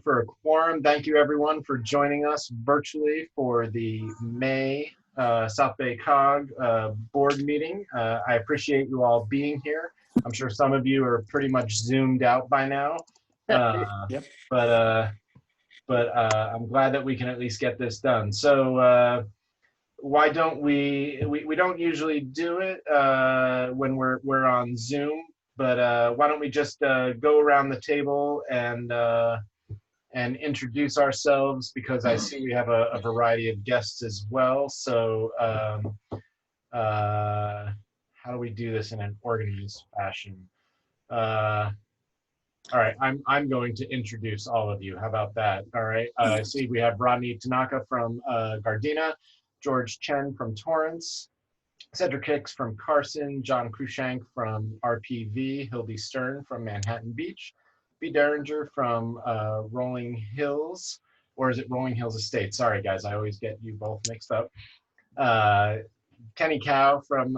for a quorum. Thank you everyone for joining us virtually for the May South Bay COG board meeting. I appreciate you all being here. I'm sure some of you are pretty much zoomed out by now. Yep. But I'm glad that we can at least get this done. So why don't we don't usually do it when we're on Zoom, but why don't we just go around the table and introduce ourselves, because I see we have a variety of guests as well. So how do we do this in an organized fashion? All right, I'm going to introduce all of you. How about that? All right, I see we have Rodney Tanaka from Gardena, George Chen from Torrance, Cedric Hicks from Carson, John Cruikshank from RPV, Hildy Stern from Manhattan Beach, B. Derringer from Rolling Hills, or is it Rolling Hills Estates? Sorry guys, I always get you both mixed up. Kenny Cow from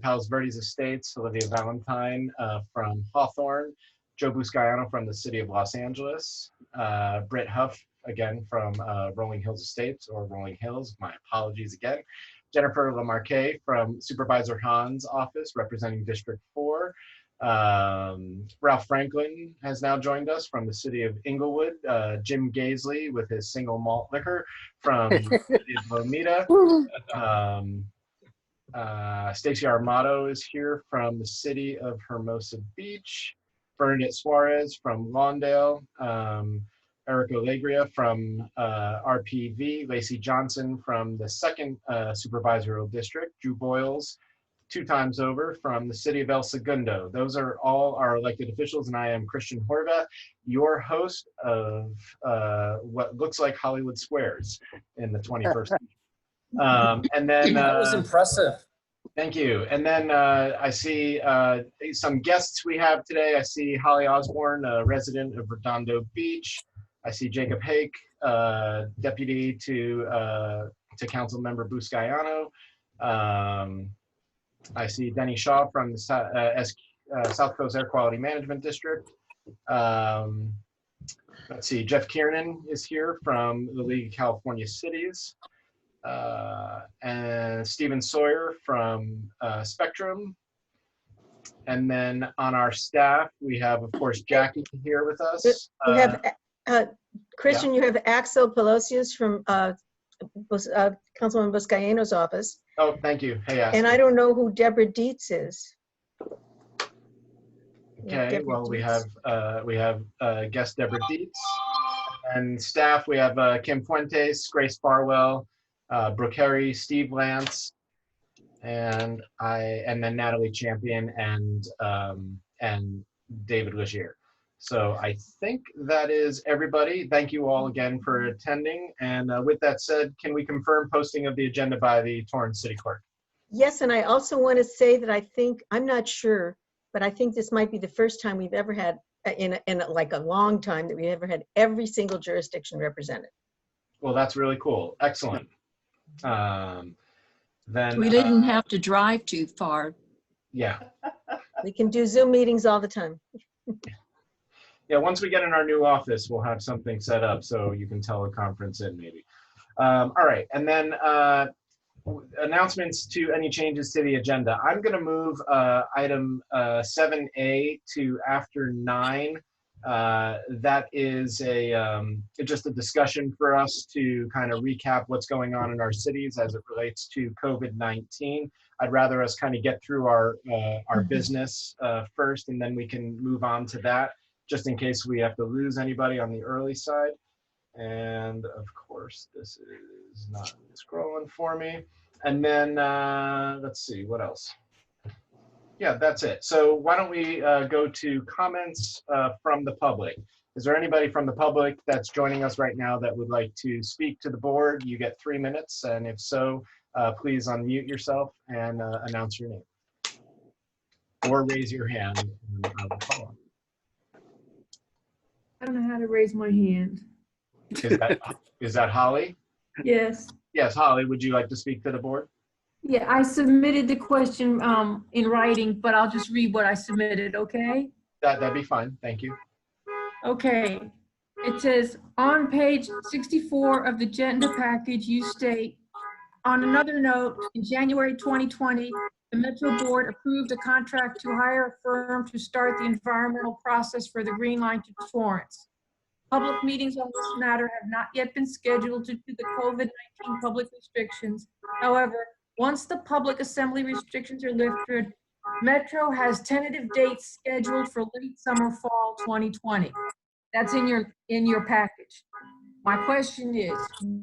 Palos Verdes Estates, Olivia Valentine from Hawthorne, Joe Buscaiano from the city of Los Angeles, Britt Huff, again, from Rolling Hills Estates, or Rolling Hills, my apologies again, Jennifer Lamarque from Supervisor Hahn's office, representing District 4, Ralph Franklin has now joined us from the city of Inglewood, Jim Gaisley with his single malt liquor from the city of Lomita, Stacey Armato is here from the city of Hermosa Beach, Bernadette Suarez from Lawndale, Erica Legria from RPV, Lacey Johnson from the 2nd Supervisorial District, Drew Boyles 2 times over from the city of El Segundo. Those are all our elected officials, and I am Christian Horvath, your host of what looks like Hollywood Squares in the 21st century. And then That was impressive. Thank you. And then I see some guests we have today. I see Holly Osborne, a resident of Redondo Beach. I see Jacob Hake, deputy to Council Member Buscaiano. I see Denny Shaw from the South Coast Air Quality Management District. Let's see, Jeff Kiernan is here from the League of California Cities. And Stephen Sawyer from Spectrum. And then on our staff, we have, of course, Jackie here with us. You have, Christian, yeah. You have Axel Pelosius from Councilman Buscaiano's office. Oh, thank you. Hey, Axel. And I don't know who Deborah Dietz is. Okay, well, we have guest Deborah Dietz. And staff, we have Kim Fuentes, Grace Barwell, Brooke Harry, Steve Lance, and then Natalie Champion and David Legier. So I think that is everybody. Thank you all again for attending. And with that said, can we confirm posting of the agenda by the Torrance City Clerk? Yes, and I also want to say that I think, I'm not sure, but I think this might be the first time we've ever had, in like a long time, that we ever had every single jurisdiction represented. Well, that's really cool. Excellent. Then we didn't have to drive too far. Yeah. We can do Zoom meetings all the time. Yeah, once we get in our new office, we'll have something set up so you can teleconference in maybe. All right, and then announcements to any changes to the agenda. I'm going to move item 7A to after 9. That is just a discussion for us to kind of recap what's going on in our cities as it relates to COVID-19. I'd rather us kind of get through our business first, and then we can move on to that, just in case we have to lose anybody on the early side. And of course, this is not scrolling for me. And then let's see, what else? Yeah, that's it. So why don't we go to comments from the public? Is there anybody from the public that's joining us right now that would like to speak to the board? You get 3 minutes, and if so, please unmute yourself and announce your name. Or raise your hand and I will call on. I don't know how to raise my hand. Is that Holly? Yes. Yes, Holly, would you like to speak to the board? Yeah, I submitted the question in writing, but I'll just read what I submitted, okay? That'd be fine, thank you. Okay. It says, on page 64 of the agenda package, you state, on another note, in January 2020, the Metro Board approved a contract to hire a firm to start the environmental process for the Green Line to Torrance. Public meetings on this matter have not yet been scheduled due to the COVID-19 public restrictions. However, once the public assembly restrictions are lifted, Metro has tentative dates scheduled for late summer, fall 2020. That's in your package. My question is,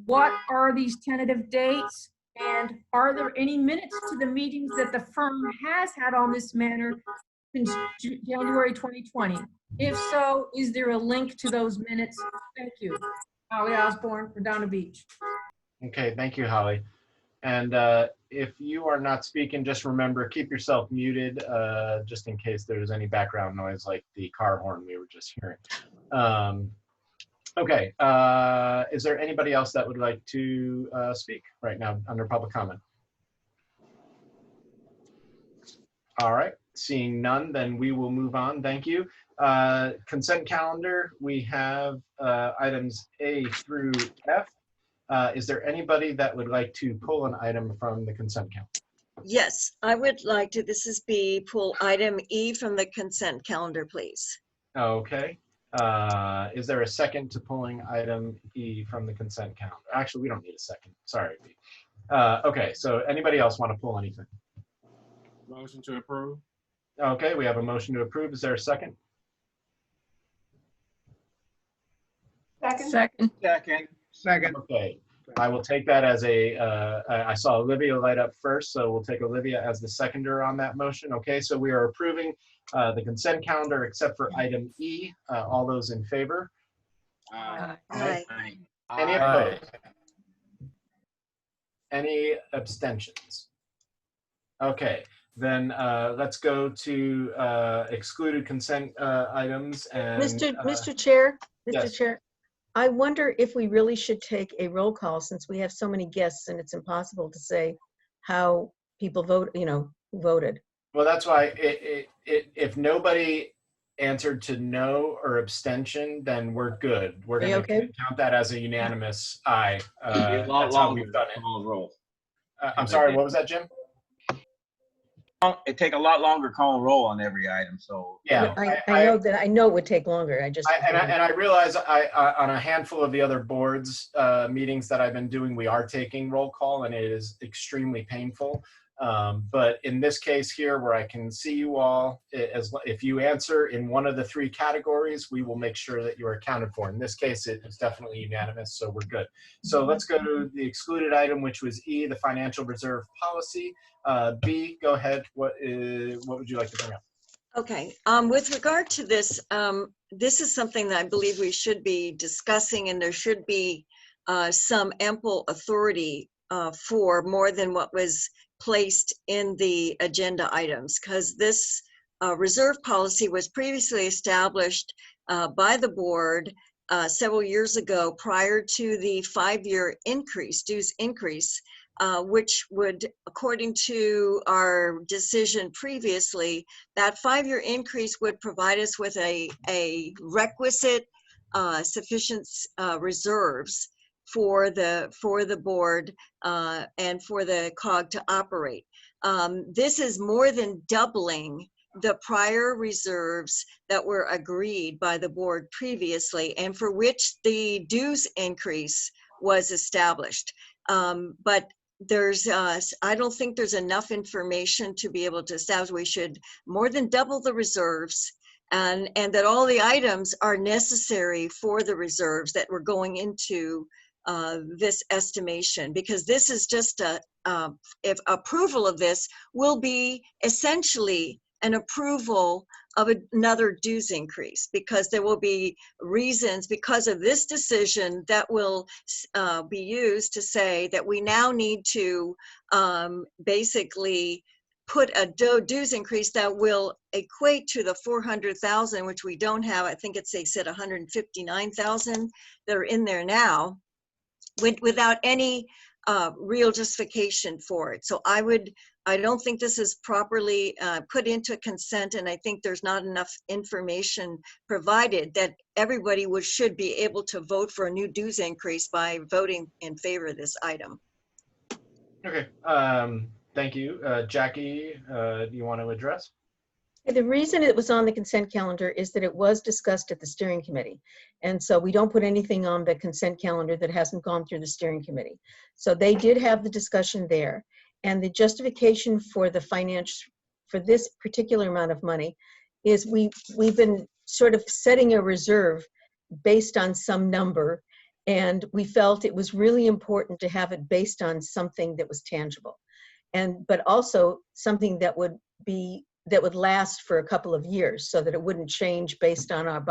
what are these tentative dates? And are there any minutes to the meetings that the firm has had on this matter since January 2020? If so, is there a link to those minutes? Thank you. Holly Osborne, Redondo Beach. Okay, thank you, Holly. And if you are not speaking, just remember, keep yourself muted, just in case there's any background noise like the car horn we were just hearing. Okay, is there anybody else that would like to speak right now under public comment? All right, seeing none, then we will move on. Thank you. Consent calendar, we have items A through F. Is there anybody that would like to pull an item from the consent calendar? Yes, I would like to, this is B, pull item E from the consent calendar, please. Okay. Is there a second to pulling item E from the consent calendar? Actually, we don't need a second. Sorry. Okay, so anybody else want to pull anything? Motion to approve. Okay, we have a motion to approve. Is there a second? Second. Second. Okay, I will take that as a, I saw Olivia light up first, so we'll take Olivia as the seconder on that motion. Okay, so we are approving the consent calendar except for item E. All those in favor? Aye. Any opposed? Any abstentions? Okay, then let's go to excluded consent items and. Mr. Chair, Mr. yes. Chair, I wonder if we really should take a roll call since we have so many guests and it's impossible to say how people vote, who voted. Well, that's why if nobody answered to no or abstention, then we're good. We're going to count that as a unanimous aye. That's how we've done it. I'm sorry, what was that, Jim? It take a lot longer call roll on every item, so. Yeah, I know it would take longer. I realize on a handful of the other boards meetings that I've been doing, we are taking roll call and it is extremely painful. But in this case here, where I can see you all, if you answer in one of the three categories, we will make sure that you are accounted for. In this case, it is definitely unanimous, so we're good. So let's go to the excluded item, which was E, the financial reserve policy. B, go ahead. What would you like to bring up? Okay, with regard to this, this is something that I believe we should be discussing, and there should be some ample authority for more than what was placed in the agenda items, because this reserve policy was previously established by the board several years ago prior to the 5-year dues increase, which would, according to our decision previously, that 5-year increase would provide us with a requisite sufficient reserves for the board and for the COG to operate. This is more than doubling the prior reserves that were agreed by the board previously and for which the dues increase was established. But there's, I don't think there's enough information to be able to establish we should more than double the reserves, and that all the items are necessary for the reserves that we're going into this estimation, because this is just if approval of this will be essentially an approval of another dues increase, because there will be reasons because of this decision that will be used to say that we now need to basically put a dues increase that will equate to the 400,000, which we don't have. I think they said 159,000 that are in there now, without any real justification for it. So I don't think this is properly put into consent, and I think there's not enough information provided that everybody should be able to vote for a new dues increase by voting in favor of this item. Okay, thank you. Jackie, do you want to address? The reason it was on the consent calendar is that it was discussed at the steering committee. And so we don't put anything on the consent calendar that hasn't gone through the steering committee. So they did have the discussion there. And the justification for the for this particular amount of money is we've been sort of setting a reserve based on some number. And we felt it was really important to have it based on something that was tangible. But also something that would last for a couple of years, so that it wouldn't change based on our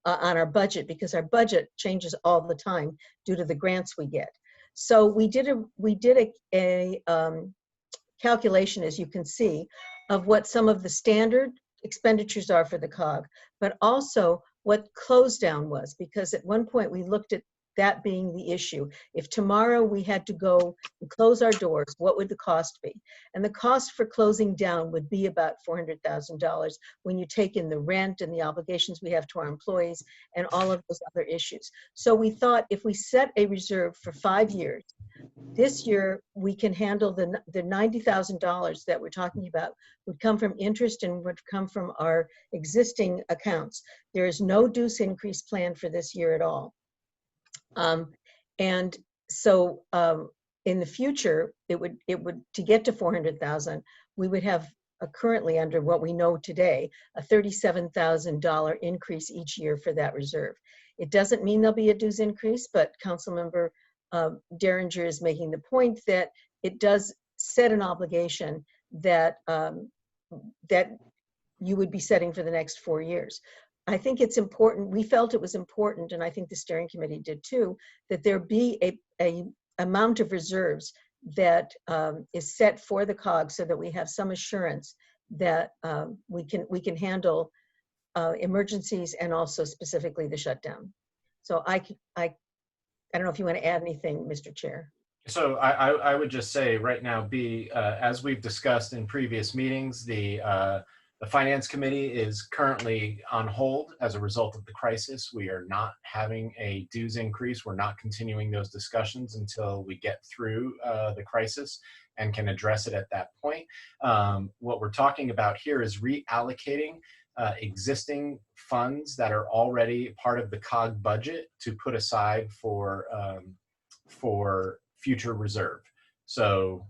on our budget, because our budget changes all the time due to the grants we get. So we did a calculation, as you can see, of what some of the standard expenditures are for the COG, but also what close down was, because at one point we looked at that being the issue. If tomorrow we had to go and close our doors, what would the cost be? And the cost for closing down would be about $400,000 when you take in the rent and the obligations we have to our employees and all of those other issues. So we thought if we set a reserve for 5 years, this year we can handle the $90,000 that we're talking about would come from interest and would come from our existing accounts. There is no dues increase planned for this year at all. And so in the future, it would to get to 400,000, we would have currently, under what we know today, a $37,000 increase each year for that reserve. It doesn't mean there'll be a dues increase, but Councilmember Derringer is making the point that it does set an obligation that that you would be setting for the next 4 years. I think it's important, we felt it was important, and I think the steering committee did too, that there be a amount of reserves that is set for the COG, so that we have some assurance that we can handle emergencies and also specifically the shutdown. So I don't know if you want to add anything, Mr. Chair. So I would just say right now, as we've discussed in previous meetings, the Finance Committee is currently on hold as a result of the crisis. We are not having a dues increase. We're not continuing those discussions until we get through the crisis and can address it at that point. What we're talking about here is reallocating existing funds that are already part of the COG budget to put aside for future reserve. So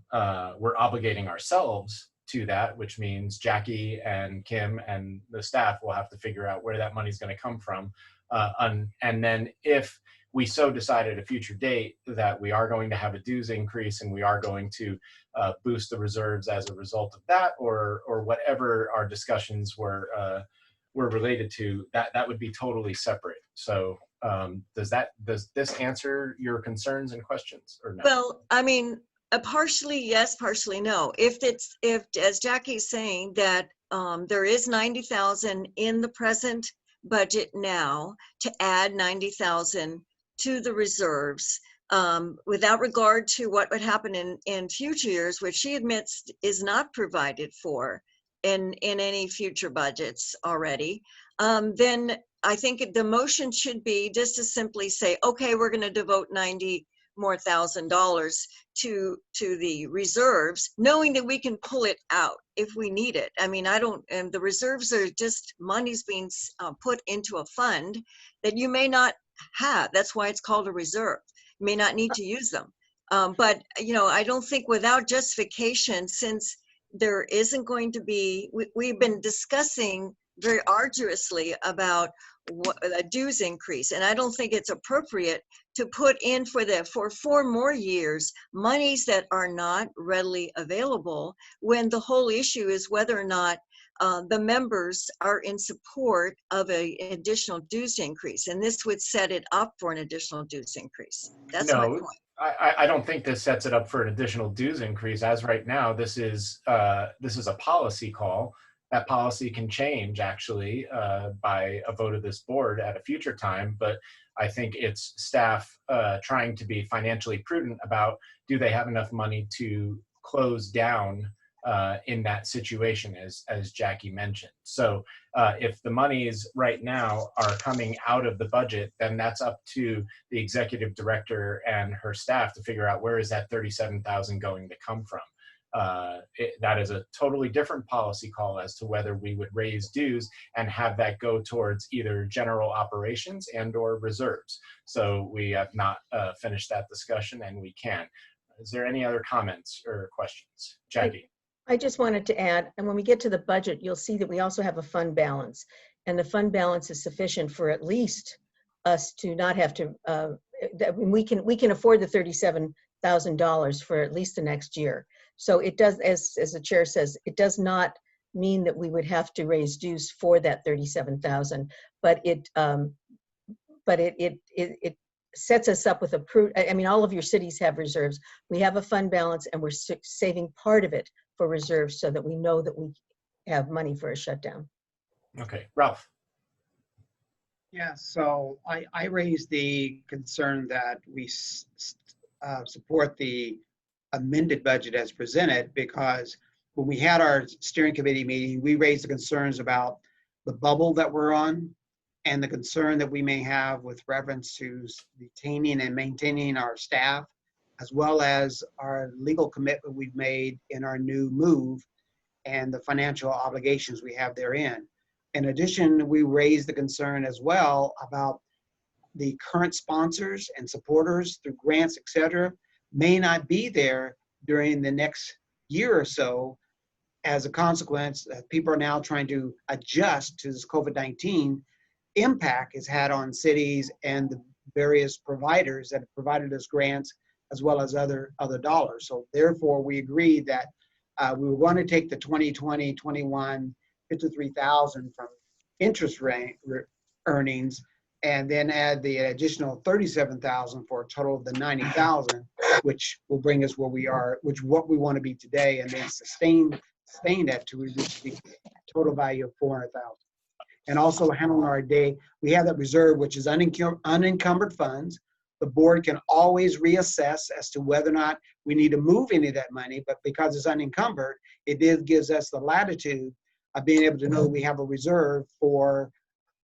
we're obligating ourselves to that, which means Jackie and Kim and the staff will have to figure out where that money is going to come from. And then if we so decide at a future date that we are going to have a dues increase and we are going to boost the reserves as a result of that, or whatever our discussions were related to, that would be totally separate. So does this answer your concerns and questions, or no? Well, I mean, partially yes, partially no. If as Jackie's saying that there is 90,000 in the present budget now, to add 90,000 to the reserves, without regard to what would happen in future years, which she admits is not provided for in any future budgets already, then I think the motion should be just to simply say, okay, we're going to devote $90,000 more to the reserves, knowing that we can pull it out if we need it. I mean, and the reserves are just money's being put into a fund that you may not have. That's why it's called a reserve. You may not need to use them. But, you know, I don't think without justification, since there isn't going to be, we've been discussing very arduously about what a dues increase, and I don't think it's appropriate to put in for 4 more years monies that are not readily available, when the whole issue is whether or not the members are in support of an additional dues increase, and this would set it up for an additional dues increase. That's my point. I don't think this sets it up for an additional dues increase. As right now, this is a policy call. That policy can change, actually, by a vote of this board at a future time. But I think it's staff trying to be financially prudent about, do they have enough money to close down in that situation, as Jackie mentioned. So if the monies right now are coming out of the budget, then that's up to the executive director and her staff to figure out where is that 37,000 going to come from. That is a totally different policy call as to whether we would raise dues and have that go towards either general operations and or reserves. So we have not finished that discussion, and we can. Is there any other comments or questions? Jackie? I just wanted to add, and when we get to the budget, you'll see that we also have a fund balance. And the fund balance is sufficient for at least us to not have to, we can afford the $37,000 for at least the next year. So it does, as the chair says, it does not mean that we would have to raise dues for that 37,000, but it sets us up with I mean, all of your cities have reserves. We have a fund balance, and we're saving part of it for reserves so that we know that we have money for a shutdown. Okay, Ralph. Yeah, so I raised the concern that we support the amended budget as presented, because when we had our steering committee meeting, we raised the concerns about the bubble that we're on and the concern that we may have with reference to retaining and maintaining our staff, as well as our legal commitment we've made in our new move and the financial obligations we have therein. In addition, we raised the concern as well about the current sponsors and supporters through grants, et cetera, may not be there during the next year or so. As a consequence, people are now trying to adjust to this COVID-19 impact it's had on cities and the various providers that have provided us grants, as well as other dollars. So therefore, we agreed that we were going to take the 2020-21 $53,000 from interest rate earnings, and then add the additional 37,000 for a total of the 90,000, which will bring us where we are, which is what we want to be today, and then sustain that to reach the total value of 400,000. And also handling our day, we have that reserve, which is unencumbered funds. The board can always reassess as to whether or not we need to move any of that money, but because it's unencumbered, it gives us the latitude of being able to know we have a reserve for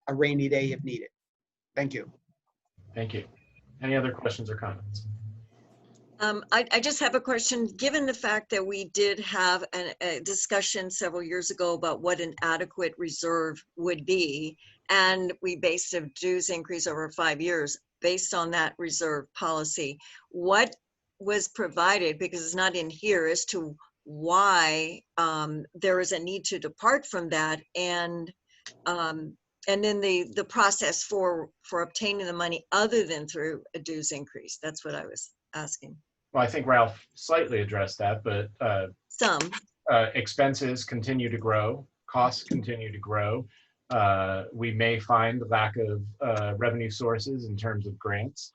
a rainy day if needed. Thank you. Thank you. Any other questions or comments? I just have a question. Given the fact that we did have a discussion several years ago about what an adequate reserve would be, and we based a dues increase over 5 years based on that reserve policy, what was provided, because it's not in here, as to why there is a need to depart from that, and then the process for obtaining the money other than through a dues increase. That's what I was asking. Well, I think Ralph slightly addressed that, but Some. Expenses continue to grow, costs continue to grow. We may find lack of revenue sources in terms of grants.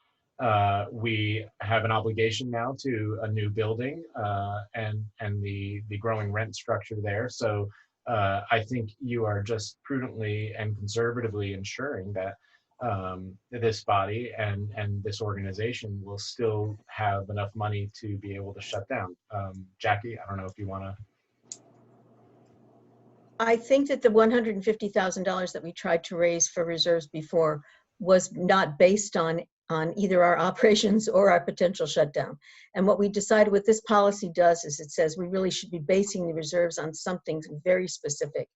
We have an obligation now to a new building and the growing rent structure there. So I think you are just prudently and conservatively ensuring that this body and this organization will still have enough money to be able to shut down. Jackie, I don't know if you want to. I think that the $150,000 that we tried to raise for reserves before was not based on either our operations or our potential shutdown. And what we decided what this policy does is it says we really should be basing the reserves on something very specific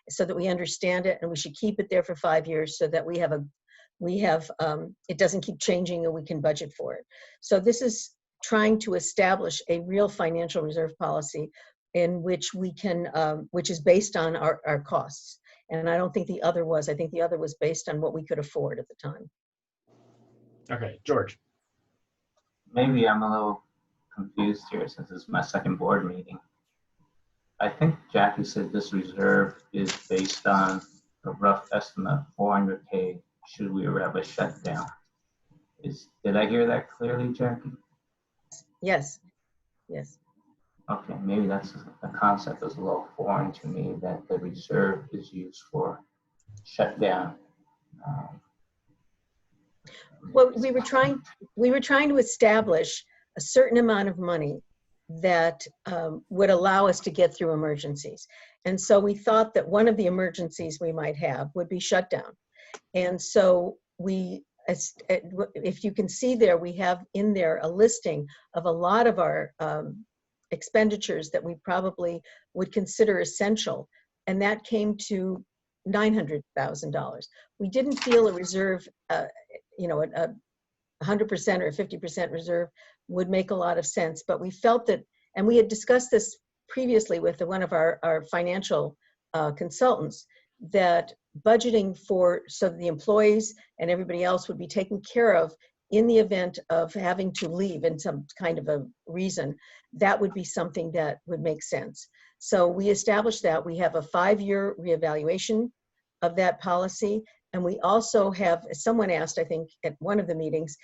so that we understand it, and we should keep it there for 5 years so that it doesn't keep changing and we can budget for it. So this is trying to establish a real financial reserve policy in which we can, which is based on our costs. And I don't think the other was. I think the other was based on what we could afford at the time. Okay, George. Maybe I'm a little confused here since it's my second board meeting. I think Jackie said this reserve is based on a rough estimate of 400K should we have a shutdown. Did I hear that clearly, Jackie? Yes, yes. Okay, maybe that's a concept that's a little foreign to me, that the reserve is used for shutdown. Well, we were trying to establish a certain amount of money that would allow us to get through emergencies. And so we thought that one of the emergencies we might have would be shutdown. And so if you can see there, we have in there a listing of a lot of our expenditures that we probably would consider essential. And that came to $900,000. We didn't feel a reserve, a 100% or 50% reserve would make a lot of sense, but we felt that, and we had discussed this previously with one of our financial consultants, that budgeting so the employees and everybody else would be taken care of in the event of having to leave in some kind of a reason, that would be something that would make sense. So we established that. We have a 5-year reevaluation of that policy. And we also have, someone asked, I think, at one of the meetings,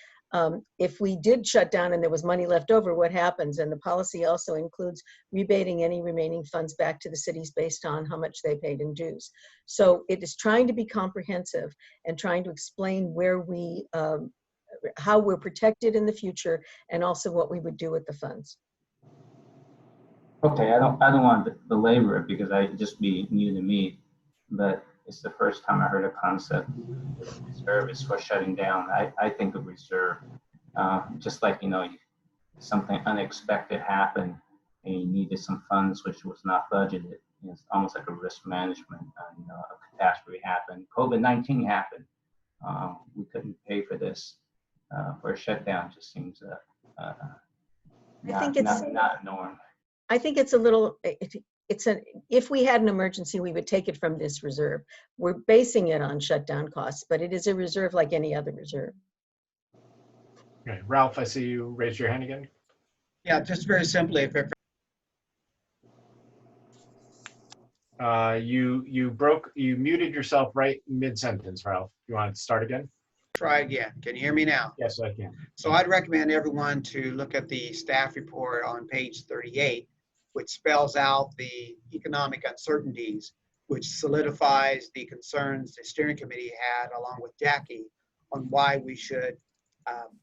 if we did shut down and there was money left over, what happens? And the policy also includes rebating any remaining funds back to the cities based on how much they paid in dues. So it is trying to be comprehensive and trying to explain where how we're protected in the future, and also what we would do with the funds. Okay, I don't want to belabor it because it'd just be new to me, but it's the first time I heard a concept of reserve is for shutting down. I think of reserve just like, something unexpected happened and you needed some funds which was not budgeted. It's almost like a risk management. A catastrophe happened. COVID-19 happened. We couldn't pay for this. For a shutdown just seems not norm. I think it's a little, if we had an emergency, we would take it from this reserve. We're basing it on shutdown costs, but it is a reserve like any other reserve. Okay, Ralph, I see you raise your hand again. Yeah, just very simply, you muted yourself right mid-sentence, Ralph. You want to start again? try again. Can you hear me now? Yes, I can. So I'd recommend everyone to look at the staff report on page 38, which spells out the economic uncertainties, which solidifies the concerns the steering committee had along with Jackie on why we should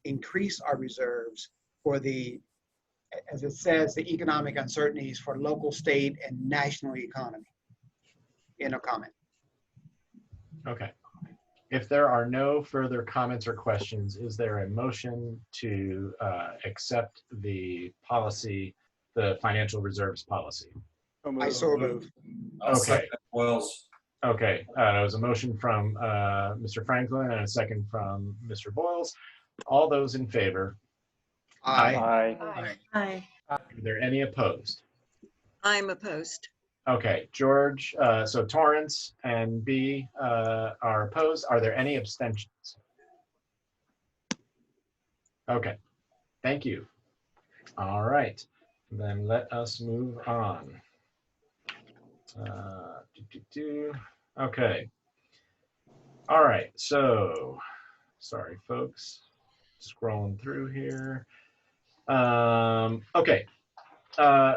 increase our reserves for the, as it says, the economic uncertainties for local, state, and national economy. End of comment. Okay. If there are no further comments or questions, is there a motion to accept the policy, the financial reserves policy? I so move. Okay. Wells. Okay. It was a motion from Mr. Franklin and a second from Mr. Boyles. All those in favor? Aye. Aye. Are there any opposed? I'm opposed. Okay, George, so Torrance and B are opposed. Are there any abstentions? Okay, thank you. All right, then let us move on. Okay. All right, so, sorry folks, scrolling through here. Okay.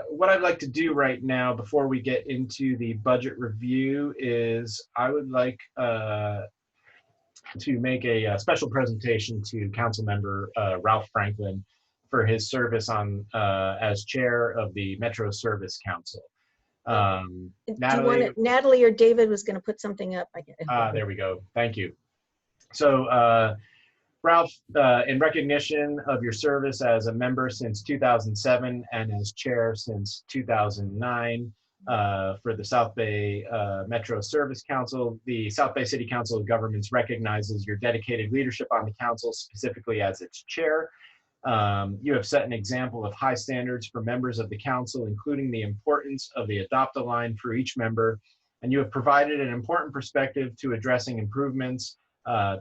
What I'd like to do right now before we get into the budget review is I would like to make a special presentation to Council Member Ralph Franklin for his service on as chair of the Metro Service Council. Natalie or David was going to put something up. There we go. Thank you. So Ralph, in recognition of your service as a member since 2007 and as chair since 2009 for the South Bay Metro Service Council, the South Bay City Council of Governments recognizes your dedicated leadership on the council, specifically as its chair. You have set an example of high standards for members of the council, including the importance of the adopt-a-line for each member, and you have provided an important perspective to addressing improvements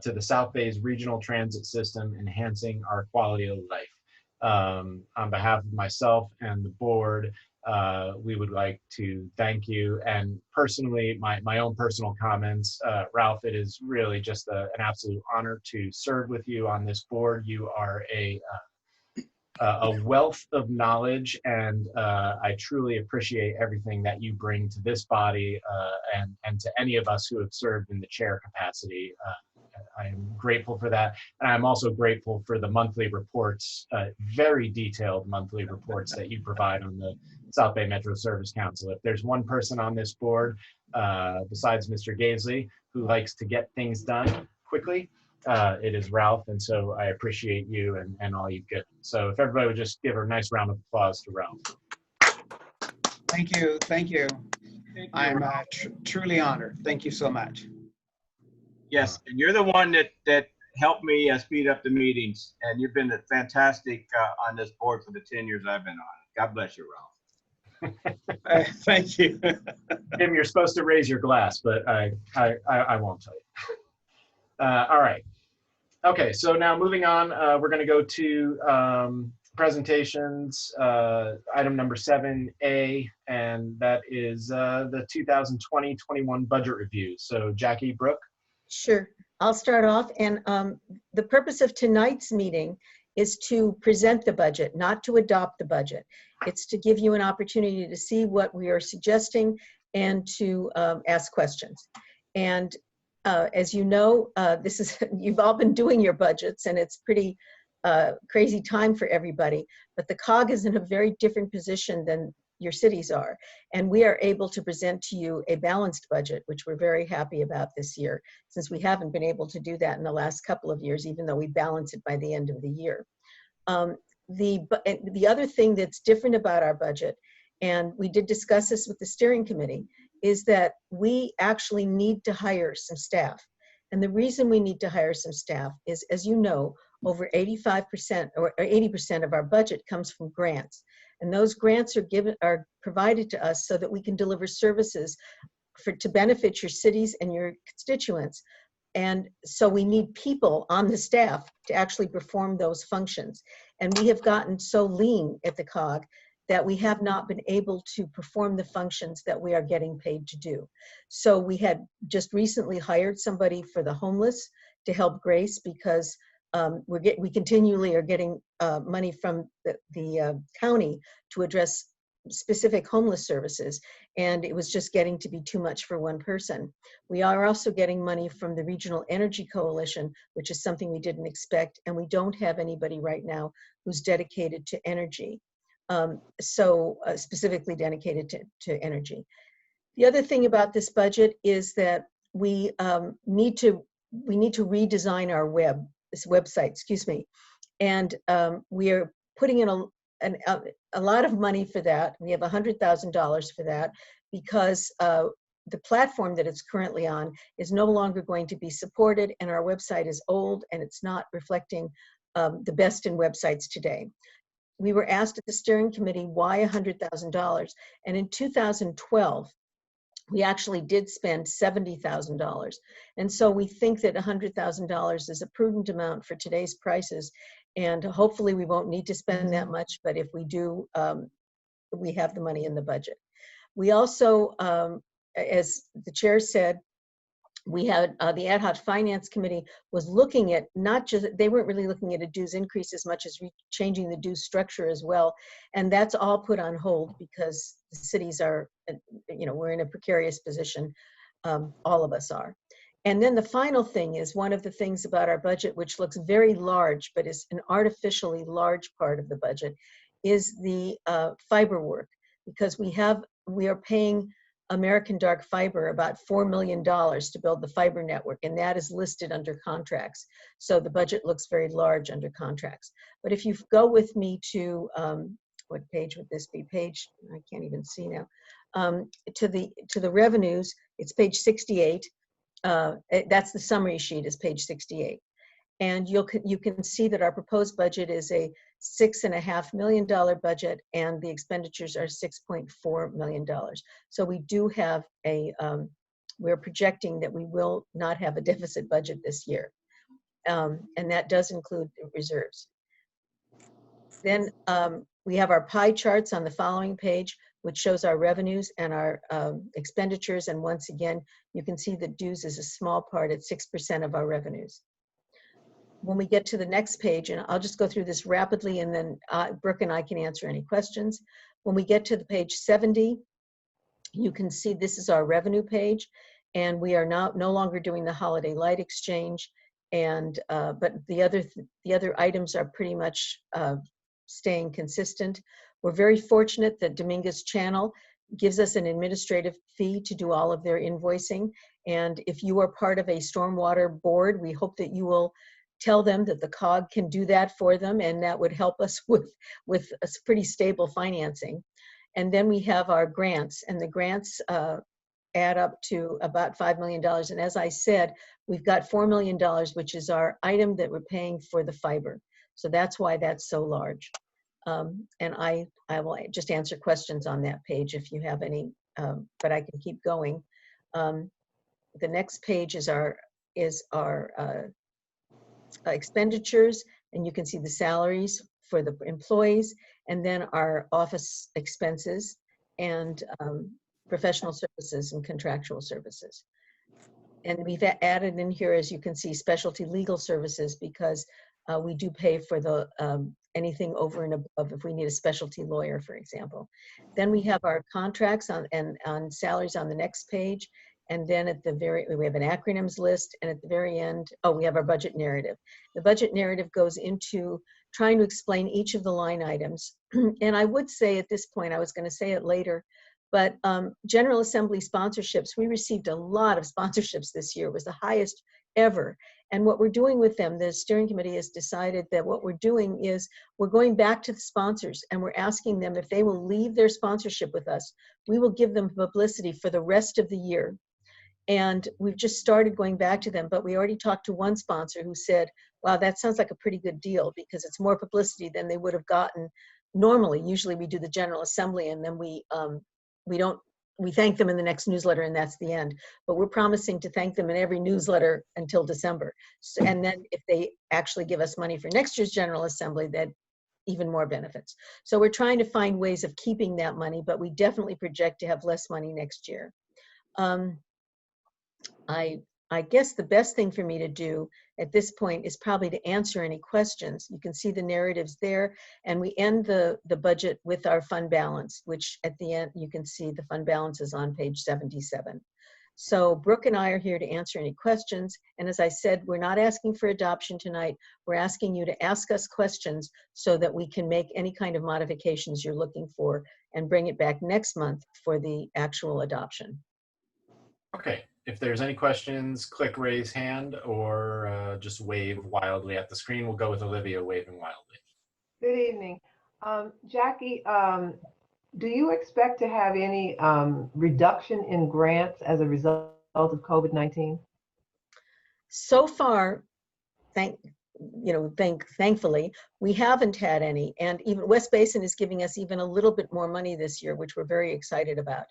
to the South Bay's regional transit system, enhancing our quality of life. On behalf of myself and the board, we would like to thank you. And personally, my own personal comments, Ralph, it is really just an absolute honor to serve with you on this board. You are a wealth of knowledge, and I truly appreciate everything that you bring to this body and to any of us who have served in the chair capacity am grateful for that. And I'm also grateful for the monthly reports, very detailed monthly reports that you provide on the South Bay Metro Service Council. If there's one person on this board, besides Mr. Gaisley, who likes to get things done quickly, it is Ralph. And so I appreciate you and all you get. So if everybody would just give a nice round of applause to Ralph. Thank you. Thank you. Thank you. I'm truly honored. Thank you so much. Yes, and you're the one that helped me speed up the meetings, and you've been fantastic on this board for the 10 years I've been on it. God bless you, Ralph. Thank you. Jim, you're supposed to raise your glass, but I won't tell you. All right. Okay, so now moving on, we're going to go to presentations, item number 7A, and that is the 2020-21 budget review. So Jackie, Brooke? Sure, I'll start off. And the purpose of tonight's meeting is to present the budget, not to adopt the budget. It's to give you an opportunity to see what we are suggesting and to ask questions. And as you know, you've all been doing your budgets, and it's pretty crazy time for everybody. But the COG is in a very different position than your cities are. And we are able to present to you a balanced budget, which we're very happy about this year, since we haven't been able to do that in the last couple of years, even though we balance it by the end of the year. The other thing that's different about our budget, and we did discuss this with the steering committee, is that we actually need to hire some staff. And the reason we need to hire some staff is, as you know, over 85% or 80% of our budget comes from grants. And those grants are provided to us so that we can deliver services to benefit your cities and your constituents. And so we need people on the staff to actually perform those functions. And we have gotten so lean at the COG that we have not been able to perform the functions that we are getting paid to do. So we had just recently hired somebody for the homeless to help Grace, because we continually are getting money from the county to address specific homeless services, and it was just getting to be too much for one person. We are also getting money from the Regional Energy Coalition, which is something we didn't expect, and we don't have anybody right now who's dedicated to energy, specifically dedicated to energy. The other thing about this budget is that we need to redesign our website, and we are putting in a lot of money for that. We have $100,000 for that, because the platform that it's currently on is no longer going to be supported, and our website is old and it's not reflecting the best in websites today. We were asked at the steering committee why $100,000, and in 2012 we actually did spend $70,000. And so we think that $100,000 is a prudent amount for today's prices. And hopefully we won't need to spend that much, but if we do, we have the money in the budget. We also, as the chair said, we had the Ad Hoc Finance Committee was looking at they weren't really looking at a dues increase as much as changing the dues structure as well. And that's all put on hold because the cities are, we're in a precarious position. All of us are. And then the final thing is, one of the things about our budget, which looks very large, but is an artificially large part of the budget, is the fiber work, because we are paying American Dark Fiber about $4 million to build the fiber network, and that is listed under contracts. So the budget looks very large under contracts. But if you go with me to, what page would this be? Page, I can't even see now. To the revenues, it's page 68. That's the summary sheet, is page 68. And you can see that our proposed budget is a $6.5 million budget, and the expenditures are $6.4 million. So we do have we're projecting that we will not have a deficit budget this year. And that does include reserves. Then we have our pie charts on the following page, which shows our revenues and our expenditures. And once again, you can see that dues is a small part at 6% of our revenues. When we get to the next page, and I'll just go through this rapidly, and then Brooke and I can answer any questions. When we get to the page 70, you can see this is our revenue page, and we are no longer doing the holiday light exchange, And but the other items are pretty much staying consistent. We're very fortunate that Dominguez Channel gives us an administrative fee to do all of their invoicing. And if you are part of a stormwater board, we hope that you will tell them that the COG can do that for them, and that would help us with a pretty stable financing. And then we have our grants, and the grants add up to about $5 million. And as I said, we've got $4 million, which is our item that we're paying for the fiber. So that's why that's so large. And I will just answer questions on that page if you have any, but I can keep going. The next page is our expenditures, and you can see the salaries for the employees, and then our office expenses and professional services and contractual services. And we've added in here, as you can see, specialty legal services, because we do pay for the anything over and above if we need a specialty lawyer, for example. Then we have our contracts on salaries on the next page. And then at the we have an acronyms list, and at the very end, we have our budget narrative. The budget narrative goes into trying to explain each of the line items. And I would say at this point, I was going to say it later, but General Assembly sponsorships, we received a lot of sponsorships this year. It was the highest ever. And what we're doing with them, the steering committee has decided that what we're doing is we're going back to the sponsors, and we're asking them if they will leave their sponsorship with us. We will give them publicity for the rest of the year. And we've just started going back to them, but we already talked to one sponsor who said, wow, that sounds like a pretty good deal, because it's more publicity than they would have gotten normally. Usually we do the General Assembly, and then we thank them in the next newsletter, and that's the end. But we're promising to thank them in every newsletter until December. So, and then if they actually give us money for next year's General Assembly, that even more benefits. So we're trying to find ways of keeping that money, but we definitely project to have less money next year. I guess the best thing for me to do at this point is probably to answer any questions. You can see the narratives there, and we end the budget with our fund balance, which at the end, you can see the fund balance is on page 77. So Brooke and I are here to answer any questions. And as I said, we're not asking for adoption tonight. We're asking you to ask us questions so that we can make any kind of modifications you're looking for and bring it back next month for the actual adoption. Okay, if there's any questions, click raise hand or just wave wildly at the screen. We'll go with Olivia waving wildly. Good evening. Jackie, do you expect to have any reduction in grants as a result of COVID-19? So far, thankfully, we haven't had any. And even West Basin is giving us even a little bit more money this year, which we're very excited about.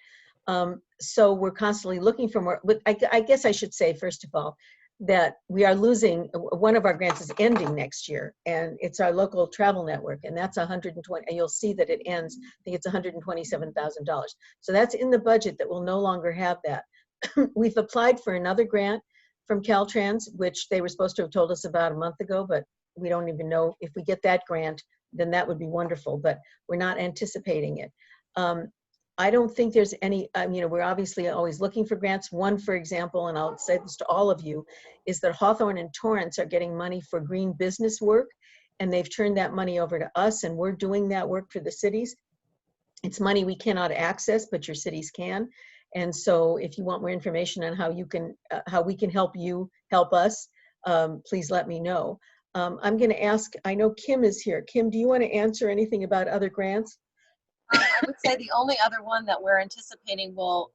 So we're constantly looking for more, but I guess I should say, first of all, that we are losing, one of our grants is ending next year, and it's our local travel network, and that's 120, and you'll see that it ends, I think it's $127,000. So that's in the budget that we'll no longer have that. We've applied for another grant from Caltrans, which they were supposed to have told us about a month ago, but we don't even know if we get that grant, then that would be wonderful, but we're not anticipating it. I don't think there's any, we're obviously always looking for grants. One, for example, and I'll say this to all of you, is that Hawthorne and Torrance are getting money for green business work, and they've turned that money over to us, and we're doing that work for the cities. It's money we cannot access, but your cities can. And so if you want more information on how you can, how we can help you help us, please let me know. I'm gonna ask, I know Kim is here. Kim, do you wanna answer anything about other grants? I would say the only other one that we're anticipating will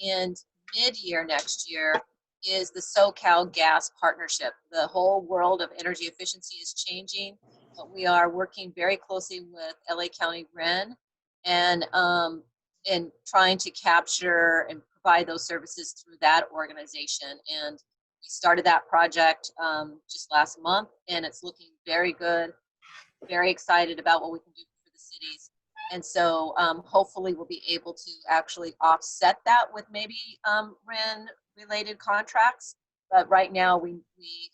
end mid-year next year is the SoCal Gas Partnership. The whole world of energy efficiency is changing, but we are working very closely with LA County REN and trying to capture and provide those services through that organization. And we started that project just last month, and it's looking very good. Very excited about what we can do for the cities. And so hopefully we'll be able to actually offset that with maybe REN-related contracts. But right now we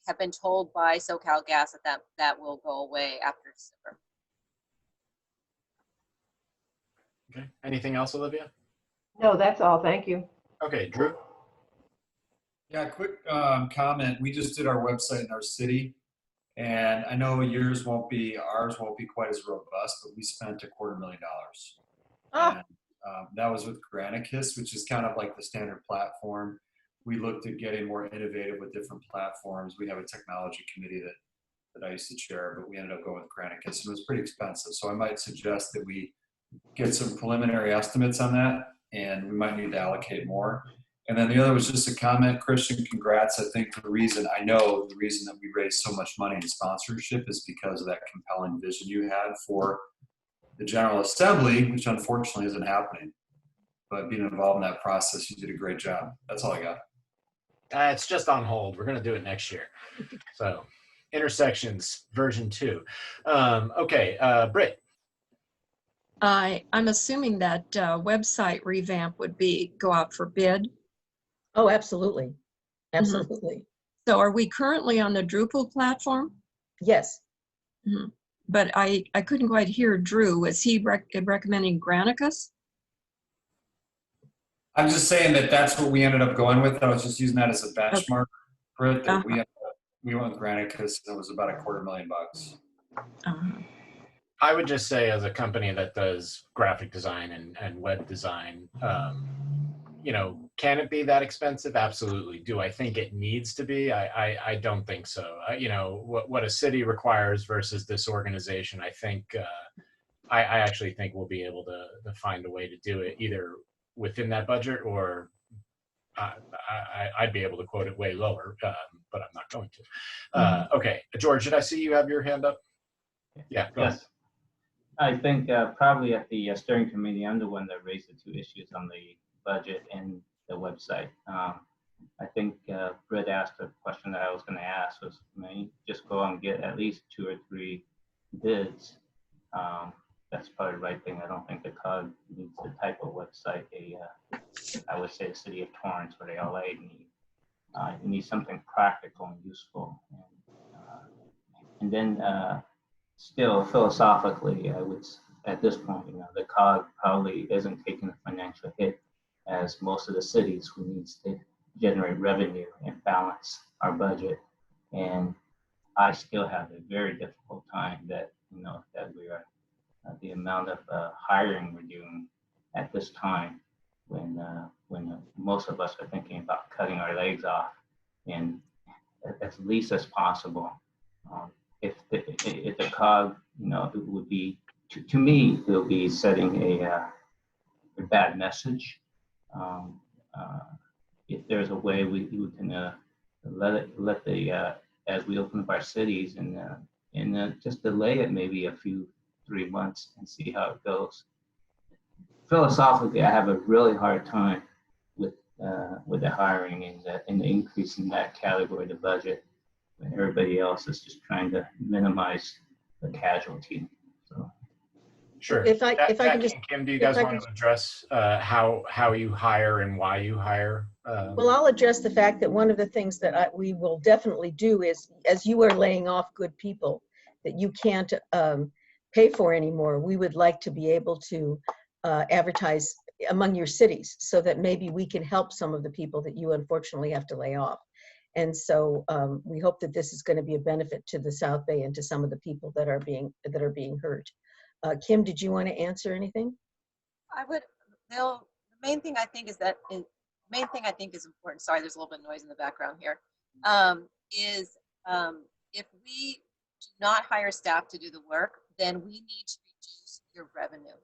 have been told by SoCal Gas that will go away after December. Okay, anything else, Olivia? No, that's all. Thank you. Okay, Drew? Yeah, quick comment. We just did our website in our city, and I know ours won't be quite as robust, but we spent $250,000. Ah. And that was with Granicus, which is kind of like the standard platform. We looked at getting more innovative with different platforms. We have a technology committee that I used to chair, but we ended up going with Granicus, and it was pretty expensive. So I might suggest that we get some preliminary estimates on that, and we might need to allocate more. And then the other was just a comment. Christian, congrats. I think the reason that we raised so much money in sponsorship is because of that compelling vision you had for the General Assembly, which unfortunately isn't happening. But being involved in that process, you did a great job. That's all I got. It's just on hold. We're going to do it next year. So, intersections version 2. Okay, Britt. I'm assuming that website revamp would go out for bid. Oh, absolutely. Absolutely. So are we currently on the Drupal platform? Yes. But I couldn't quite hear Drew. Was he recommending Granicus? I'm just saying that that's what we ended up going with. I was just using that as a benchmark, Britt, that we went with Granicus, and it was about $250,000. I would just say, as a company that does graphic design and web design, can it be that expensive? Absolutely. Do I think it needs to be? I don't think so. What a city requires versus this organization, I think, I actually think we'll be able to find a way to do it either within that budget, or I'd be able to quote it way lower, but I'm not going to. Okay, George, did I see you have your hand up? Yeah, go ahead. I think probably at the steering committee, I'm the one that raised the 2 issues on the budget and the website. I think Britt asked a question that I was going to ask was, just go and get at least 2 or 3 bids. That's probably the right thing. I don't think the COG needs the type of website I would say the city of Torrance or the LA need. You need something practical and useful. And then still philosophically, I would, at this point, the COG probably isn't taking a financial hit as most of the cities who needs to generate revenue and balance our budget. And I still have a very difficult time that we are the amount of hiring we're doing at this time when most of us are thinking about cutting our legs off and as least as possible. If the COG, it would be, to me, it will be setting a bad message. If there's a way we can let the as we open up our cities and just delay it maybe 3 months and see how it goes. Philosophically, I have a really hard time with the hiring and the increase in that category of the budget when everybody else is just trying to minimize the casualty. So. Sure. If I can just, Kim, do you guys want to address how you hire and why you hire? Well, I'll address the fact that one of the things that we will definitely do is, as you are laying off good people that you can't pay for anymore, we would like to be able to advertise among your cities so that maybe we can help some of the people that you unfortunately have to lay off. And so we hope that this is going to be a benefit to the South Bay and to some of the people that are being hurt. Kim, did you want to answer anything? I would. The main thing I think is important. Sorry, there's a little bit of noise in the background here. Is if we do not hire staff to do the work, then we need to reduce your revenue.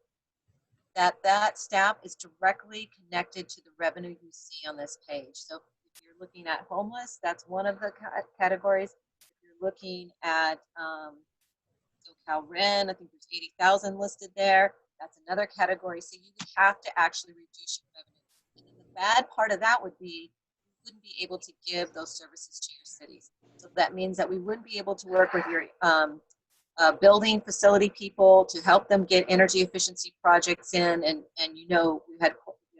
That staff is directly connected to the revenue you see on this page. So if you're looking at homeless, that's one of the categories. If you're looking at SoCal Ren, I think there's 80,000 listed there. That's another category. So you would have to actually reduce your revenue. And the bad part of that would be you wouldn't be able to give those services to your cities. So that means that we wouldn't be able to work with your building facility people to help them get energy efficiency projects in. And we had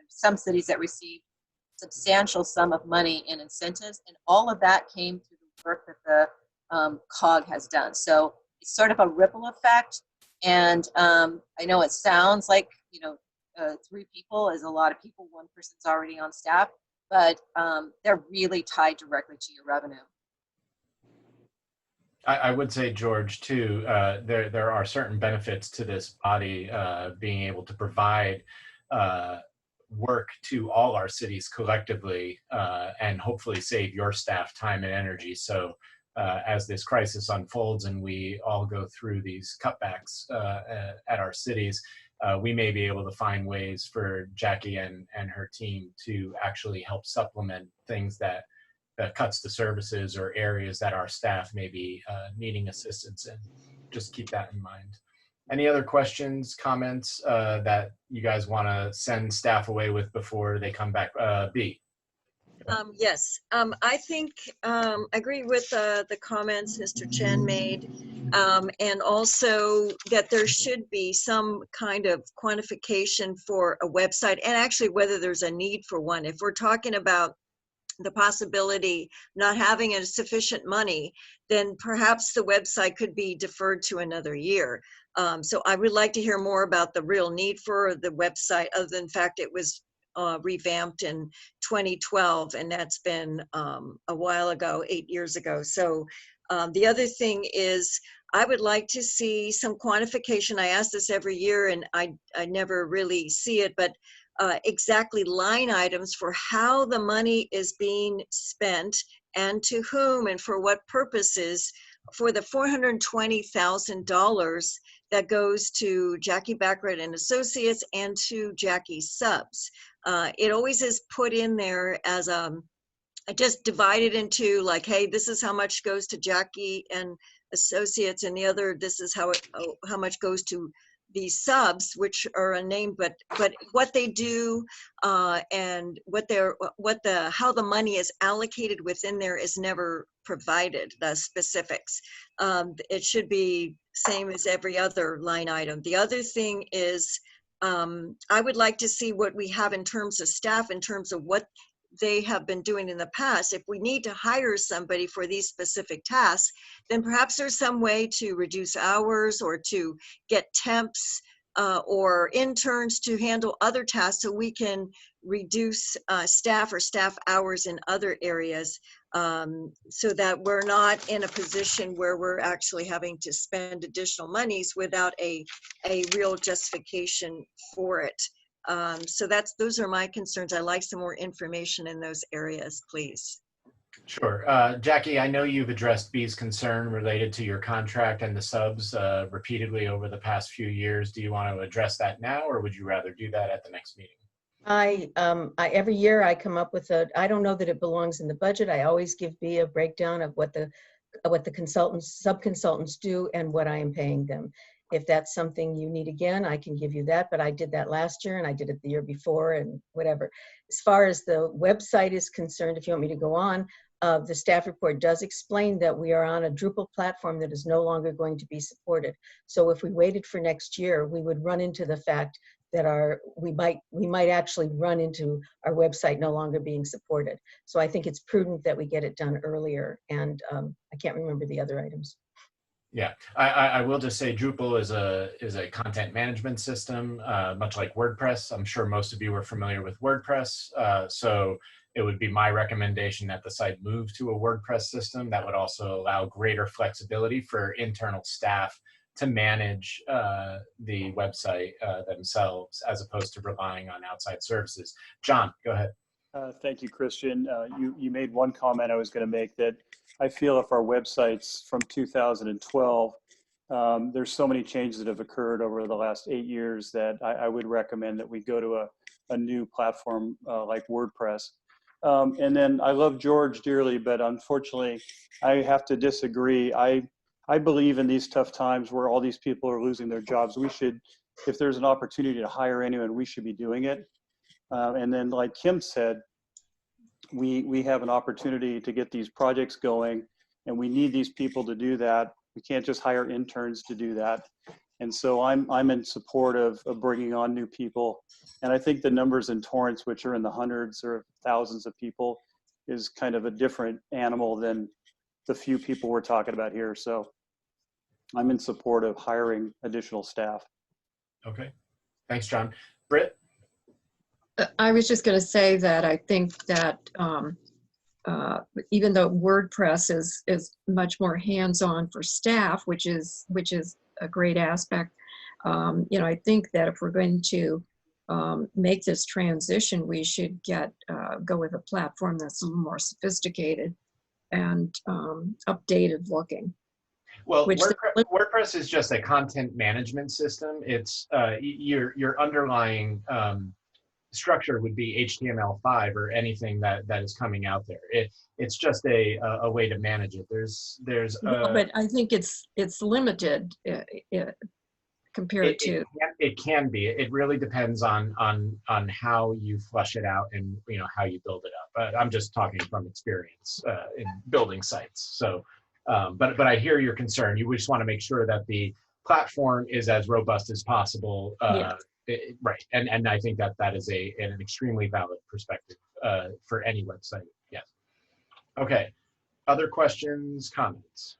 some cities that received substantial sum of money in incentives, and all of that came through the work that the COG has done. So it's sort of a ripple effect. And I know it sounds like 3 people is a lot of people. 1 person's already on staff. but they're really tied directly to your revenue. I would say, George, too, there are certain benefits to this body being able to provide work to all our cities collectively and hopefully save your staff time and energy. So as this crisis unfolds and we all go through these cutbacks at our cities, we may be able to find ways for Jackie and her team to actually help supplement things that cuts to services or areas that our staff may be needing assistance in. Just keep that in mind. Any other questions, comments that you guys want to send staff away with before they come back? B. Yes, I think I agree with the comments Mr. Chen made, and also that there should be some kind of quantification for a website, and actually whether there's a need for one. If we're talking about the possibility not having sufficient money, then perhaps the website could be deferred to another year. So I would like to hear more about the real need for the website, other than the fact it was revamped in 2012, and that's been a while ago, 8 years ago. So the other thing is, I would like to see some quantification. I ask this every year, and I never really see it, but exactly line items for how the money is being spent and to whom and for what purposes for the $420,000 that goes to Jackie Baccarat and Associates and to Jackie Subs. It always is put in there as I just divided into like, hey, this is how much goes to Jackie and Associates, and the other, this is how much goes to these subs, which are unnamed, but what they do and how the money is allocated within there is never provided, the specifics. It should be same as every other line item. The other thing is, I would like to see what we have in terms of staff, in terms of what they have been doing in the past. If we need to hire somebody for these specific tasks, then perhaps there's some way to reduce hours or to get temps or interns to handle other tasks so we can reduce staff or staff hours in other areas so that we're not in a position where we're actually having to spend additional monies without a real justification for it. So those are my concerns. I'd like some more information in those areas, please. Sure. Jackie, I know you've addressed B's concern related to your contract and the subs repeatedly over the past few years. Do you want to address that now, or would you rather do that at the next meeting? Every year I come up with I don't know that it belongs in the budget. I always give B a breakdown of what the consultants, sub-consultants do and what I am paying them. If that's something you need again, I can give you that, but I did that last year and I did it the year before and whatever. As far as the website is concerned, if you want me to go on, the staff report does explain that we are on a Drupal platform that is no longer going to be supported. So if we waited for next year, we would run into the fact that we might actually run into our website no longer being supported. So I think it's prudent that we get it done earlier, and I can't remember the other items. Yeah, I will just say Drupal is a content management system, much like WordPress. I'm sure most of you are familiar with WordPress. So it would be my recommendation that the site move to a WordPress system that would also allow greater flexibility for internal staff to manage the website themselves, as opposed to relying on outside services. John, go ahead. Thank you, Christian. You made one comment I was going to make, that I feel if our websites from 2012, there's so many changes that have occurred over the last 8 years that I would recommend that we go to a new platform like WordPress. And then I love George dearly, but unfortunately I have to disagree. I believe in these tough times where all these people are losing their jobs, we should, if there's an opportunity to hire anyone, we should be doing it. And then, like Kim said, we have an opportunity to get these projects going, and we need these people to do that. We can't just hire interns to do that. And so I'm in support of bringing on new people. And I think the numbers in Torrance, which are in the hundreds or thousands of people, is kind of a different animal than the few people we're talking about here. So I'm in support of hiring additional staff. Okay, thanks, John. Britt? I was just going to say that I think that even though WordPress is much more hands-on for staff, which is a great aspect, I think that if we're going to make this transition, we should go with a platform that's a little more sophisticated and updated looking. Well, WordPress is just a content management system. It's your underlying structure would be HTML5 or anything that is coming out there. It's just a way to manage it. But I think it's limited compared to. It can be. It really depends on how you flush it out and how you build it up. But I'm just talking from experience in building sites. So, but I hear your concern. You just want to make sure that the platform is as robust as possible. Yeah. Right, and I think that is an extremely valid perspective for any website. Yes. Okay. Other questions, comments?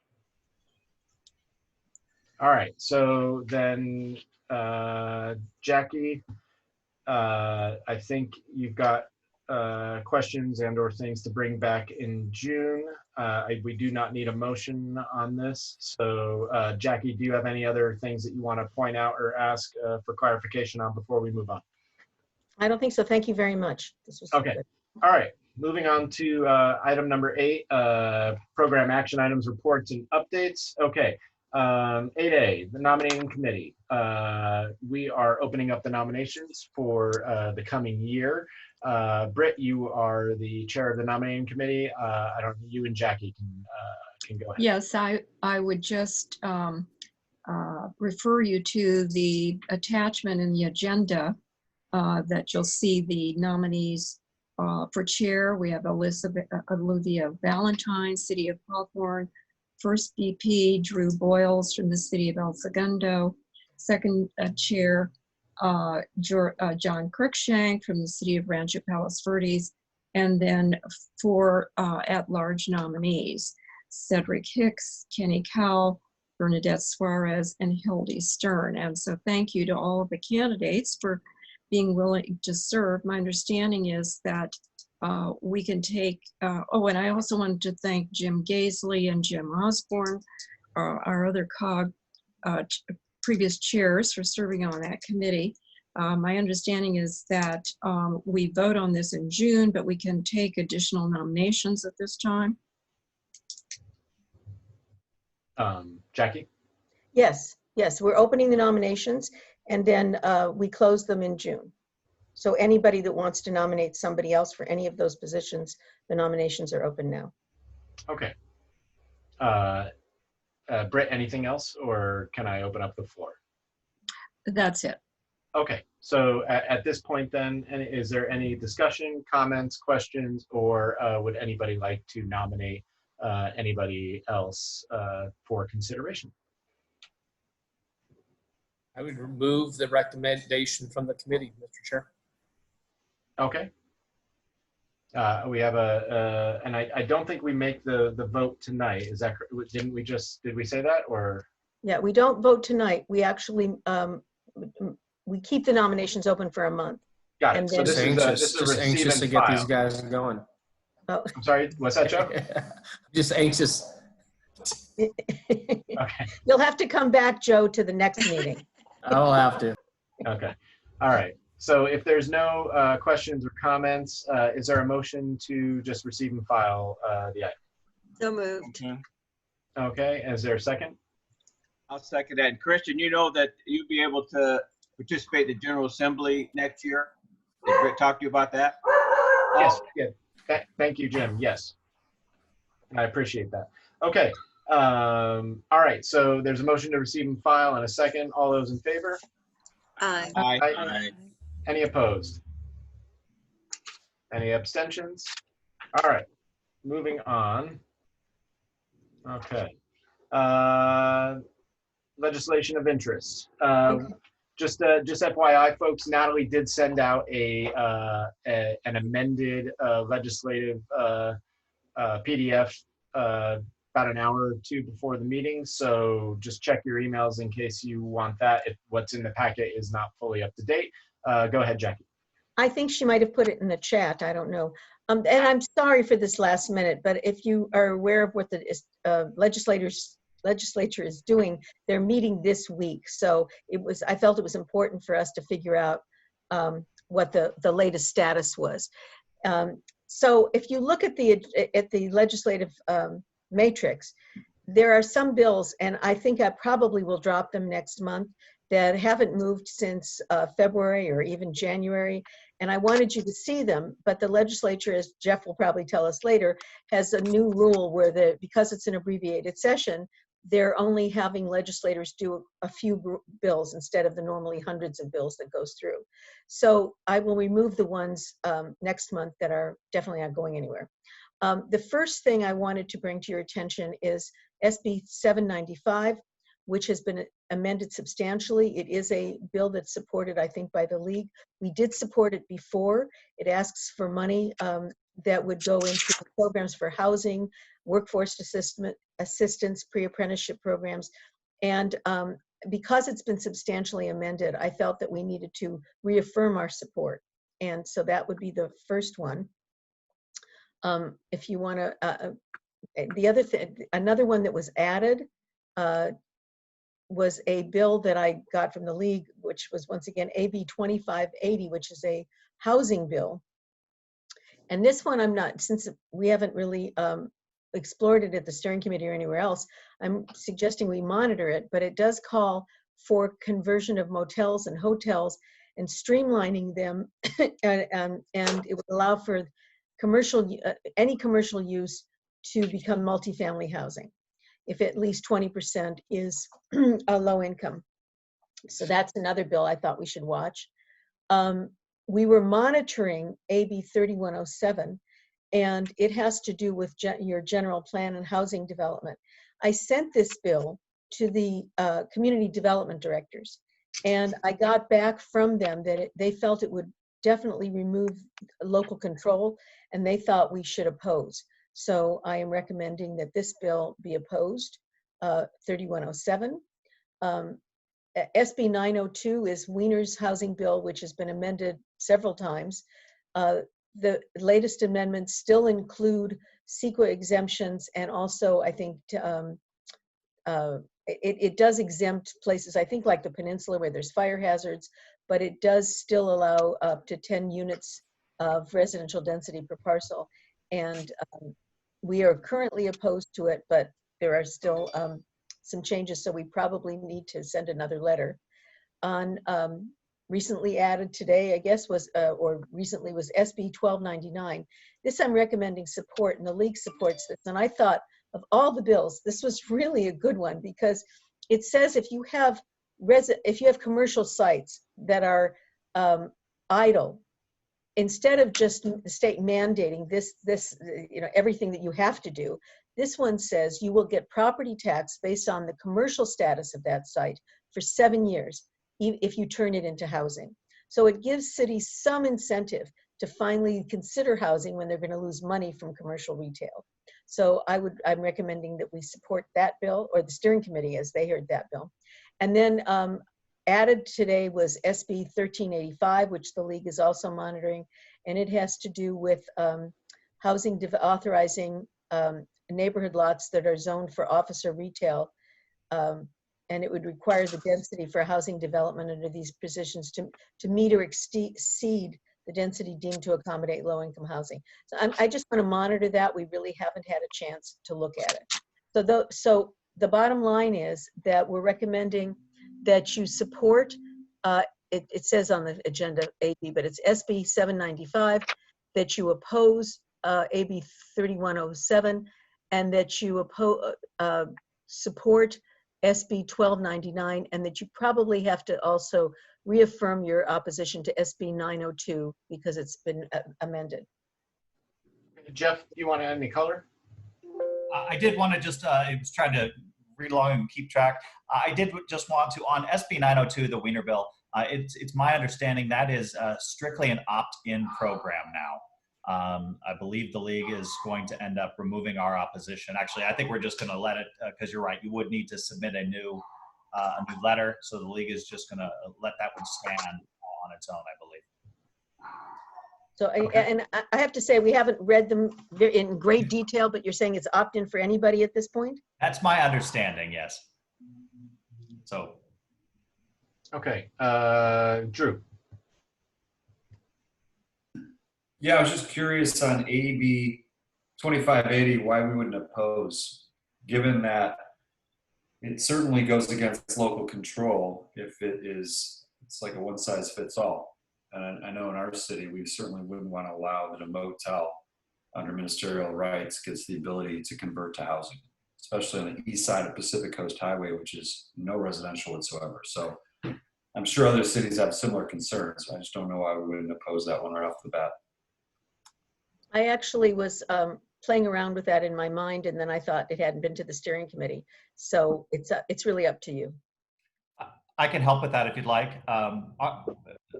All right. So then, Jackie, I think you've got questions and/or things to bring back in June. We do not need a motion on this. So, Jackie, do you have any other things that you want to point out or ask for clarification on before we move on? I don't think so. Thank you very much. This was okay. Good. All right. Moving on to item number 8, program action items, reports, and updates. Okay. 8A, the nominating committee. We are opening up the nominations for the coming year. Britt, you are the chair of the nominating committee. You and Jackie can go ahead. Yes, I would just refer you to the attachment in the agenda that you'll see the nominees for chair. We have Olivia Valentine, City of Hawthorne. First VP, Drew Boyles from the City of El Segundo. Second chair, John Cruikshank from the City of Rancho Palos Verdes. And then 4 at-large nominees, Cedric Hicks, Kenny Cowell, Bernadette Suarez, and Hildy Stern. And so thank you to all of the candidates for being willing to serve. My understanding is that we can take, and I also wanted to thank Jim Gaisley and Jim Osborne, our other COG previous chairs, for serving on that committee. My understanding is that we vote on this in June, but we can take additional nominations at this time. Jackie? Yes, we're opening the nominations and then we close them in June. So anybody that wants to nominate somebody else for any of those positions, the nominations are open now. Okay. Britt, anything else, or can I open up the floor? That's it. Okay, so at this point then, is there any discussion, comments, questions, or would anybody like to nominate anybody else for consideration? I would remove the recommendation from the committee, Mr. Chair. Okay. We have and I don't think we make the vote tonight. Is that, did we say that, or? Yeah, we don't vote tonight. We actually, we keep the nominations open for a month. Got it. So this is anxious to get these guys going. Oh. I'm sorry, what's that, Joe? Just anxious. Okay. You'll have to come back, Joe, to the next meeting. I'll have to. Okay. All right. So if there's no questions or comments, is there a motion to just receive and file the item? So moved. Okay. Is there a second? I'll second that. And Christian, you know that you'll be able to participate in the General Assembly next year? Did Britt talk to you about that? Yes. Yeah. Thank you, Jim. Yes. I appreciate that. Okay. All right. So there's a motion to receive and file and a second. All those in favor? Aye. Aye. Any opposed? Any abstentions? All right. Moving on. Okay. Legislation of interest. Just FYI, folks, Natalie did send out an amended legislative PDF about an hour or two before the meeting. So just check your emails in case you want that, if what's in the packet is not fully up to date. Go ahead, Jackie. I think she might have put it in the chat. I don't know. And I'm sorry for this last minute, but if you are aware of what the legislature is doing, they're meeting this week. So I felt it was important for us to figure out what the latest status was. So if you look at the legislative matrix, there are some bills, and I think I probably will drop them next month, that haven't moved since February or even January. And I wanted you to see them, but the legislature, as Jeff will probably tell us later, has a new rule where because it's an abbreviated session, they're only having legislators do a few bills instead of the normally hundreds of bills that goes through. So I will remove the ones next month that are definitely not going anywhere. The first thing I wanted to bring to your attention is SB 795, which has been amended substantially. It is a bill that's supported, I think, by the League. We did support it before. It asks for money that would go into programs for housing, workforce assistance, pre-apprenticeship programs. And because it's been substantially amended, I felt that we needed to reaffirm our support. And so that would be the first one. If you want to, the other thing, another one that was added was a bill that I got from the League, which was once again AB 2580, which is a housing bill. And this one I'm not, since we haven't really explored it at the steering committee or anywhere else, I'm suggesting we monitor it, but it does call for conversion of motels and hotels and streamlining them, and it would allow for any commercial use to become multifamily housing, if at least 20% is a low income. So that's another bill I thought we should watch. We were monitoring AB 3107, and it has to do with your general plan and housing development. I sent this bill to the community development directors, and I got back from them that they felt it would definitely remove local control, and they thought we should oppose. So I am recommending that this bill be opposed, 3107. SB 902 is Wiener's housing bill, which has been amended several times. The latest amendments still include CEQA exemptions, and also I think it does exempt places, I think like the peninsula where there's fire hazards, but it does still allow up to 10 units of residential density per parcel. And we are currently opposed to it, but there are still some changes, so we probably need to send another letter. On recently added today, I guess, or recently was SB 1299. This I'm recommending support, and the League supports this. And I thought of all the bills, this was really a good one, because it says if you have commercial sites that are idle, instead of just the state mandating this, everything that you have to do, this one says you will get property tax based on the commercial status of that site for 7 years if you turn it into housing. So it gives cities some incentive to finally consider housing when they're going to lose money from commercial retail. So I'm recommending that we support that bill, or the steering committee as they heard that bill. And then added today was SB 1385, which the League is also monitoring, and it has to do with authorizing neighborhood lots that are zoned for office or retail, and it would require the density for housing development under these positions to meet or exceed the density deemed to accommodate low-income housing. So I just want to monitor that. We really haven't had a chance to look at it. So the bottom line is that we're recommending that you support, it says on the agenda AB, but it's SB 795, that you oppose AB 3107, and that you support SB 1299, and that you probably have to also reaffirm your opposition to SB 902 because it's been amended. Jeff, do you want to add any color? I did want to just, I was trying to read along and keep track. I did just want to, on SB 902, the Wiener bill, it's my understanding that is strictly an opt-in program now. I believe the League is going to end up removing our opposition. Actually, I think we're just going to let it, because you're right, you would need to submit a new letter. So the League is just going to let that one stand on its own, I believe. So, Okay. and I have to say, we haven't read them in great detail, but you're saying it's opt-in for anybody at this point? That's my understanding, yes. So, Okay, Drew. Yeah, I was just curious on AB 2580, why we wouldn't oppose, given that it certainly goes against local control if it's like a one size fits all. And I know in our city, we certainly wouldn't want to allow that a motel under ministerial rights gets the ability to convert to housing, especially on the east side of Pacific Coast Highway, which is no residential whatsoever. So I'm sure other cities have similar concerns. I just don't know why we wouldn't oppose that one right off the bat. I actually was playing around with that in my mind, and then I thought it hadn't been to the steering committee. So it's really up to you. I can help with that if you'd like.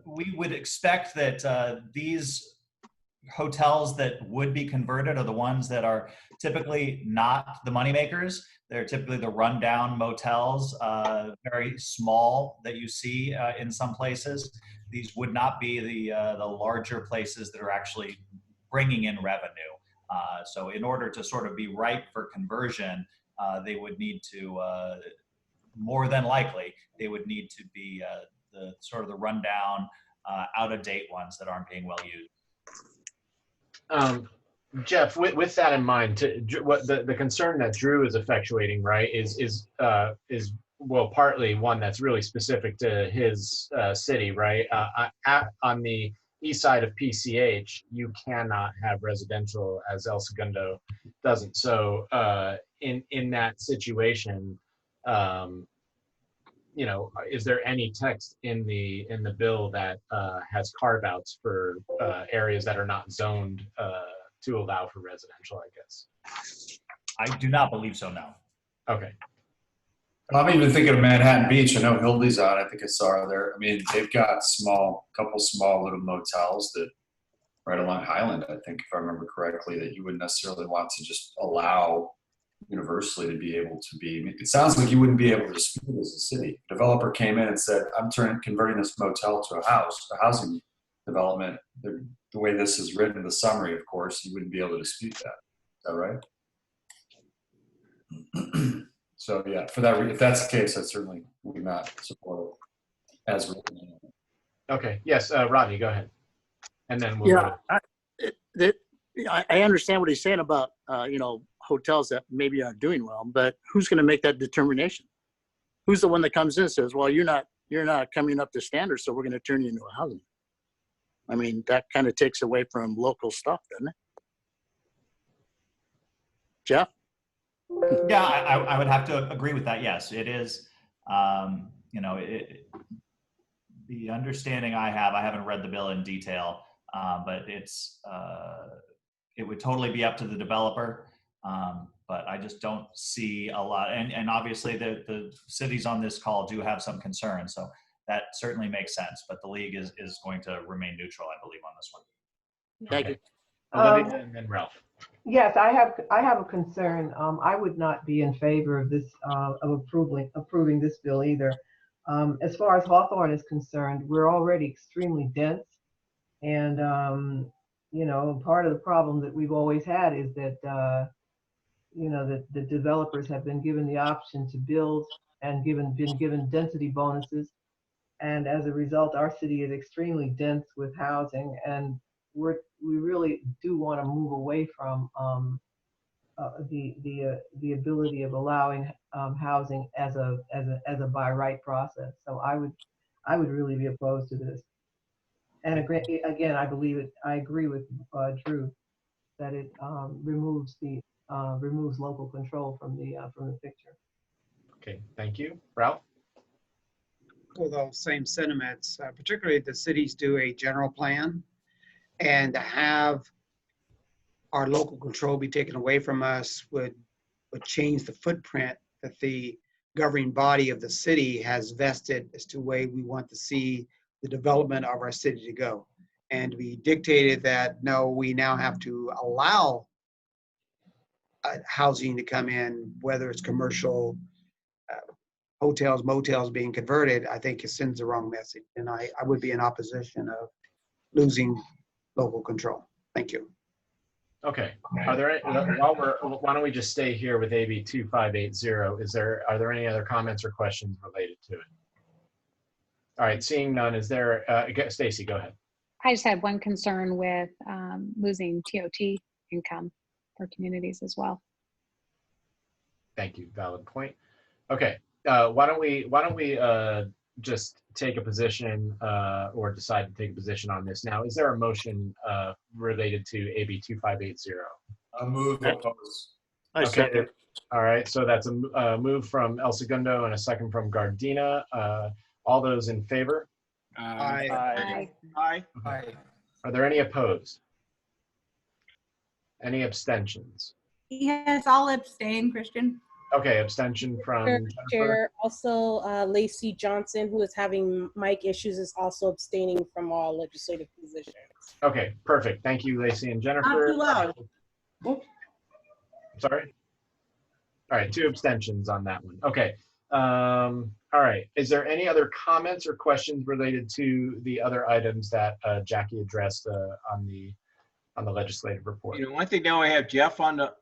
We would expect that these hotels that would be converted are the ones that are typically not the moneymakers. They're typically the rundown motels, very small that you see in some places. These would not be the larger places that are actually bringing in revenue. So in order to sort of be ripe for conversion, they would need to, more than likely, they would need to be the sort of the rundown, out-of-date ones that aren't being well used. Jeff, with that in mind, what the concern that Drew is effectuating, right, is well, partly one that's really specific to his city, right? On the east side of PCH, you cannot have residential, as El Segundo doesn't. So in that situation, you know, is there any text in the bill that has carve outs for areas that are not zoned to allow for residential, I guess? I do not believe so, no. Okay. I'm even thinking of Manhattan Beach. I know Hildy's on. I think I saw her there. I mean, they've got couple small little motels that right along Highland, I think, if I remember correctly, that you wouldn't necessarily want to just allow universally to be able to be. I mean, it sounds like you wouldn't be able to dispute it as a city. A developer came in and said, I'm converting this motel to a housing development. The way this is written, the summary, of course, you wouldn't be able to dispute that. Is that right? So yeah, for that, if that's the case, I certainly would not support it as written. Okay. Yes, Rodney, go ahead. And then we'll go to I understand what he's saying about you know, hotels that maybe aren't doing well, but who's going to make that determination? Who's the one that comes in and says, well, you're not coming up to standard, so we're going to turn you into a housing? I mean, that kind of takes away from local stuff, doesn't it? Jeff? Yeah, I would have to agree with that. Yes, it is. You know, the understanding I haven't read the bill in detail, but it would totally be up to the developer. But I just don't see a lot. And obviously the cities on this call do have some concerns. So that certainly makes sense. But the league is going to remain neutral, I believe, on this one. Thank you. Olivia and then Ralph. Yes, I have a concern. I would not be in favor of this, of approving this bill either. As far as Hawthorne is concerned, we're already extremely dense. And, you know, part of the problem that we've always had is that, you know, that the developers have been given the option to build and been given density bonuses. And as a result, our city is extremely dense with housing, and we really do want to move away from the ability of allowing housing as a by right process. So I would really be opposed to this. And again, I agree with Drew that it removes local control from the picture. Okay, thank you. Ralph? Well, those same sentiments, particularly if the cities do a general plan, and to have our local control be taken away from us would change the footprint that the governing body of the city has vested as to the way we want to see the development of our city to go. And we dictated that, no, we now have to allow housing to come in, whether it's commercial, hotels, motels being converted, I think it sends the wrong message. And I would be in opposition of losing local control. Thank you. Okay. Are there why don't we just stay here with AB 2580? Are there any other comments or questions related to it? All right, seeing none, is there, Stacy, go ahead. I just had one concern with losing TOT income for communities as well. Thank you, valid point. Okay, why don't we just take a position or decide to take a position on this now? Is there a motion related to AB 2580? I move oppose. I second. All right, so that's a move from El Segundo and a second from Gardina. All those in favor? Aye. Aye. Aye. Are there any opposed? Any abstentions? Yes, I'll abstain, Christian. Okay, abstention from Jennifer. Chair, also Lacey Johnson, who is having mic issues, is also abstaining from all legislative positions. Okay, perfect. Thank you, Lacey and Jennifer. Not too loud. Sorry? All right, 2 abstentions on that one. Okay. All right. Is there any other comments or questions related to the other items that Jackie addressed on the legislative report? You know, one thing now I have Jeff on the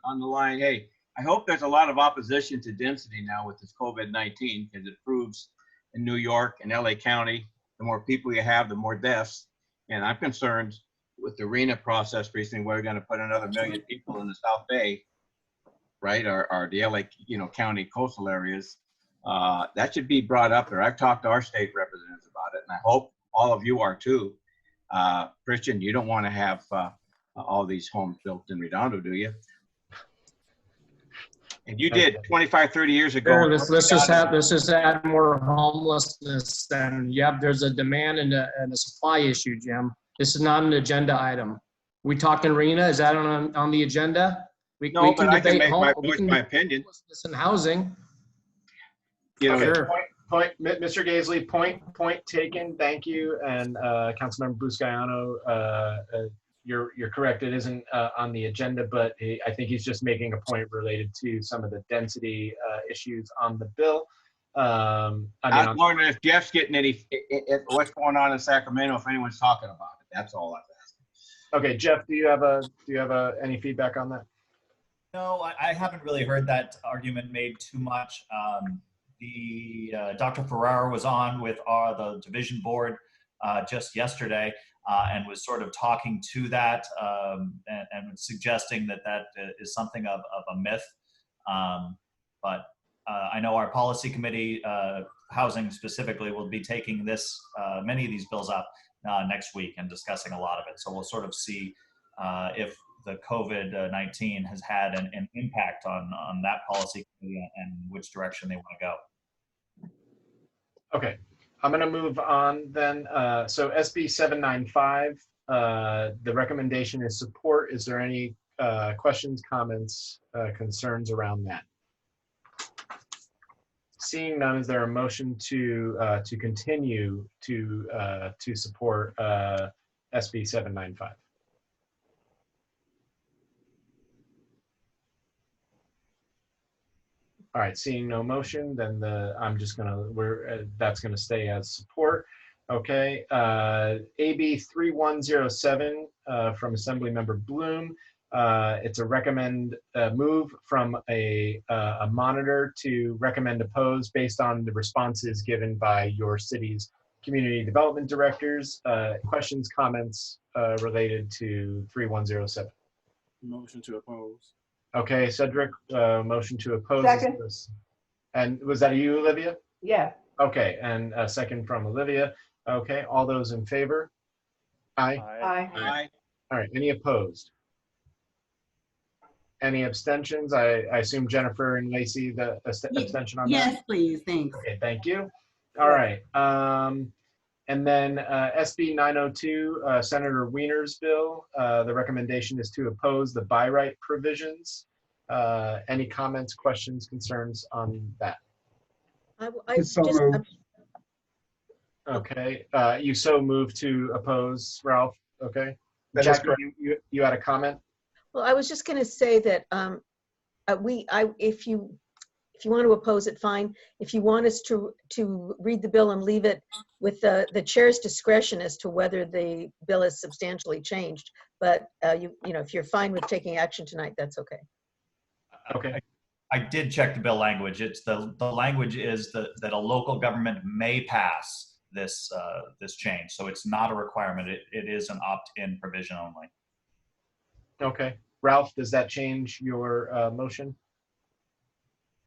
line. Hey, I hope there's a lot of opposition to density now with this COVID-19, because it proves in New York and LA County, the more people you have, the more deaths. And I'm concerned with the RENA process recently, where we're going to put another 1 million people in the South Bay, right? Or the LA, county coastal areas. That should be brought up there. I've talked to our state representatives about it, and I hope all of you are too. Christian, you don't want to have all these homes built in Redondo, do you? And you did 25, 30 years ago. Sure, let's just add more homelessness. And yep, there's a demand and a supply issue, Jim. This is not an agenda item. We talking RENA? Is that on the agenda? We but I can make my opinion. And housing. Okay, sure. Mr. Gaisley, point taken. Thank you. And Councilmember Buscaino, you're correct. It isn't on the agenda, but I think he's just making a point related to some of the density issues on the bill. I'm wondering if Jeff's getting what's going on in Sacramento, if anyone's talking about it. That's all I'm asking. Okay, Jeff, do you have any feedback on that? No, I haven't really heard that argument made too much. Dr. Ferrara was on with the division board just yesterday and was sort of talking to that and suggesting that is something of a myth. But I know our policy committee, housing specifically, will be taking many of these bills up next week and discussing a lot of it. So we'll sort of see if the COVID-19 has had an impact on that policy committee and which direction they want to go. Okay, I'm going to move on then. So SB 795, the recommendation is support. Is there any questions, comments, concerns around that? Seeing none, is there a motion to continue to support SB 795? All right, seeing no motion, then that's gonna stay as support. Okay, AB 3107 from Assemblymember Bloom. It's a move from a monitor to recommend oppose based on the responses given by your city's community development directors. Questions, comments related to 3107? Motion to oppose. Okay, Cedric, motion to oppose. Second. And was that you, Olivia? Yeah. Okay, and a second from Olivia. Okay, all those in favor? Aye. Aye. Aye. All right, any opposed? Any abstentions? I assume Jennifer and Lacey, the abstention on that? Yes, please, thanks. Okay, thank you. All right. And then SB 902, Senator Wiener's bill. The recommendation is to oppose the by right provisions. Any comments, questions, concerns on that? Okay, you so move to oppose, Ralph. Okay. Jack, you had a comment? Well, I was just going to say that if If you want to oppose it, fine. If you want us to read the bill and leave it with the chair's discretion as to whether the bill is substantially changed, but you know, if you're fine with taking action tonight, that's okay. Okay. I did check the bill language. It's the language is that a local government may pass this this change. So it's not a requirement. It is an opt-in provision only. Okay. Ralph, does that change your motion?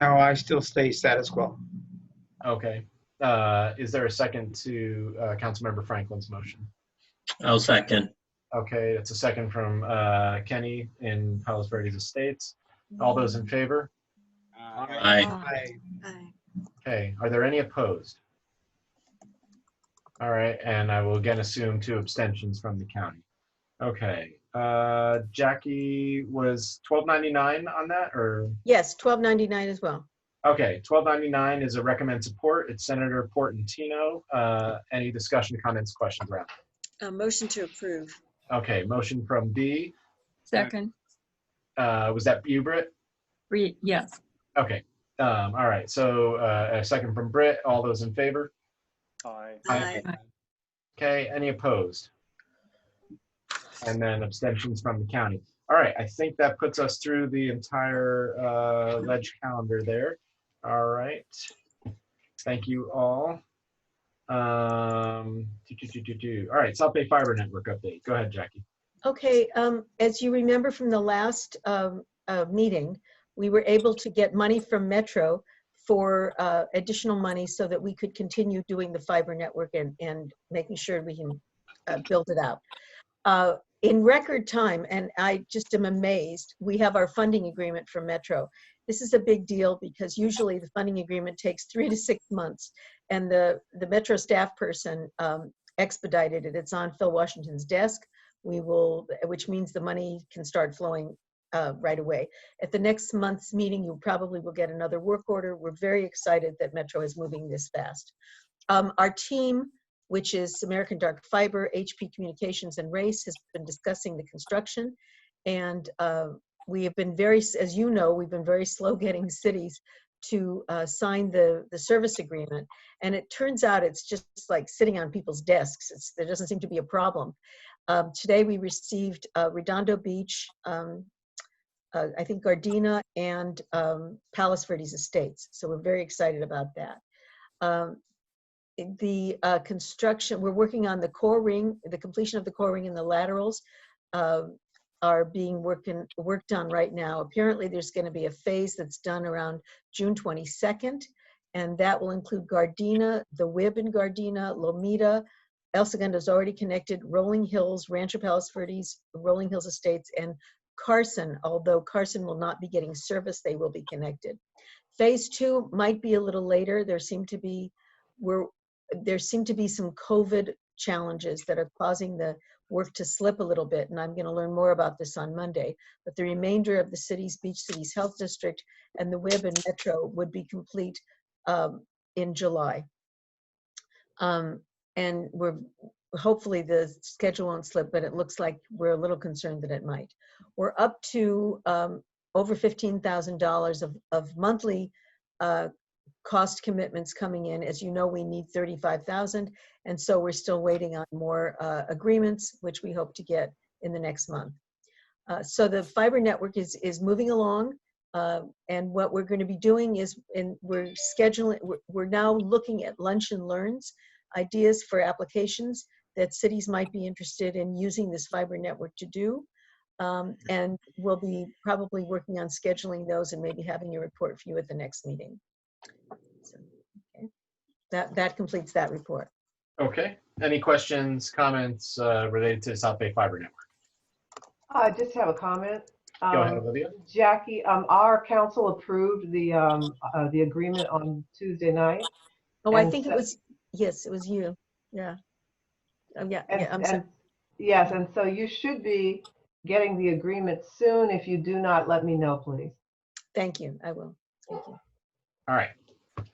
No, I still stay status quo. Okay. Is there a second to Councilmember Franklin's motion? I'll second. Okay, it's a second from Kenny in Palos Verdes Estates. All those in favor? Aye. Okay, are there any opposed? All right, and I will again assume 2 abstentions from the county. Okay, Jackie, was $12.99 on that, or? Yes, $12.99 as well. Okay, $12.99 is a recommend support. It's Senator Portantino. Any discussion, comments, questions, Ralph? Motion to approve. Okay, motion from B. Second. Was that you, Britt? Yes. Okay. All right. So a second from Britt. All those in favor? Aye. Aye. Okay. Any opposed? And then abstentions from the county. All right. I think that puts us through the entire ledge calendar there. All right. Thank you all. All right. South Bay Fiber Network update. Go ahead, Jackie. Okay. As you remember from the last meeting, we were able to get money from Metro for additional money so that we could continue doing the fiber network and making sure we can build it out. In record time, and I just am amazed, we have our funding agreement for Metro. This is a big deal because usually the funding agreement takes 3 to 6 months, and the Metro staff person expedited it. It's on Phil Washington's desk. We will, which means the money can start flowing right away. At the next month's meeting, you probably will get another work order. We're very excited that Metro is moving this fast. Our team, which is American Dark Fiber, HP Communications, and Race, has been discussing the construction. And we have been very, as you know, we've been very slow getting cities to sign the service agreement. And it turns out it's just like sitting on people's desks. There doesn't seem to be a problem. Today we received Redondo Beach, I think Gardena, and Palos Verdes Estates. So we're very excited about that. The construction, we're working on the core ring, the completion of the core ring and the laterals are being worked on right now. Apparently there's going to be a phase that's done around June 22nd, and that will include Gardena, the WIB in Gardena, Lomita, El Segundo's already connected, Rolling Hills, Rancho Palos Verdes, Rolling Hills Estates, and Carson, although Carson will not be getting service, they will be connected. Phase 2 might be a little later. There seem to be some COVID challenges that are causing the work to slip a little bit, and I'm going to learn more about this on Monday. But the remainder of the city's Beach Cities Health District and the WIB and Metro would be complete in July. And hopefully the schedule won't slip, but it looks like we're a little concerned that it might. We're up to over $15,000 of monthly cost commitments coming in. As you know, we need 35,000, and so we're still waiting on more agreements, which we hope to get in the next month. So the fiber network is moving along, and what we're going to be doing is, we're now looking at lunch and learns, ideas for applications that cities might be interested in using this fiber network to do. And we'll be probably working on scheduling those and maybe having a report for you at the next meeting. So, okay. That completes that report. Okay. Any questions, comments related to South Bay Fiber Network? I just have a comment. Go ahead, Olivia. Jackie, our council approved the agreement on Tuesday night. Oh, I think it was, yes, it was you. Yeah. Yes, and so you should be getting the agreement soon. If you do not, let me know, please. Thank you. I will. Thank you. All right.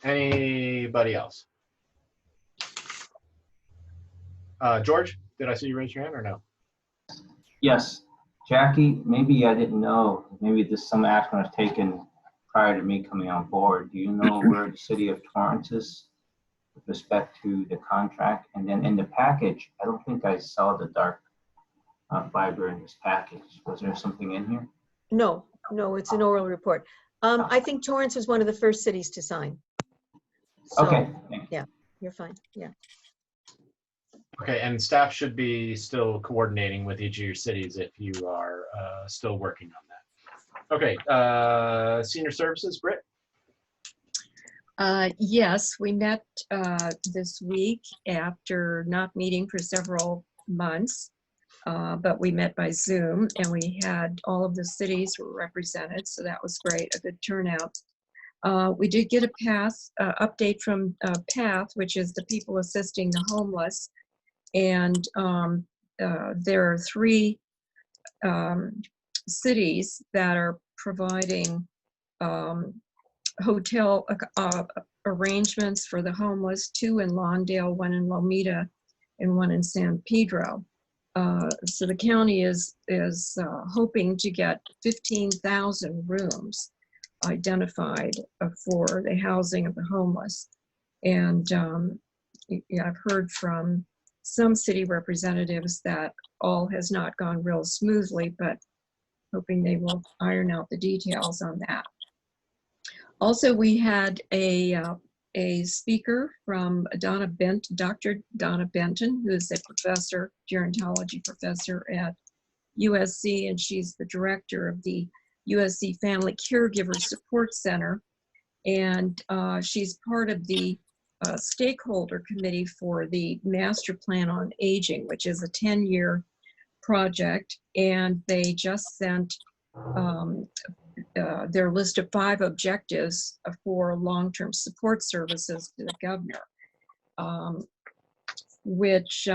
Anybody else? George, did I see you raise your hand or no? Yes. Jackie, maybe I didn't know. Maybe some action was taken prior to me coming on board. Do you know where the city of Torrance is with respect to the contract? And then in the package, I don't think I saw the dark fiber in this package. Was there something in here? No, no, it's an oral report. I think Torrance was one of the first cities to sign. So, Okay. yeah, you're fine. Yeah. Okay, and staff should be still coordinating with each of your cities if you are still working on that. Okay, senior services, Britt? Yes, we met this week after not meeting for several months, but we met by Zoom, and we had all of the cities were represented, so that was great, a good turnout. We did get a update from PATH, which is the People Assisting the Homeless, and there are 3 cities that are providing hotel arrangements for the homeless, 2 in Lawndale, 1 in Lomita, and 1 in San Pedro. So the county is hoping to get 15,000 rooms identified for the housing of the homeless. And yeah, I've heard from some city representatives that all has not gone real smoothly, but hoping they will iron out the details on that. Also, we had a speaker from Dr. Donna Benton, who is a professor, gerontology professor at USC, and she's the director of the USC Family Caregiver Support Center. And she's part of the stakeholder committee for the Master Plan on Aging, which is a 10-year project. And they just sent their list of 5 objectives for long-term support services to the governor, which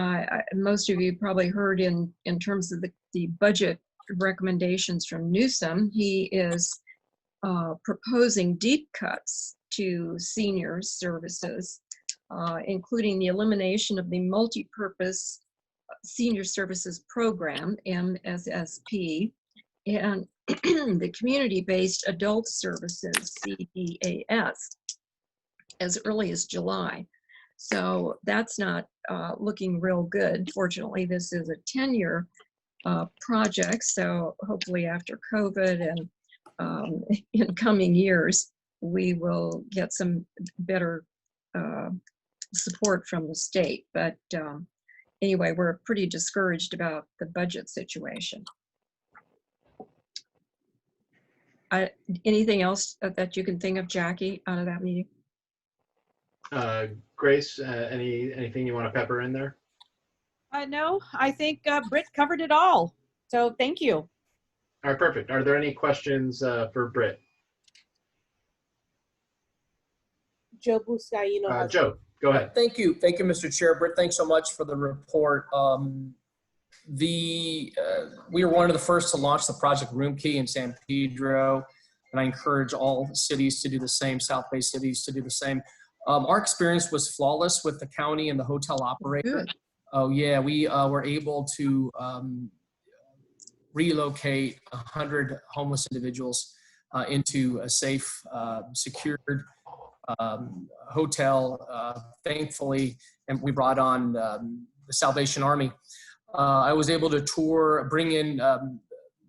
most of you probably heard in terms of the budget recommendations from Newsom. He is proposing deep cuts to senior services, including the elimination of the multi-purpose senior services program, MSSP, and the community-based adult services, CDAS, as early as July. So that's not looking real good. Fortunately, this is a 10-year project, so hopefully after COVID and in coming years, we will get some better support from the state. But anyway, we're pretty discouraged about the budget situation. Anything else that you can think of, Jackie, out of that meeting? Grace, anything you want to pepper in there? No, I think Britt covered it all. So thank you. All right, perfect. Are there any questions for Britt? Joe Buscaino. Joe, go ahead. Thank you, Mr. Chair. Britt, thanks so much for the report. We were one of the first to launch the Project Room Key in San Pedro, and I encourage all cities to do the same, South Bay cities to do the same. Our experience was flawless with the county and the hotel operator. Good. Oh yeah, we were able to relocate 100 homeless individuals into a safe, secured hotel, thankfully, and we brought on the Salvation Army. I was able to bring in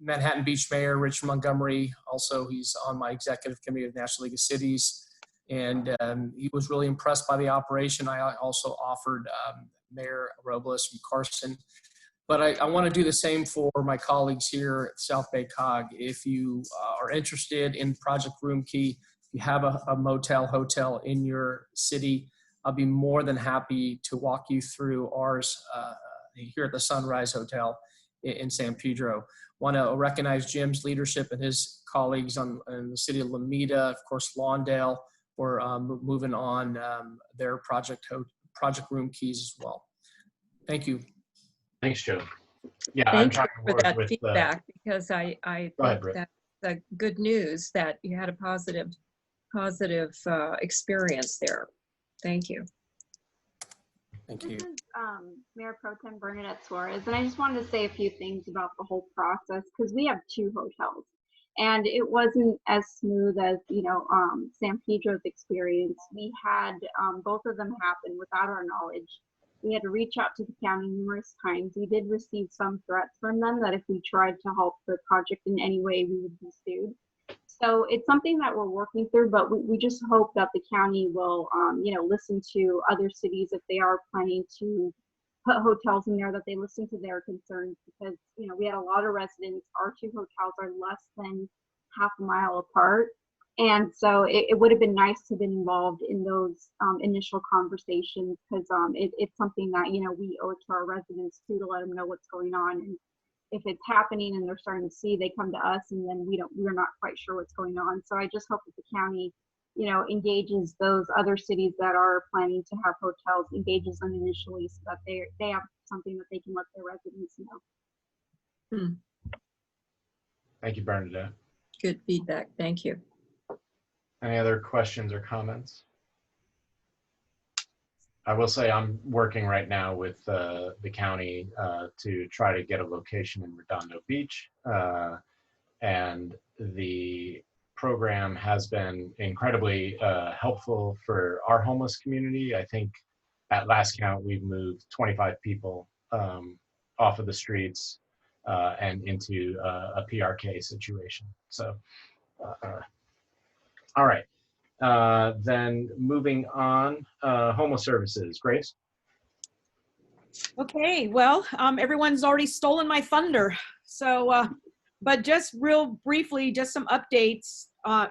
Manhattan Beach Mayor Richard Montgomery. Also, he's on my executive committee of National League of Cities, and he was really impressed by the operation. I also offered Mayor Robles from Carson. But I want to do the same for my colleagues here at South Bay COG. If you are interested in Project Room Key, if you have a motel, hotel in your city, I'll be more than happy to walk you through ours here at the Sunrise Hotel in San Pedro. Want to recognize Jim's leadership and his colleagues in the city of Lomita, of course, Lawndale, for moving on their Project Room Keys as well. Thank you. Thanks, Joe. Yeah, Thank you for that feedback, because I think ahead, that's good news that you had a positive experience there. Thank you. Thank you. This is Mayor Pro Tem Bernadette Suarez, and I just wanted to say a few things about the whole process, because we have 2 hotels. And it wasn't as smooth as, San Pedro's experience. We had both of them happen without our knowledge. We had to reach out to the county numerous times. We did receive some threats from them that if we tried to help the project in any way, we would be sued. So it's something that we're working through, but we just hope that the county will, listen to other cities if they are planning to put hotels in there, that they listen to their concerns, because, we had a lot of residents. Our two hotels are less than half a mile apart. And so it would have been nice to have been involved in those initial conversations, because it's something that, we owe it to our residents too, to let them know what's going on. And if it's happening and they're starting to see, they come to us, and then we're not quite sure what's going on. So I just hope that the county, engages those other cities that are planning to have hotels, engages them initially, so that they have something that they can let their residents know. Thank you, Bernadette. Good feedback. Thank you. Any other questions or comments? I will say I'm working right now with the county to try to get a location in Redondo Beach. And the program has been incredibly helpful for our homeless community. I think at last count, we've moved 25 people off of the streets and into a PRK situation. So, all right. Then moving on, homeless services. Grace? Okay, well, everyone's already stolen my thunder. So, but just real briefly, just some updates,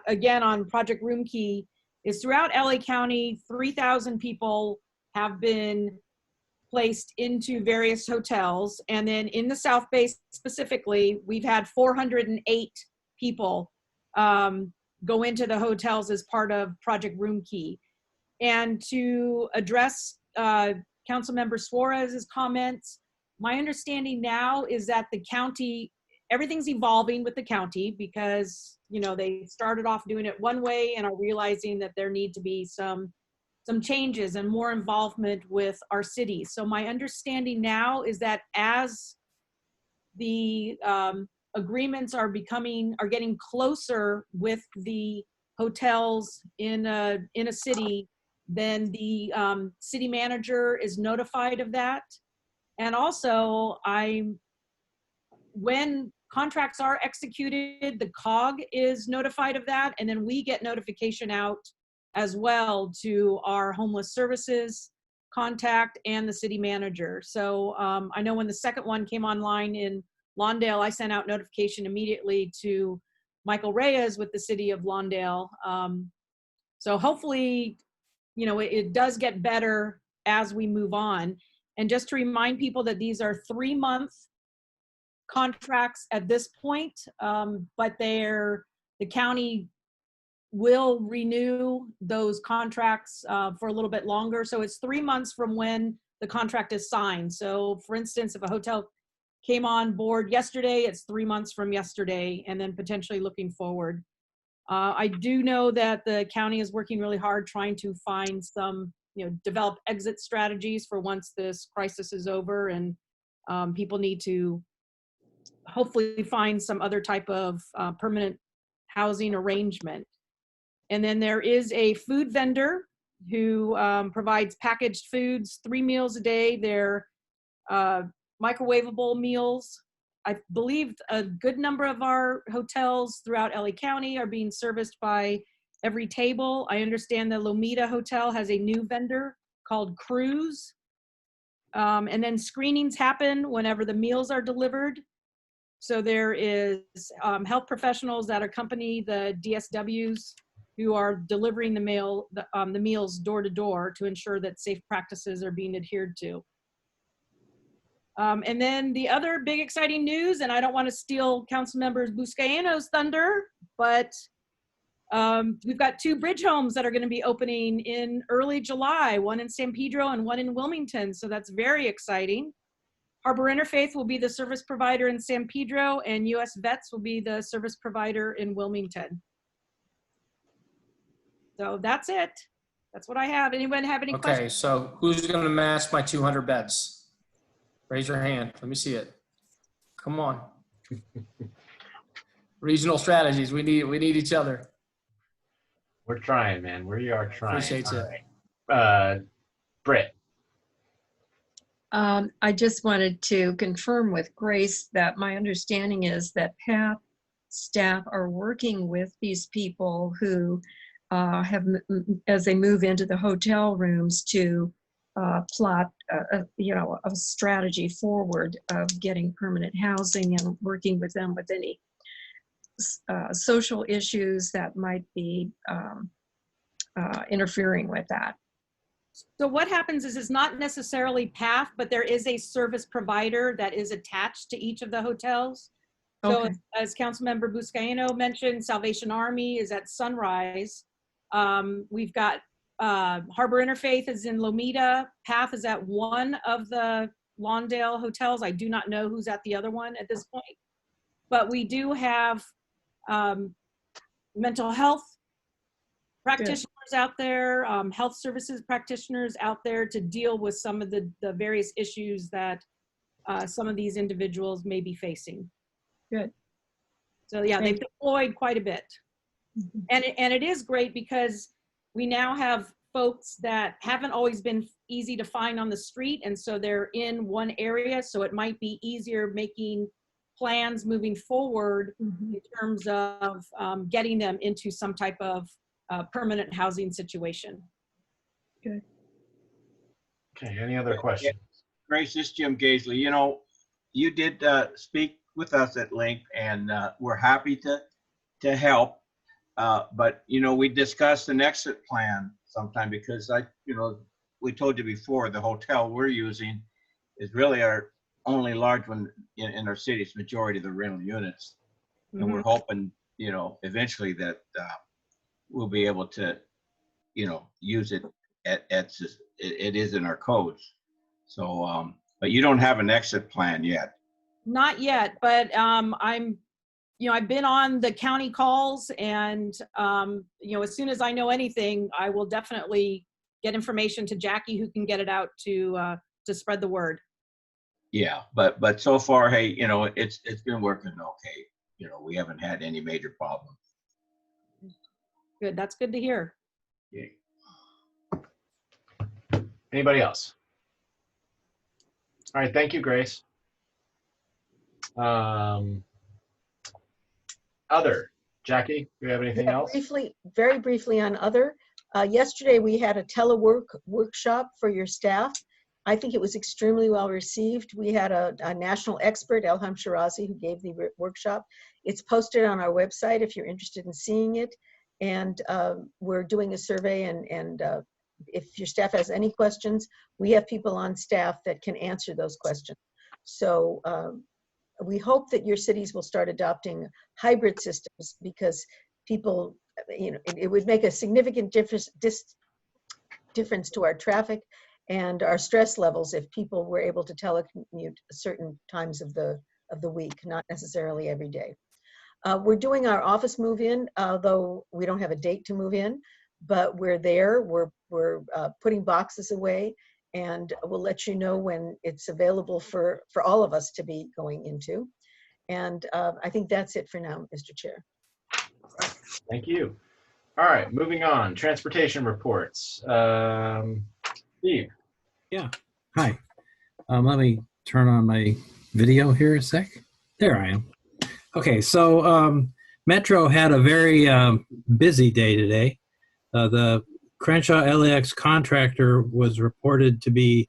again, on Project Room Key, is throughout LA County, 3,000 people have been placed into various hotels. And then in the South Bay specifically, we've had 408 people go into the hotels as part of Project Room Key. And to address Councilmember Suarez's comments, my understanding now is that the county, everything's evolving with the county, because they started off doing it one way and are realizing that there need to be some changes and more involvement with our cities. So my understanding now is that as the agreements are getting closer with the hotels in a city, then the city manager is notified of that. And also, when contracts are executed, the COG is notified of that, and then we get notification out as well to our homeless services contact and the city manager. So I know when the second one came online in Lawndale, I sent out notification immediately to Michael Reyes with the city of Lawndale. So hopefully, it does get better as we move on. And just to remind people that these are 3-month contracts at this point, but the county will renew those contracts for a little bit longer. So it's 3 months from when the contract is signed. So for instance, if a hotel came on board yesterday, it's 3 months from yesterday, and then potentially looking forward. I do know that the county is working really hard trying to find some, develop exit strategies for once this crisis is over, and people need to hopefully find some other type of permanent housing arrangement. And then there is a food vendor who provides packaged foods, 3 meals a day. They're microwavable meals. I believe a good number of our hotels throughout LA County are being serviced by Every Table. I understand the Lomita Hotel has a new vendor called Cruise. And then screenings happen whenever the meals are delivered. So there is health professionals that accompany the DSWs who are delivering the meals door to door to ensure that safe practices are being adhered to. And then the other big exciting news, and I don't want to steal Councilmember Buscaino's thunder, but we've got 2 bridge homes that are going to be opening in early July, one in San Pedro and one in Wilmington. So that's very exciting. Harbor Interfaith will be the service provider in San Pedro, and US Vets will be the service provider in Wilmington. So that's it. That's what I have. Anyone have any questions? Okay, so who's going to match my 200 beds? Raise your hand. Let me see it. Come on. Regional strategies. We need each other. We're trying, man. We are trying. Appreciate you. All right. Britt. I just wanted to confirm with Grace that my understanding is that PATH staff are working with these people who as they move into the hotel rooms to plot, a strategy forward of getting permanent housing and working with them with any social issues that might be interfering with that. So what happens is it's not necessarily PATH, but there is a service provider that is attached to each of the hotels. So Okay. as Councilmember Buscaino mentioned, Salvation Army is at Sunrise. We've got Harbor Interfaith is in Lomita. PATH is at one of the Lawndale hotels. I do not know who's at the other one at this point. But we do have mental health practitioners out there, health services practitioners out there to deal with some of the various issues that some of these individuals may be facing. Good. So yeah, they've deployed quite a bit. And it is great because we now have folks that haven't always been easy to find on the street, and so they're in one area, so it might be easier making plans moving forward in terms of getting them into some type of permanent housing situation. Good. Okay, any other questions? Grace, this is Jim Gaisley. You know, you did speak with us at length, and we're happy to help. But, you know, we discussed an exit plan sometime because we told you before, the hotel we're using is really our only large one in our city. It's majority of the rental units. And we're hoping, you know, eventually that we'll be able to, you know, use it it is in our codes. So, but you don't have an exit plan yet. Not yet, but I've been on the county calls, and as soon as I know anything, I will definitely get information to Jackie, who can get it out to spread the word. Yeah, but so far, hey, you know, it's been working okay. You know, we haven't had any major problems. Good, that's good to hear. Yeah. Anybody else? All right, thank you, Grace. Other, Jackie, do you have anything else? Very briefly on other. Yesterday we had a telework workshop for your staff. I think it was extremely well received. We had a national expert, Elham Shirazi, who gave the workshop. It's posted on our website if you're interested in seeing it. And we're doing a survey, and if your staff has any questions, we have people on staff that can answer those questions. So we hope that your cities will start adopting hybrid systems, because people, it would make a significant difference to our traffic and our stress levels if people were able to telecommute certain times of the week, not necessarily every day. We're doing our office move-in, though we don't have a date to move in, but we're there. We're putting boxes away, and we'll let you know when it's available for all of us to be going into. And I think that's it for now, Mr. Chair. Thank you. All right, moving on. Transportation reports. Steve. Yeah. Hi. Let me turn on my video here a sec. There I am. Okay, so Metro had a very busy day today. The Crenshaw LAX contractor was reported to be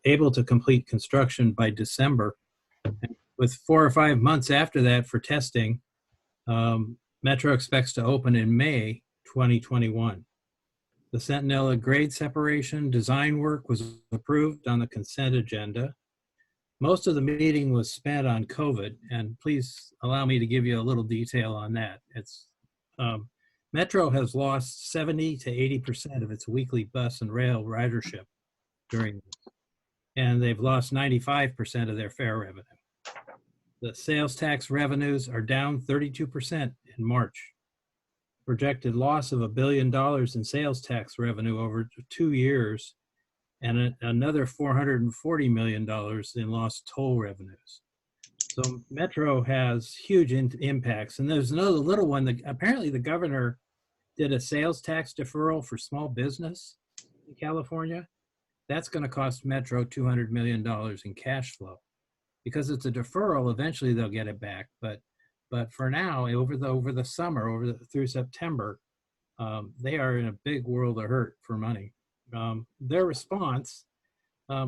able to complete construction by December. With 4 or 5 months after that for testing, Metro expects to open in May 2021. The Centinela grade separation design work was approved on the consent agenda. Most of the meeting was spent on COVID, and please allow me to give you a little detail on that. It's Metro has lost 70 to 80% of its weekly bus and rail ridership during this, and they've lost 95% of their fare revenue. The sales tax revenues are down 32% in March. Projected loss of $1 billion in sales tax revenue over 2 years, and another $440 million in lost toll revenues. So Metro has huge impacts. And there's another little one that apparently the governor did a sales tax deferral for small business in California. That's going to cost Metro $200 million in cash flow. Because it's a deferral, eventually they'll get it back. But for now, over the summer, through September, they are in a big world of hurt for money. Their response,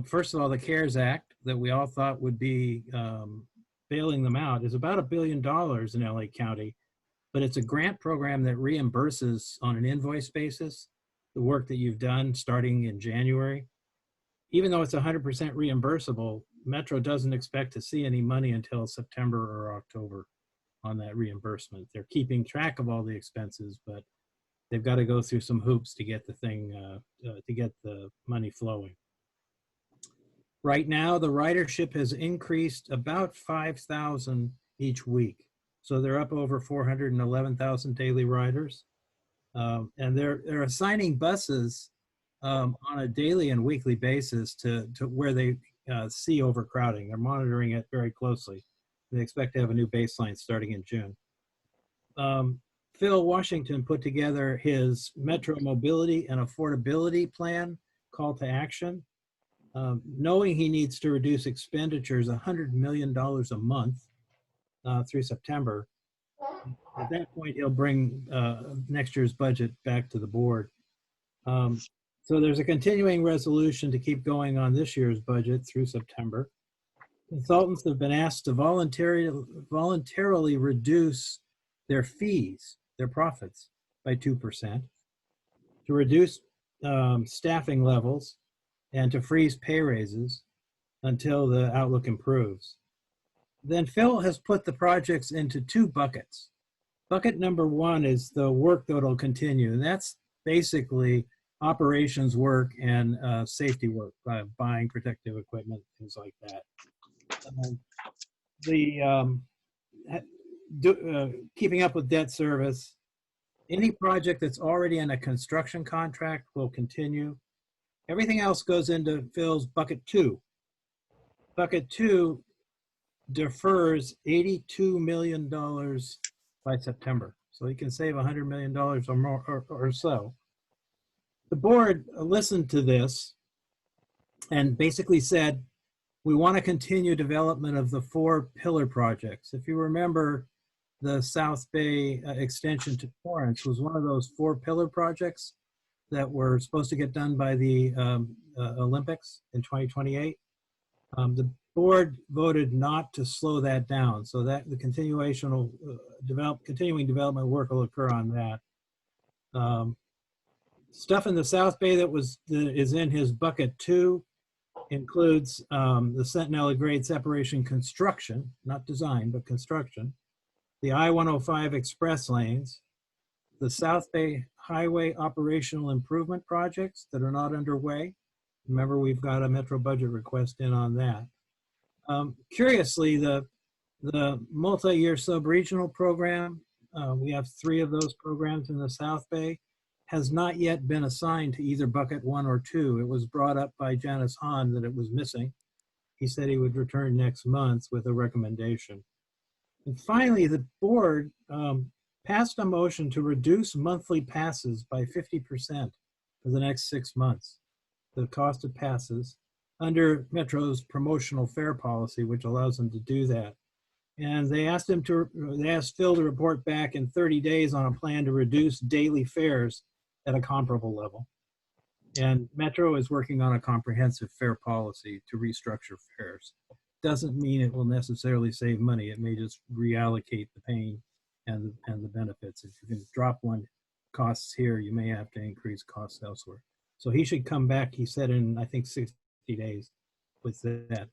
first of all, the CARES Act that we all thought would be bailing them out is about $1 billion in LA County, but it's a grant program that reimburses on an invoice basis the work that you've done starting in January. Even though it's 100% reimbursable, Metro doesn't expect to see any money until September or October on that reimbursement. They're keeping track of all the expenses, but they've got to go through some hoops to get to get the money flowing. Right now, the ridership has increased about 5,000 each week. So they're up over 411,000 daily riders. And they're assigning buses on a daily and weekly basis to where they see overcrowding. They're monitoring it very closely. They expect to have a new baseline starting in June. Phil Washington put together his Metro Mobility and Affordability Plan, call to action, knowing he needs to reduce expenditures $100 million a month through September. At that point, he'll bring next year's budget back to the board. So there's a continuing resolution to keep going on this year's budget through September. Consultants have been asked to voluntarily reduce their fees, their profits, by 2%, to reduce staffing levels, and to freeze pay raises until the outlook improves. Then Phil has put the projects into two buckets. Bucket number one is the work that will continue, and that's basically operations work and safety work, buying protective equipment, things like that. Keeping up with debt service. Any project that's already in a construction contract will continue. Everything else goes into Phil's bucket two. Bucket two defers $82 million by September. So he can save $100 million or more or so. The board listened to this and basically said, we want to continue development of the 4 pillar projects. If you remember, the South Bay extension to Torrance was one of those 4 pillar projects that were supposed to get done by the Olympics in 2028. The board voted not to slow that down, so that the continuing development work will occur on that. Stuff in the South Bay that is in his bucket 2 includes the Sentinella grade separation construction, not design, but construction, the I-105 express lanes, the South Bay Highway operational improvement projects that are not underway. Remember, we've got a Metro budget request in on that. Curiously, the multi-year sub-regional program, we have 3 of those programs in the South Bay, has not yet been assigned to either bucket 1 or 2. It was brought up by Janice Hahn that it was missing. He said he would return next month with a recommendation. And finally, the board passed a motion to reduce monthly passes by 50% for the next 6 months, the cost of passes, under Metro's promotional fare policy, which allows them to do that. And they asked Phil to report back in 30 days on a plan to reduce daily fares at a comparable level. And Metro is working on a comprehensive fare policy to restructure fares. Doesn't mean it will necessarily save money. It may just reallocate the pain and the benefits. If you can drop one costs here, you may have to increase costs elsewhere. So he should come back, he said, in I think 60 days with that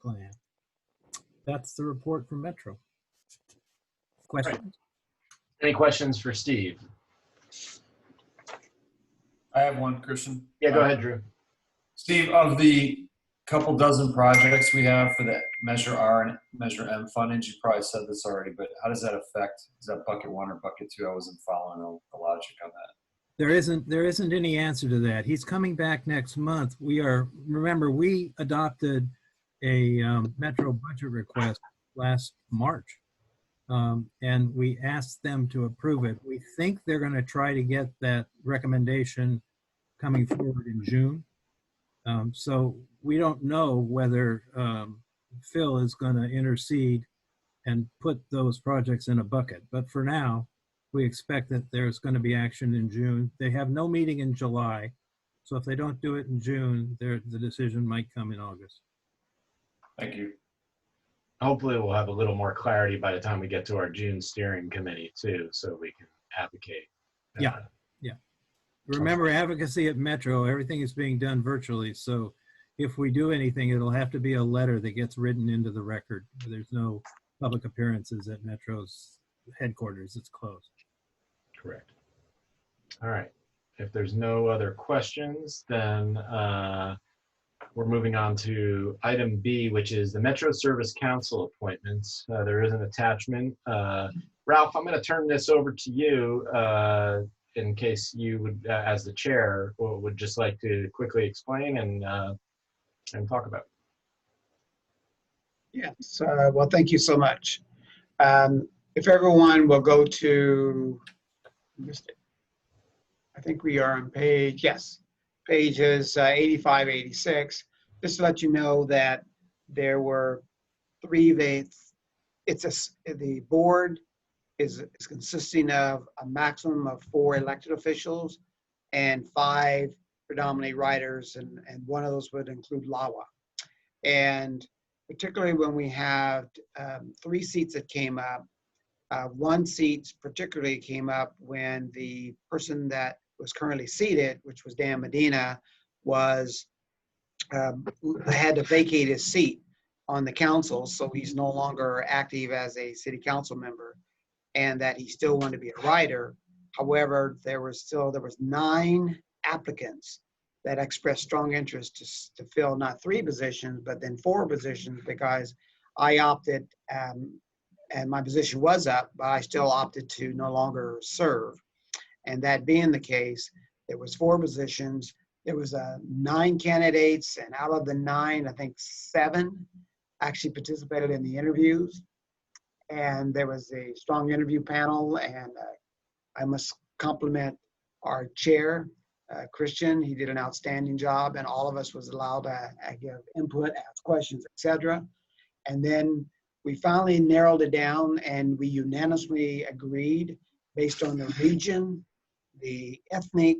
plan. That's the report from Metro. Questions? Any questions for Steve? I have one, Christian. Yeah, go ahead, Drew. Steve, of the couple dozen projects we have for the Measure R and Measure M fundings, you probably said this already, but how does that affect, is that bucket 1 or bucket 2? I wasn't following the logic on that. There isn't any answer to that. He's coming back next month. Remember, we adopted a Metro budget request last March. And we asked them to approve it. We think they're going to try to get that recommendation coming forward in June. So we don't know whether Phil is going to intercede and put those projects in a bucket. But for now, we expect that there's going to be action in June. They have no meeting in July. So if they don't do it in June, the decision might come in August. Thank you. Hopefully we'll have a little more clarity by the time we get to our June steering committee too, so we can advocate. Yeah, yeah. Remember, advocacy at Metro, everything is being done virtually. So if we do anything, it'll have to be a letter that gets written into the record. There's no public appearances at Metro's headquarters. It's closed. Correct. All right. If there's no other questions, then we're moving on to item B, which is the Metro Service Council appointments. There is an attachment. Ralph, I'm going to turn this over to you in case you would, as the chair, would just like to quickly explain and talk about it. Yes, well, thank you so much. If everyone will go to, I think we are on page, yes, pages 85, 86. Just to let you know that there were the board is consisting of a maximum of 4 elected officials and 5 predominantly writers, and one of those would include LAWA. And particularly when we have 3 seats that came up, 1 seat particularly came up when the person that was currently seated, which was Dan Medina, was had to vacate his seat on the council, so he's no longer active as a city council member, and that he still wanted to be a writer. However, there was 9 applicants that expressed strong interest to fill not 3 positions, but then 4 positions, because I opted, and my position was up, but I still opted to no longer serve. And that being the case, there was 4 positions. There was 9 candidates, and out of the 9, I think 7 actually participated in the interviews. And there was a strong interview panel, and I must compliment our chair, Christian. He did an outstanding job, and all of us was allowed to give input, ask questions, etc. And then we finally narrowed it down, and we unanimously agreed, based on the region, the ethnic,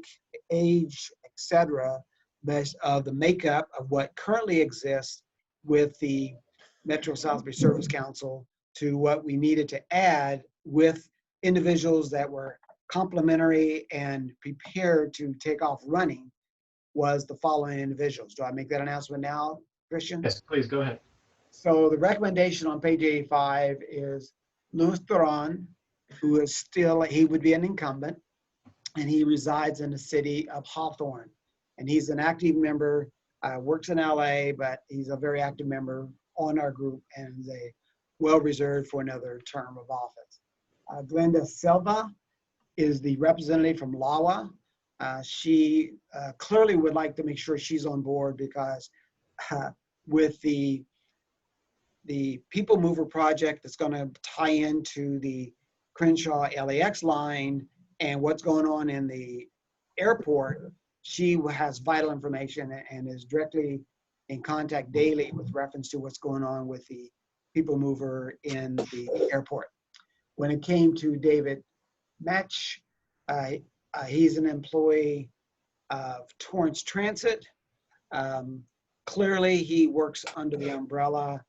age, etc., based of the makeup of what currently exists with the Metro South Bay Service Council, to what we needed to add with individuals that were complementary and prepared to take off running, was the following individuals. Do I make that announcement now, Christian? Yes, please go ahead. So the recommendation on page 85 is Louis Duran, who is still, he would be an incumbent, and he resides in the city of Hawthorne. And he's an active member, works in LA, but he's a very active member on our group and is well reserved for another term of office. Glenda Silva is the representative from LAWA. She clearly would like to make sure she's on board, because with the People Mover project that's going to tie into the Crenshaw LAX line and what's going on in the airport, she has vital information and is directly in contact daily with reference to what's going on with the People Mover in the airport. When it came to David Match, he's an employee of Torrance Transit. Clearly, he works under the umbrella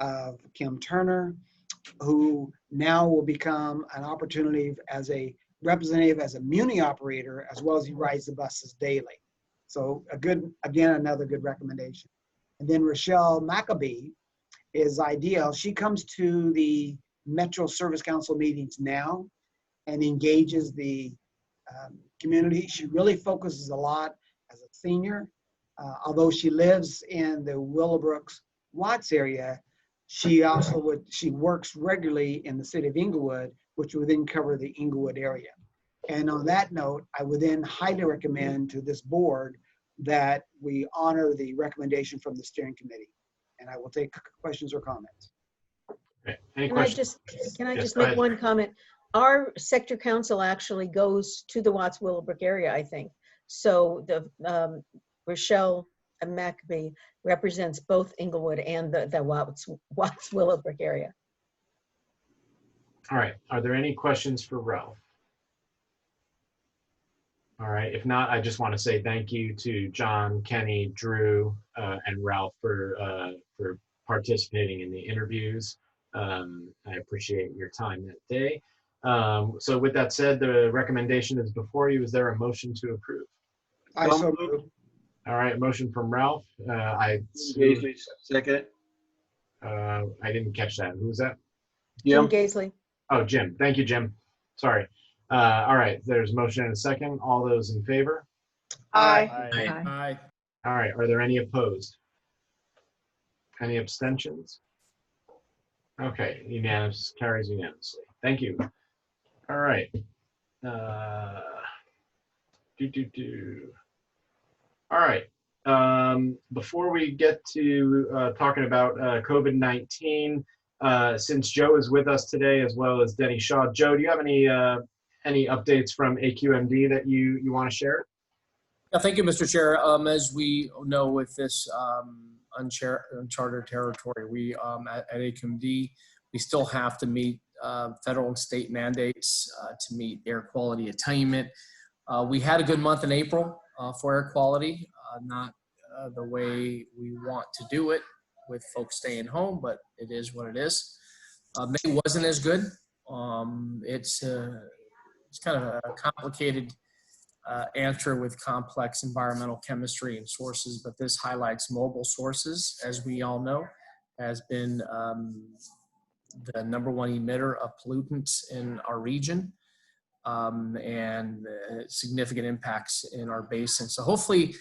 of Kim Turner, who now will become an opportunity as a representative, as a Muni operator, as well as he rides the buses daily. So another good recommendation. And then Rochelle Maccabee is ideal. She comes to the Metro Service Council meetings now and engages the community. She really focuses a lot as a senior. Although she lives in the Willowbrooks Watts area, she works regularly in the city of Inglewood, which would then cover the Inglewood area. And on that note, I would then highly recommend to this board that we honor the recommendation from the steering committee. And I will take questions or comments. Okay. Any Can I questions? can I Yes, just go make ahead. one comment? Our sector council actually goes to the Watts Willowbrook area, I think. So the Rochelle McAbee represents both Inglewood and the Watts Willowbrook area. All right. Are there any questions for Ralph? All right. If not, I just want to say thank you to John, Kenny, Drew, and Ralph for participating in the interviews. I appreciate your time that day. So with that said, the recommendation is before you. Is there a motion to approve? I so move. All right. Motion from Ralph. Second. I didn't catch that. Who was that? Jim Gaisley. Oh, Jim. Thank you, Jim. Sorry. All right. There's a motion and a second. All those in favor? Aye. Aye. All right. Are there any opposed? Any abstentions? Okay. Unanimous. Carries unanimously. Thank you. All right. All right. Before we get to talking about COVID-19, since Joe is with us today, as well as Denny Shaw. Joe, do you have any updates from AQMD that you want to share? Yeah, thank you, Mr. Chair. As we know, with this uncharted territory, we at AQMD, we still have to meet federal and state mandates to meet air quality attainment. We had a good month in April for air quality, not the way we want to do it with folks staying home, but it is what it is. May wasn't as good. It's kind of a complicated answer with complex environmental chemistry and sources, but this highlights mobile sources, as we all know, has been the #1 emitter of pollutants in our region, and significant impacts in our basin. So hopefully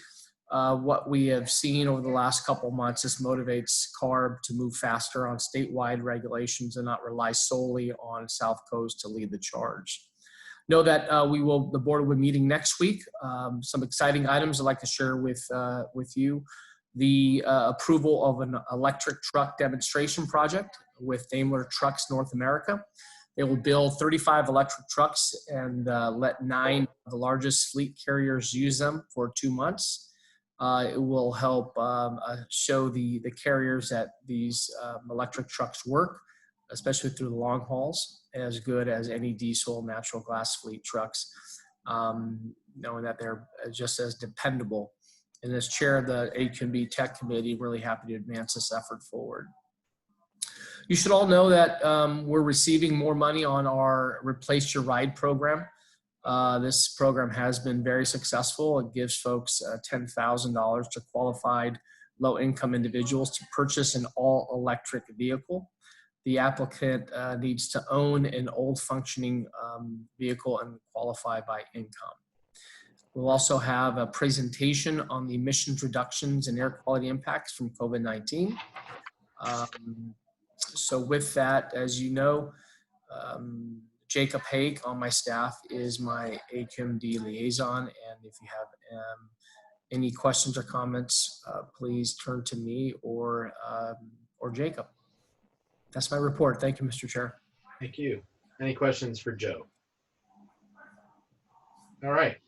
what we have seen over the last couple of months, this motivates CARB to move faster on statewide regulations and not rely solely on South Coast to lead the charge. Know that the board will be meeting next week. Some exciting items I'd like to share with you. The approval of an electric truck demonstration project with Daimler Trucks North America. They will build 35 electric trucks and let 9 of the largest fleet carriers use them for 2 months. It will help show the carriers that these electric trucks work, especially through the long hauls, as good as any diesel natural gas fleet trucks, knowing that they're just as dependable. And as chair of the AQMD Tech Committee, really happy to advance this effort forward. You should all know that we're receiving more money on our Replace Your Ride program. This program has been very successful. It gives folks $10,000 to qualified low-income individuals to purchase an all-electric vehicle. The applicant needs to own an old functioning vehicle and qualify by income. We'll also have a presentation on the emissions reductions and air quality impacts from COVID-19. So with that, as you know, Jacob Haig on my staff is my AQMD liaison. And if you have any questions or comments, please turn to me or Jacob. That's my report. Thank you, Mr. Chair. Thank you. Any questions for Joe? All right.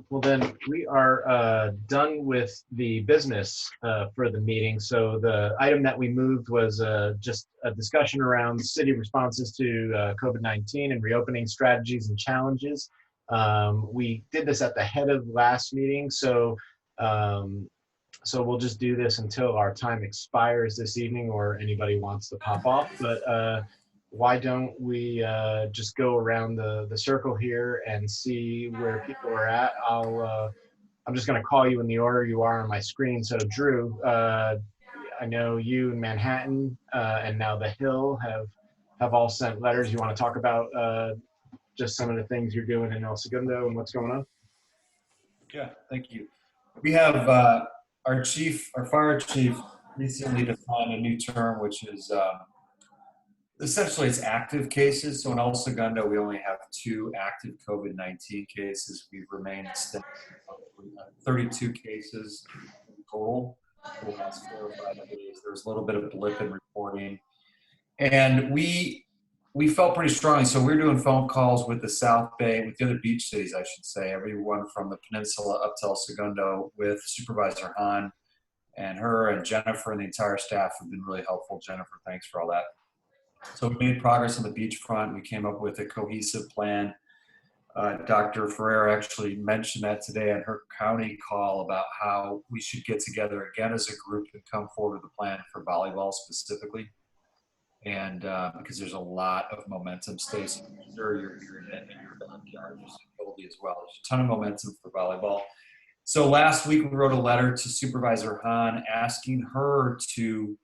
Well, then we are done with the business for the meeting. So the item that we moved was just a discussion around city responses to COVID-19 and reopening strategies and challenges. We did this at the head of last meeting. So we'll just do this until our time expires this evening or anybody wants to pop off. But why don't we just go around the circle here and see where people are at. I'm just going to call you in the order you are on my screen. So Drew, I know you in Manhattan and now the Hill have all sent letters. You want to talk about just some of the things you're doing in El Segundo and what's going on? Yeah, thank you. We have our fire chief recently defined a new term, which is essentially it's active cases. So in El Segundo, we only have 2 active COVID-19 cases. We've remained steady, 32 cases in total for the last 4 or 5 days. There's a little bit of blip in reporting. And we felt pretty strongly. So we were doing phone calls with the South Bay, with the other beach cities, I should say, everyone from the peninsula up to El Segundo, with Supervisor Hahn, and her and Jennifer and the entire staff have been really helpful. Jennifer, thanks for all that. So we made progress on the beachfront. We came up with a cohesive plan. Dr. Ferrer actually mentioned that today on her county call about how we should get together again as a group and come forward with a plan for volleyball specifically. And because there's a lot of momentum, Stacey, I'm sure you're in it, and your backyard, just Goldie as well. There's a ton of momentum for volleyball. So last week we wrote a letter to Supervisor Hahn asking her to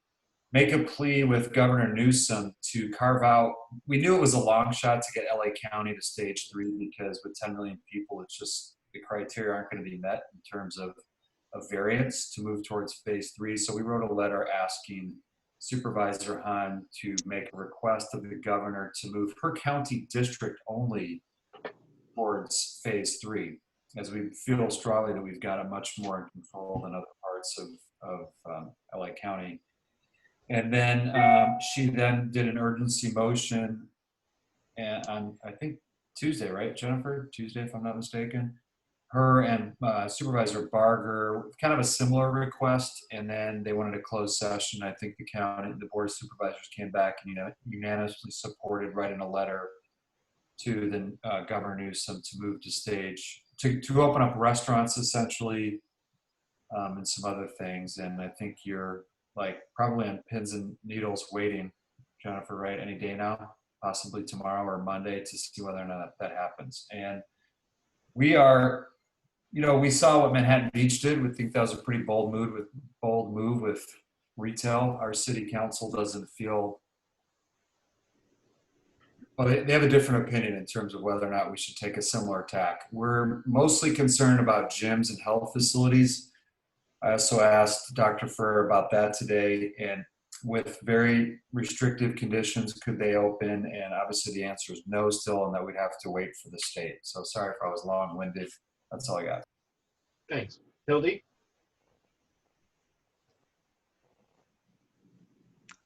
make a plea with Governor Newsom to carve out. We knew it was a long shot to get LA County to stage 3 because with 10 million people, it's just the criteria aren't going to be met in terms of variance to move towards phase 3. So we wrote a letter asking Supervisor Hahn to make a request of the governor to move her county district only towards phase 3, as we feel strongly that we've got it much more in control than other parts of LA County. And then she then did an urgency motion on, I think, Tuesday, right, Jennifer? Tuesday, if I'm not mistaken. Her and Supervisor Barger, kind of a similar request, and then they wanted a closed session. I think the Board of Supervisors came back and unanimously supported writing a letter to the Governor Newsom to move to stage, to open up restaurants essentially, and some other things. And I think you're like probably on pins and needles waiting, Jennifer, right? Any day now, possibly tomorrow or Monday, to see whether or not that happens. And we are, we saw what Manhattan Beach did. We think that was a pretty bold move with retail. Our city council doesn't feel, well, they have a different opinion in terms of whether or not we should take a similar tack. We're mostly concerned about gyms and health facilities. I also asked Dr. Ferrer about that today, and with very restrictive conditions, could they open? And obviously the answer is no still, and that we'd have to wait for the state. So sorry if I was long-winded. That's all I got. Thanks. Hildy?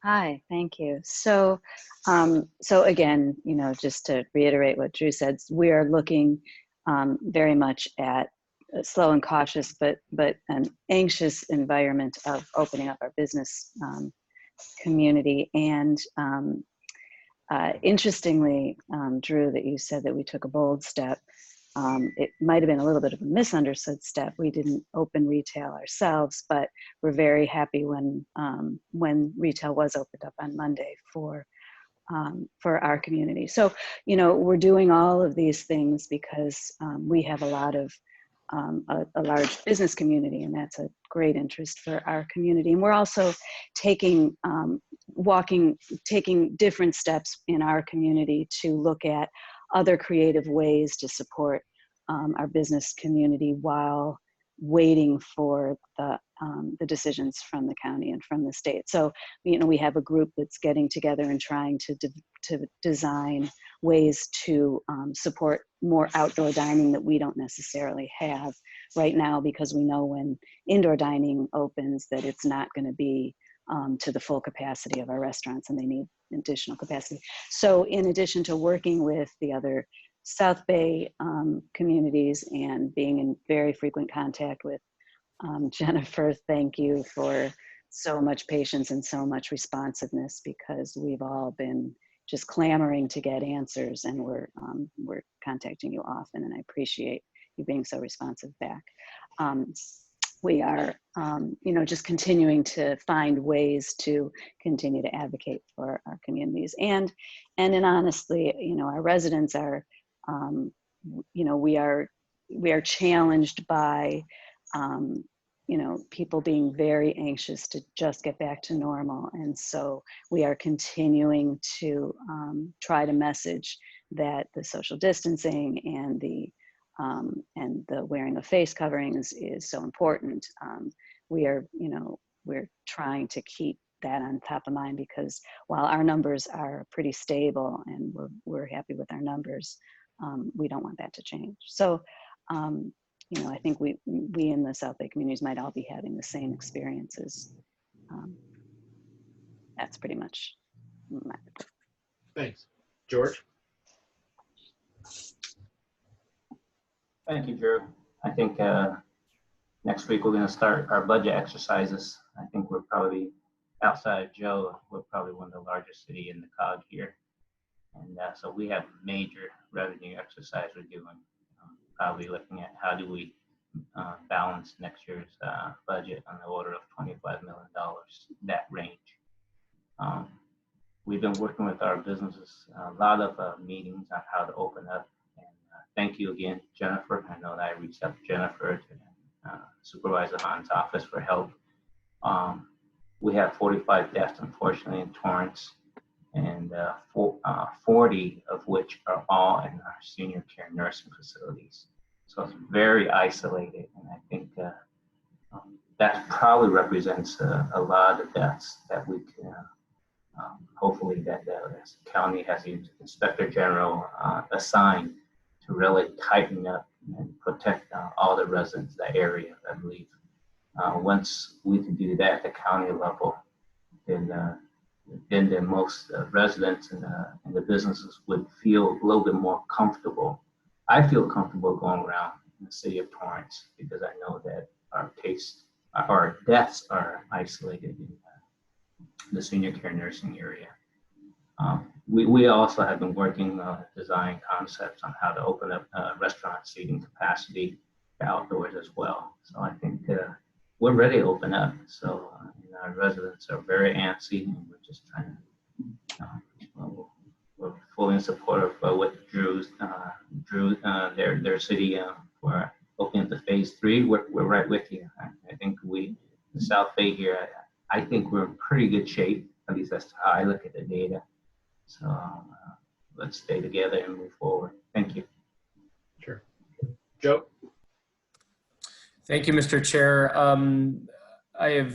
Hi, thank you. So again, just to reiterate what Drew said, we are looking very much at a slow and cautious, but an anxious environment of opening up our business community. And interestingly, Drew, that you said that we took a bold step. It might have been a little bit of a misunderstood step. We didn't open retail ourselves, but we're very happy when retail was opened up on Monday for our community. So, we're doing all of these things because we have a lot of a large business community, and that's a great interest for our community. And we're also taking different steps in our community to look at other creative ways to support our business community while waiting for the decisions from the county and from the state. So, we have a group that's getting together and trying to design ways to support more outdoor dining that we don't necessarily have right now, because we know when indoor dining opens that it's not going to be to the full capacity of our restaurants, and they need additional capacity. So in addition to working with the other South Bay communities and being in very frequent contact with Jennifer, thank you for so much patience and so much responsiveness, because we've all been just clamoring to get answers, and we're contacting you often, and I appreciate you being so responsive back. We are, just continuing to find ways to continue to advocate for our communities, and honestly, our residents are, we are challenged by, people being very anxious to just get back to normal, and so we are continuing to try to message that the social distancing and the wearing of face coverings is so important. We're trying to keep that on top of mind, because while our numbers are pretty stable and we're happy with our numbers, we don't want that to change. So, I think we in the South Bay communities might all be having the same experiences. That's pretty much Thanks. George? Thank you, Drew. I think next week we're going to start our budget exercises. I think we're probably, outside of Joe, we're probably one of the largest city in the COG here. And so we have major revenue exercise we're doing. Probably looking at how do we balance next year's budget on the order of $25 million, that range. We've been working with our businesses, a lot of meetings on how to open up. And thank you again, Jennifer. I know that I reached out to Jennifer, to Supervisor Hahn's office for help. We have 45 deaths, unfortunately, in Torrance, and 40 of which are all in our senior care nursing facilities. So it's very isolated, and I think that probably represents a lot of deaths that we can, hopefully that the county has the Inspector General assigned to really tighten up and protect all the residents of that area, I believe. Once we can do that at the county level, then the most residents and the businesses would feel a little bit more comfortable. I feel comfortable going around in the city of Torrance because I know that our deaths are isolated in the senior care nursing area. We also have been working on design concepts on how to open up restaurant seating capacity outdoors as well. So I think we're ready to open up. So our residents are very antsy, and we're just trying to, we're fully in support of what Drew, their city for opening up the phase 3. We're right with you. I think the South Bay here, I think we're in pretty good shape. At least that's how I look at the data. So let's stay together and move forward. Thank you. Sure. Joe? Thank you, Mr. Chair. I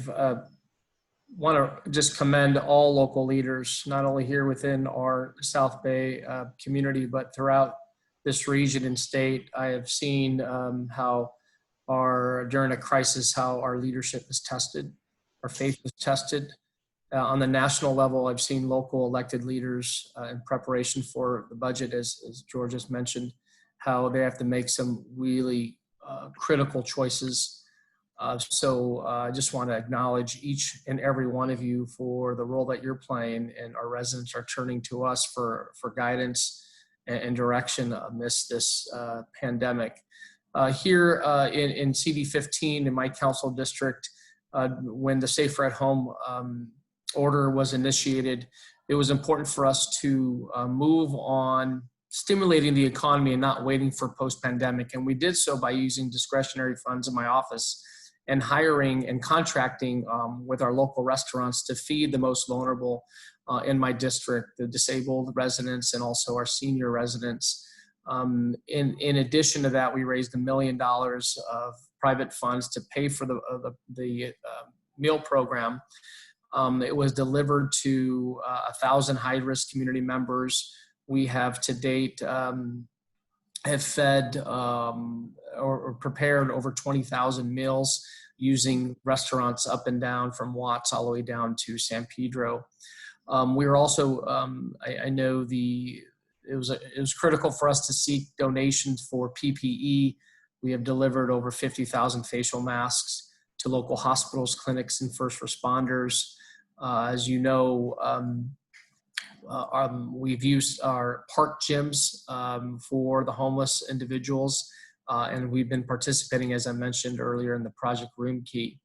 want to just commend all local leaders, not only here within our South Bay community, but throughout this region and state. I have seen how during a crisis, how our leadership is tested, our faith is tested. On the national level, I've seen local elected leaders in preparation for the budget, as George has mentioned, how they have to make some really critical choices. So I just want to acknowledge each and every one of you for the role that you're playing, and our residents are turning to us for guidance and direction amidst this pandemic. Here in CD15 in my council district, when the Safer at Home order was initiated, it was important for us to move on stimulating the economy and not waiting for post-pandemic. And we did so by using discretionary funds in my office and hiring and contracting with our local restaurants to feed the most vulnerable in my district, the disabled residents and also our senior residents. In addition to that, we raised $1 million of private funds to pay for the meal program. It was delivered to 1,000 high-risk community members. We have to date have fed or prepared over 20,000 meals using restaurants up and down from Watts all the way down to San Pedro. We were also, I know it was critical for us to seek donations for PPE. We have delivered over 50,000 facial masks to local hospitals, clinics, and first responders. As you know, we've used our park gyms for the homeless individuals, and we've been participating, as I mentioned earlier, in the Project Room Key.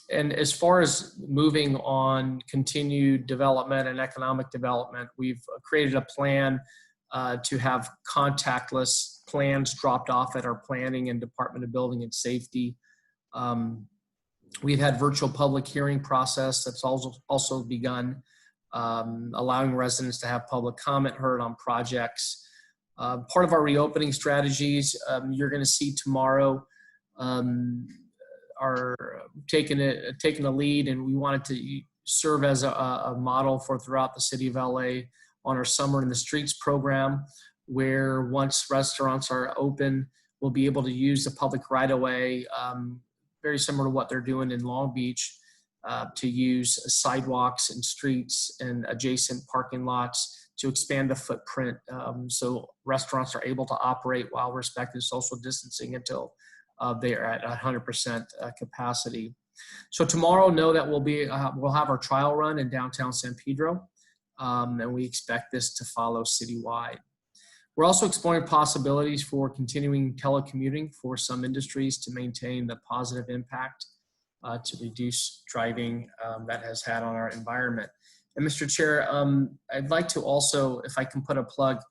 And as far as moving on continued development and economic development, we've created a plan to have contactless plans dropped off at our planning and Department of Building and Safety. We've had virtual public hearing process that's also begun, allowing residents to have public comment heard on projects. Part of our reopening strategies, you're going to see tomorrow, are taking a lead, and we wanted to serve as a model for throughout the city of LA on our Summer in the Streets program, where once restaurants are open, we'll be able to use the public right away, very similar to what they're doing in Long Beach, to use sidewalks and streets and adjacent parking lots to expand the footprint, so restaurants are able to operate while respecting social distancing until they are at 100% capacity. So tomorrow, know that we'll have our trial run in downtown San Pedro, and we expect this to follow citywide. We're also exploring possibilities for continuing telecommuting for some industries to maintain the positive impact to reduce driving that has had on our environment. And Mr. Chair, I'd like to also, if I can put a plug,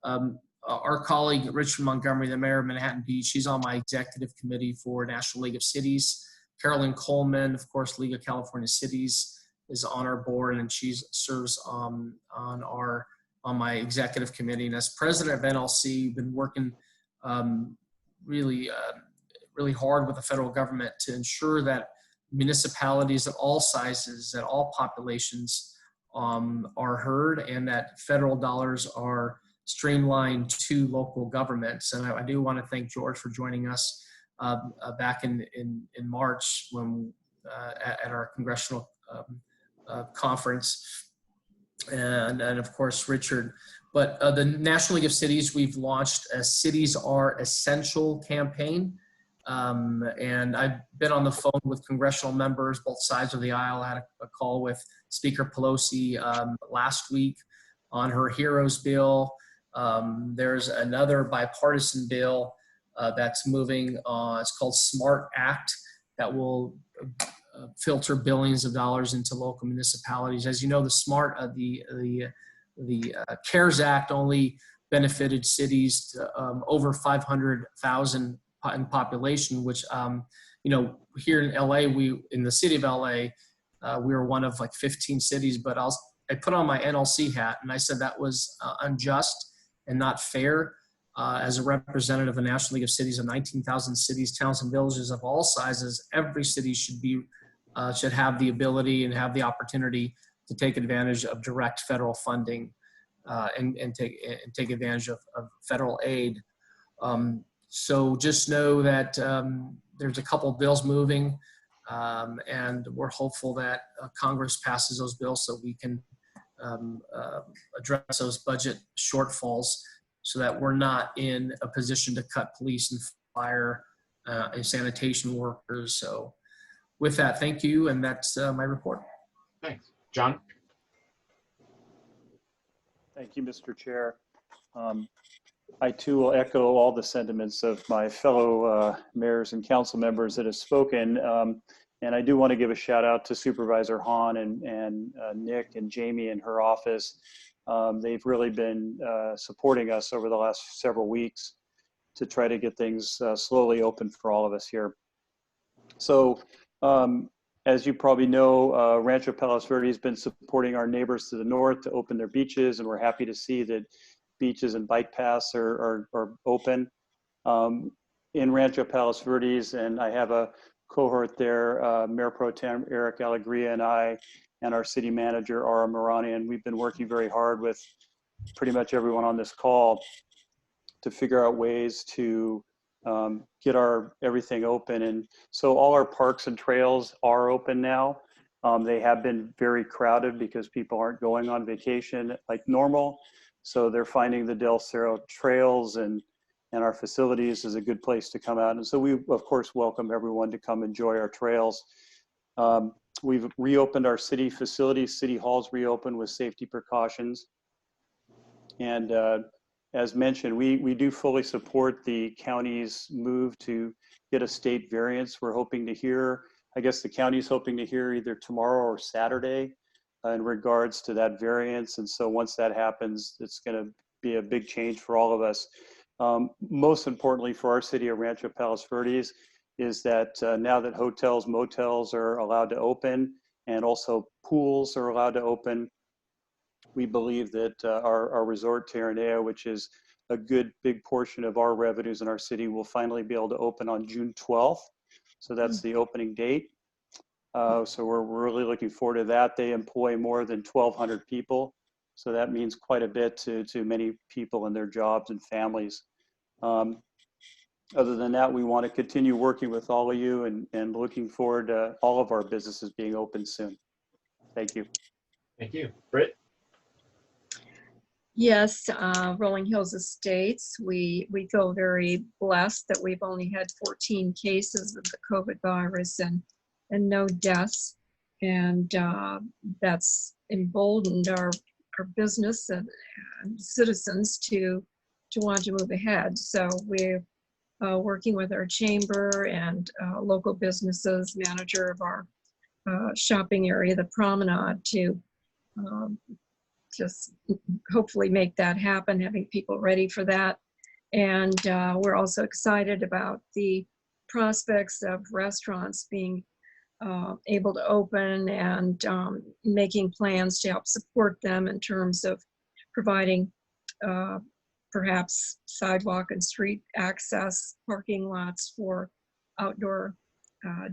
our colleague Richard Montgomery, the mayor of Manhattan Beach, she's on my executive committee for National League of Cities. Carolyn Coleman, of course, League of California Cities, is on our board, and she serves on my executive committee. And as president of NLC, been working really hard with the federal government to ensure that municipalities of all sizes, that all populations are heard, and that federal dollars are streamlined to local governments. And I do want to thank George for joining us back in March when at our congressional conference, and of course Richard. But the National League of Cities, we've launched a Cities Are Essential campaign. And I've been on the phone with congressional members, both sides of the aisle. I had a call with Speaker Pelosi last week on her HEROES bill. There's another bipartisan bill that's moving. It's called SMART Act, that will filter billions of dollars into local municipalities. As you know, the CARES Act only benefited cities to, over 500,000 in population, which, here in LA, in the city of LA, we were one of like 15 cities, but I put on my NLC hat and I said that was unjust and not fair. As a representative of the National League of Cities of 19,000 cities, towns, and villages of all sizes, every city should have the ability and have the opportunity to take advantage of direct federal funding and take advantage of federal aid. So just know that there's a couple bills moving, and we're hopeful that Congress passes those bills so we can address those budget shortfalls, so that we're not in a position to cut police and fire and sanitation workers. So with that, thank you, and that's my report. Thanks. John? Thank you, Mr. Chair. I too will echo all the sentiments of my fellow mayors and council members that have spoken. And I do want to give a shout out to Supervisor Hahn and Nick and Jamie in her office. They've really been supporting us over the last several weeks to try to get things slowly open for all of us here. So as you probably know, Rancho Palos Verde has been supporting our neighbors to the north to open their beaches, and we're happy to see that beaches and bike paths are open in Rancho Palos Verdes. And I have a cohort there, Mayor Pro Tem Eric Alegria and I, and our city manager, Ara Marani, and we've been working very hard with pretty much everyone on this call to figure out ways to get everything open. And so all our parks and trails are open now. They have been very crowded because people aren't going on vacation like normal. So they're finding the Del Cerro trails and our facilities is a good place to come out. And so we, of course, welcome everyone to come enjoy our trails. We've reopened our city facilities. City Hall's reopened with safety precautions. And as mentioned, we do fully support the county's move to get a state variance. We're hoping to hear, I guess the county's hoping to hear either tomorrow or Saturday in regards to that variance. And so once that happens, it's going to be a big change for all of us. Most importantly for our city of Rancho Palos Verdes is that now that hotels, motels are allowed to open, and also pools are allowed to open, we believe that our resort Terranea, which is a good big portion of our revenues in our city, will finally be able to open on June 12th. So that's the opening date. So we're really looking forward to that. They employ more than 1,200 people. So that means quite a bit to many people and their jobs and families. Other than that, we want to continue working with all of you and looking forward to all of our businesses being open soon. Thank you. Thank you. Britt? Yes, Rolling Hills Estates, we feel very blessed that we've only had 14 cases of the COVID virus and no deaths. And that's emboldened our business and citizens to want to move ahead. So we're working with our chamber and local businesses, manager of our shopping area, the Promenade, to just hopefully make that happen, having people ready for that. And we're also excited about the prospects of restaurants being able to open and making plans to help support them in terms of providing perhaps sidewalk and street access, parking lots for outdoor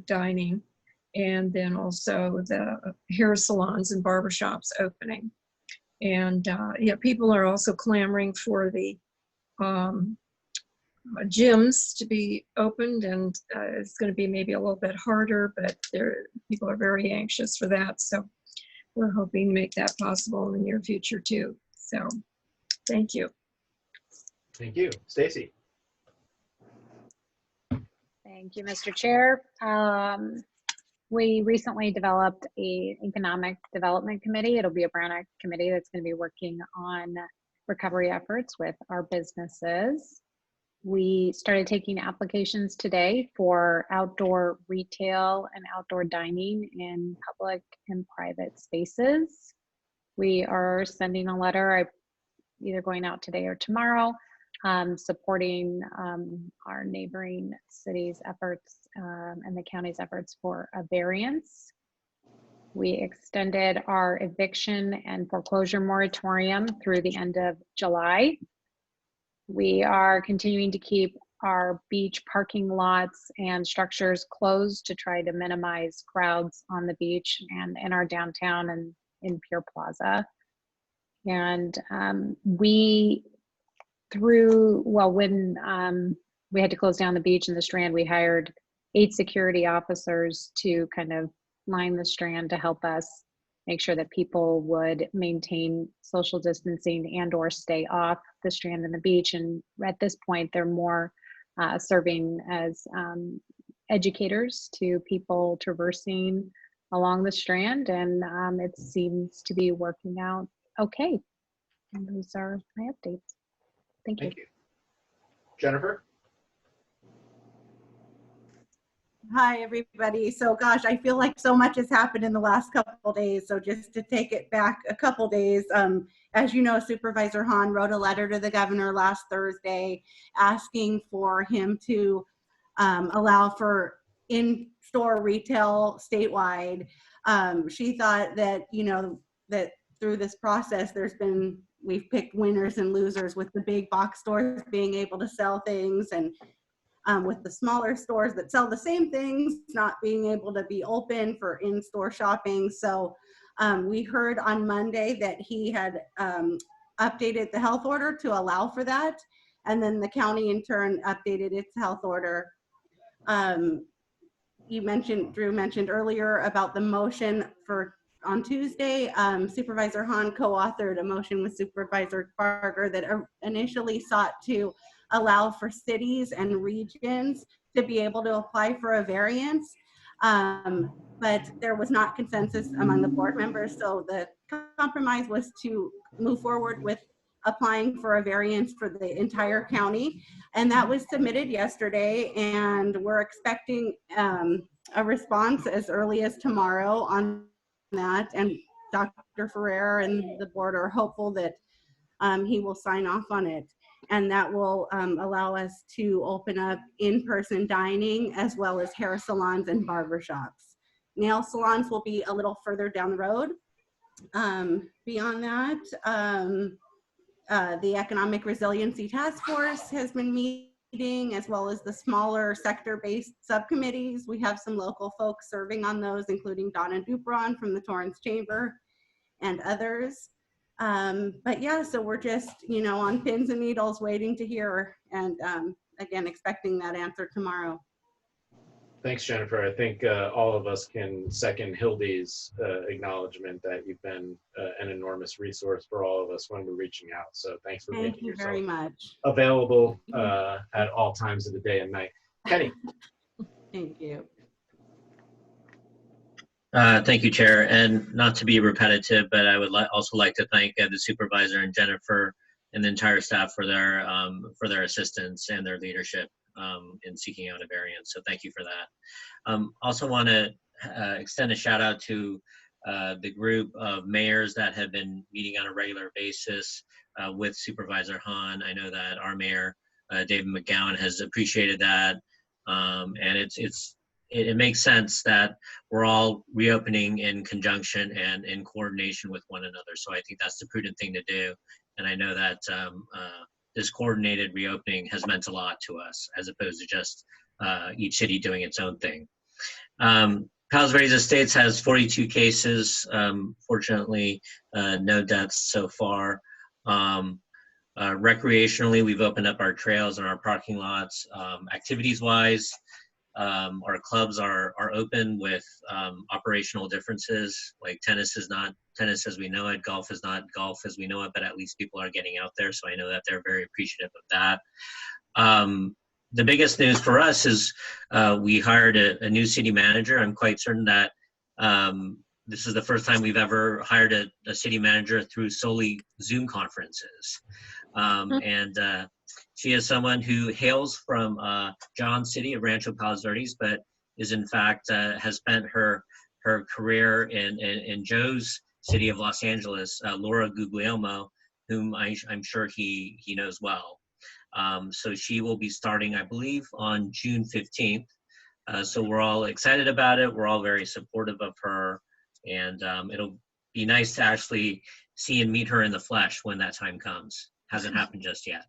dining, and then also the hair salons and barbershops opening. And yeah, people are also clamoring for the gyms to be opened, and it's going to be maybe a little bit harder, but people are very anxious for that. So we're hoping to make that possible in the near future too. So thank you. Thank you. Stacy? Thank you, Mr. Chair. We recently developed an economic development committee. It'll be a brand new committee that's going to be working on recovery efforts with our businesses. We started taking applications today for outdoor retail and outdoor dining in public and private spaces. We are sending a letter, either going out today or tomorrow, supporting our neighboring cities' efforts and the county's efforts for a variance. We extended our eviction and foreclosure moratorium through the end of July. We are continuing to keep our beach parking lots and structures closed to try to minimize crowds on the beach and in our downtown and in Pier Plaza. And when we had to close down the beach and the Strand, we hired 8 security officers to kind of line the Strand to help us make sure that people would maintain social distancing and or stay off the Strand and the beach. And at this point, they're more serving as educators to people traversing along the Strand, and it seems to be working out okay. And those are my updates. Thank you. Jennifer? Hi, everybody. So gosh, I feel like so much has happened in the last couple days. So just to take it back a couple days, as you know, Supervisor Hahn wrote a letter to the governor last Thursday asking for him to allow for in-store retail statewide. She thought that, that through this process, we've picked winners and losers, with the big box stores being able to sell things, and with the smaller stores that sell the same things not being able to be open for in-store shopping. So we heard on Monday that he had updated the health order to allow for that. And then the county in turn updated its health order. Drew mentioned earlier about the motion on Tuesday. Supervisor Hahn co-authored a motion with Supervisor Barger that initially sought to allow for cities and regions to be able to apply for a variance. But there was not consensus among the board members. So the compromise was to move forward with applying for a variance for the entire county. And that was submitted yesterday, and we're expecting a response as early as tomorrow on that. And Dr. Ferrer and the board are hopeful that he will sign off on it. And that will allow us to open up in-person dining as well as hair salons and barbershops. Nail salons will be a little further down the road. Beyond that, the Economic Resiliency Task Force has been meeting, as well as the smaller sector-based subcommittees. We have some local folks serving on those, including Donna Dupron from the Torrance Chamber and others. But yeah, so we're just, on pins and needles waiting to hear. And again, expecting that answer tomorrow. Thanks, Jennifer. I think all of us can second Hildy's acknowledgement that you've been an enormous resource for all of us when we're reaching out. So thanks for Thank making you yourself very much. available at all times of the day and night. Kenny. Thank you. Thank you, Chair. And not to be repetitive, but I would also like to thank the supervisor and Jennifer and the entire staff for their assistance and their leadership in seeking out a variance. So thank you for that. Also want to extend a shout out to the group of mayors that have been meeting on a regular basis with Supervisor Hahn. I know that our mayor, David McGowan, has appreciated that. And it makes sense that we're all reopening in conjunction and in coordination with one another. So I think that's the prudent thing to do. And I know that this coordinated reopening has meant a lot to us, as opposed to just each city doing its own thing. Palos Verdes Estates has 42 cases. Fortunately, no deaths so far. Recreationally, we've opened up our trails and our parking lots. Activities-wise, our clubs are open with operational differences. Like tennis is not tennis as we know it, golf is not golf as we know it, but at least people are getting out there. So I know that they're very appreciative of that. The biggest news for us is we hired a new city manager. I'm quite certain that this is the first time we've ever hired a city manager through solely Zoom conferences. And she is someone who hails from John's city of Rancho Palos Verdes, but is in fact has spent her career in Joe's city of Los Angeles, Laura Guglielmo, whom I'm sure he knows well. So she will be starting, I believe, on June 15th. So we're all excited about it. We're all very supportive of her, and it'll be nice to actually see and meet her in the flesh when that time comes. Hasn't happened just yet.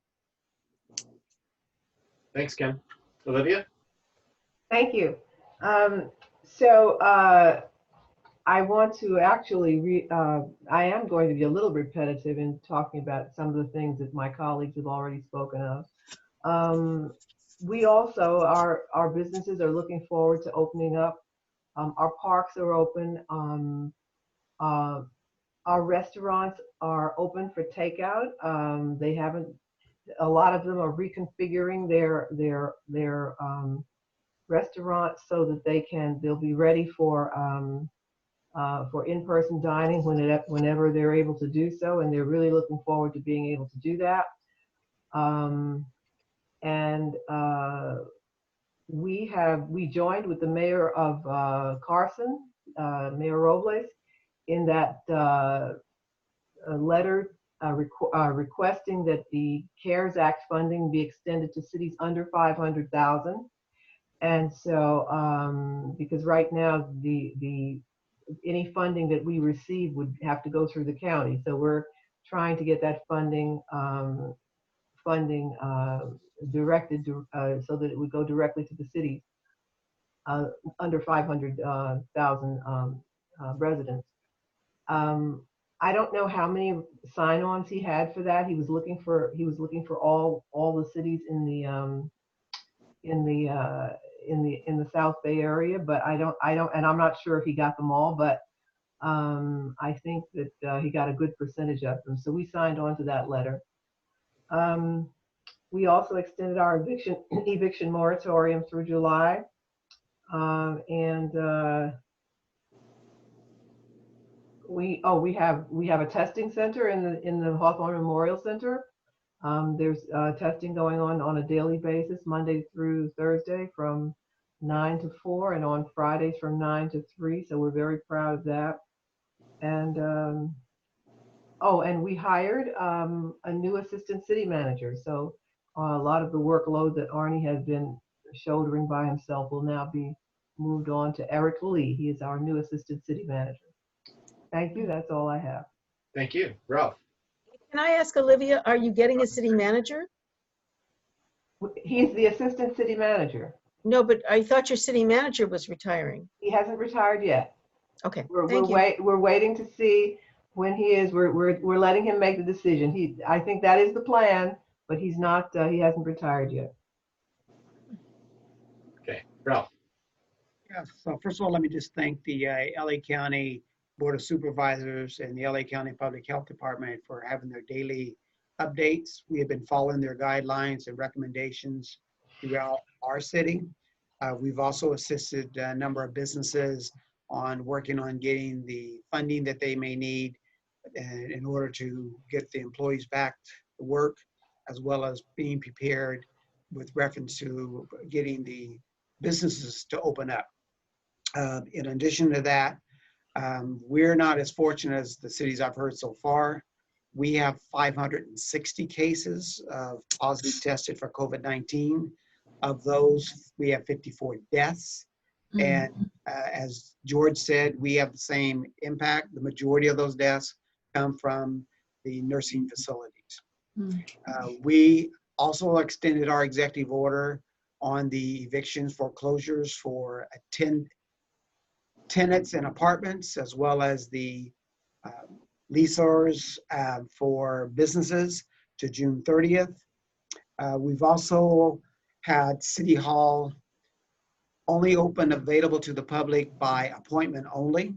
Thanks, Ken. Olivia? Thank you. I want to actually, I am going to be a little repetitive in talking about some of the things that my colleagues have already spoken of. We also, our businesses are looking forward to opening up. Our parks are open. Our restaurants are open for takeout. They haven't, a lot of them are reconfiguring their restaurants so that they'll be ready for in-person dining whenever they're able to do so, and they're really looking forward to being able to do that. We joined with the mayor of Carson, Mayor Robles, in that letter requesting that the CARES Act funding be extended to cities under 500,000. And so, because right now any funding that we receive would have to go through the county, so we're trying to get that funding directed so that it would go directly to the cities under 500,000 residents. I don't know how many sign-ons he had for that. He was looking for all the cities in the South Bay area, but I don't, and I'm not sure if he got them all, but I think that he got a good percentage of them. So we signed on to that letter. We also extended our eviction moratorium through July, we have a testing center in the Hawthorne Memorial Center. There's testing going on a daily basis, Monday through Thursday from 9 to 4, and on Fridays from 9 to 3. So we're very proud of that. And and we hired a new assistant city manager. So a lot of the workload that Arnie has been shouldering by himself will now be moved on to Eric Lee. He is our new assistant city manager. Thank you. That's all I have. Thank you. Ralph? Can I ask Olivia, are you getting a city manager? He's the assistant city manager. No, but I thought your city manager was retiring. He hasn't retired yet. Okay, We're waiting to see when he is. We're letting him make the decision. I think that is the plan, but he's not. He hasn't retired yet. Ralph. Yeah, so first of all, let me just thank the LA County Board of Supervisors and the LA County Public Health Department for having their daily updates. We have been following their guidelines and recommendations throughout our city. We've also assisted a number of businesses on working on getting the funding that they may need in order to get the employees back to work, as well as being prepared with reference to getting the businesses to open up. In addition to that, we're not as fortunate as the cities I've heard so far. We have 560 cases of positive tested for COVID-19. Of those, we have 54 deaths. And as George said, we have the same impact. The majority of those deaths come from the nursing facilities. We also extended our executive order on the evictions, foreclosures for tenants and apartments, as well as the leasers for businesses to June 30th. We've also had City Hall only open available to the public by appointment only.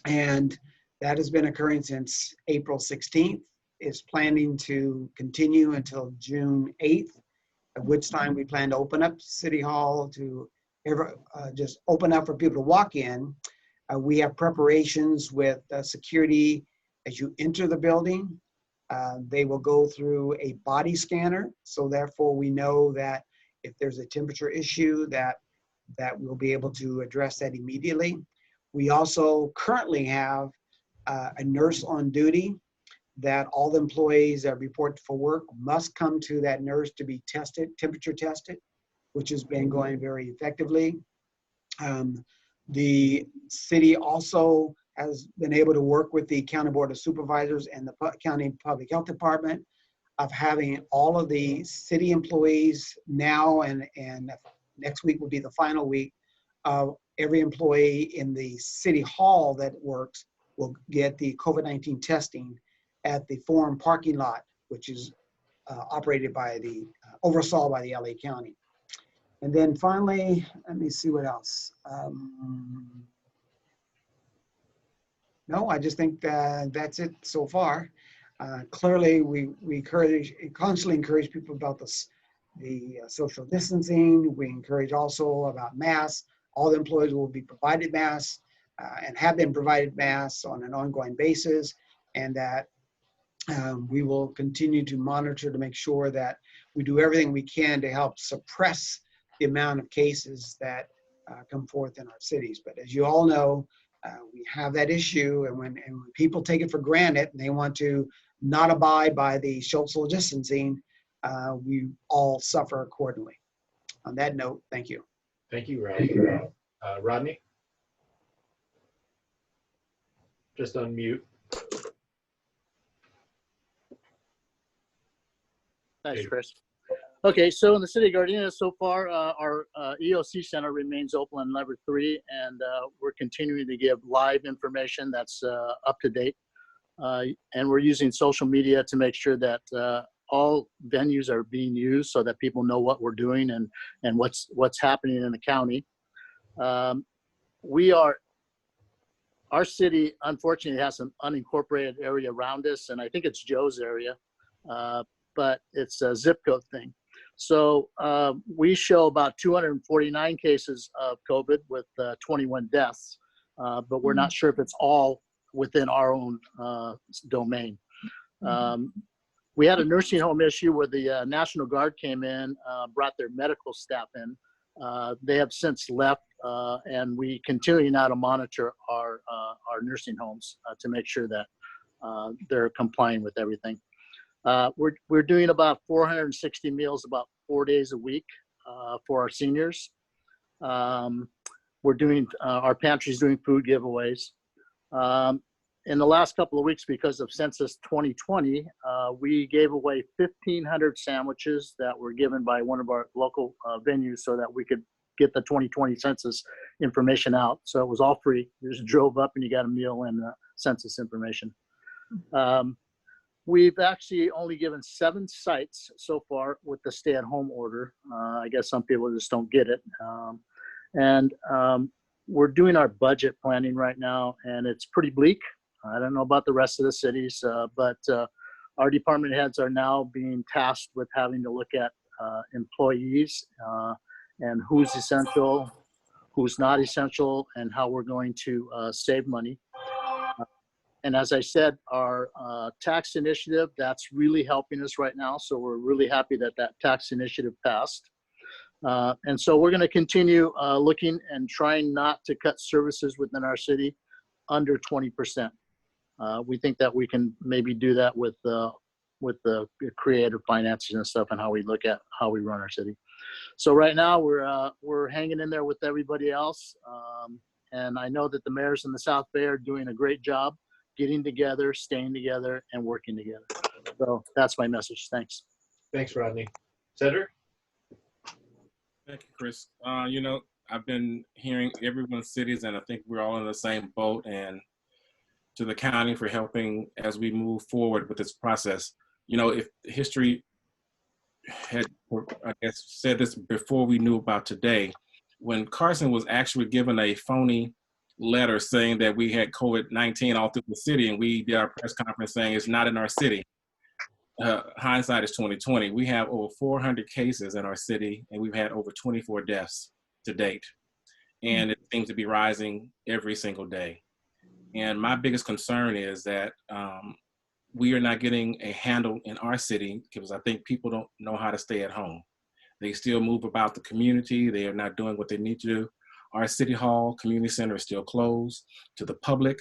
And that has been occurring since April 16th. It's planning to continue until June 8th, at which time we plan to open up City Hall to just open up for people to walk in. We have preparations with security as you enter the building. They will go through a body scanner. So therefore we know that if there's a temperature issue that we'll be able to address that immediately. We also currently have a nurse on duty that all the employees that report for work must come to that nurse to be tested, temperature tested, which has been going very effectively. The city also has been able to work with the County Board of Supervisors and the County Public Health Department of having all of the city employees now, and next week will be the final week, of every employee in the city hall that works will get the COVID-19 testing at the Forum parking lot, which is operated by oversaw by the LA County. And then finally, let me see what else. No, I just think that's it so far. Clearly, we constantly encourage people about the social distancing. We encourage also about masks. All the employees will be provided masks and have been provided masks on an ongoing basis, and that we will continue to monitor to make sure that we do everything we can to help suppress the amount of cases that come forth in our cities. But as you all know, we have that issue, and when people take it for granted and they want to not abide by the social distancing, we all suffer accordingly. On that note, thank you. Thank you, Ralph. Rodney? Just unmute. Thanks, Chris. Okay, so in the city of Gardena, so far, our EOC Center remains open on level 3, and we're continuing to give live information that's up to date. And we're using social media to make sure that all venues are being used so that people know what we're doing and what's happening in the county. Our city, unfortunately, has some unincorporated area around us, and I think it's Joe's area, but it's a zip code thing. So we show about 249 cases of COVID with 21 deaths, but we're not sure if it's all within our own domain. We had a nursing home issue where the National Guard came in, brought their medical staff in. They have since left, and we continue now to monitor our nursing homes to make sure that they're complying with everything. We're doing about 460 meals about 4 days a week for our seniors. We're doing, our pantry's doing food giveaways. In the last couple of weeks, because of Census 2020, we gave away 1,500 sandwiches that were given by one of our local venues so that we could get the 2020 census information out. So it was all free. You just drove up and you got a meal and census information. We've actually only given 7 sites so far with the stay-at-home order. I guess some people just don't get it. And we're doing our budget planning right now, and it's pretty bleak. I don't know about the rest of the cities, but our department heads are now being tasked with having to look at employees and who's essential, who's not essential, and how we're going to save money. And as I said, our tax initiative, that's really helping us right now. So we're really happy that that tax initiative passed. And so we're going to continue looking and trying not to cut services within our city under 20%. We think that we can maybe do that with the creative financing and stuff and how we look at how we run our city. So right now we're hanging in there with everybody else. And I know that the mayors in the South Bay are doing a great job getting together, staying together, and working together. So that's my message. Thanks. Thanks, Rodney. Cedric? Thank you, Chris. You know, I've been hearing everyone's cities, and I think we're all in the same boat, and to the county for helping as we move forward with this process. You know, if history had, I guess, said this before we knew about today, when Carson was actually given a phony letter saying that we had COVID-19 all through the city, and we did our press conference saying it's not in our city. Hindsight is 2020. We have over 400 cases in our city, and we've had over 24 deaths to date. And it seems to be rising every single day. And my biggest concern is that we are not getting a handle in our city because I think people don't know how to stay at home. They still move about the community. They are not doing what they need to do. Our city hall, community center is still closed to the public.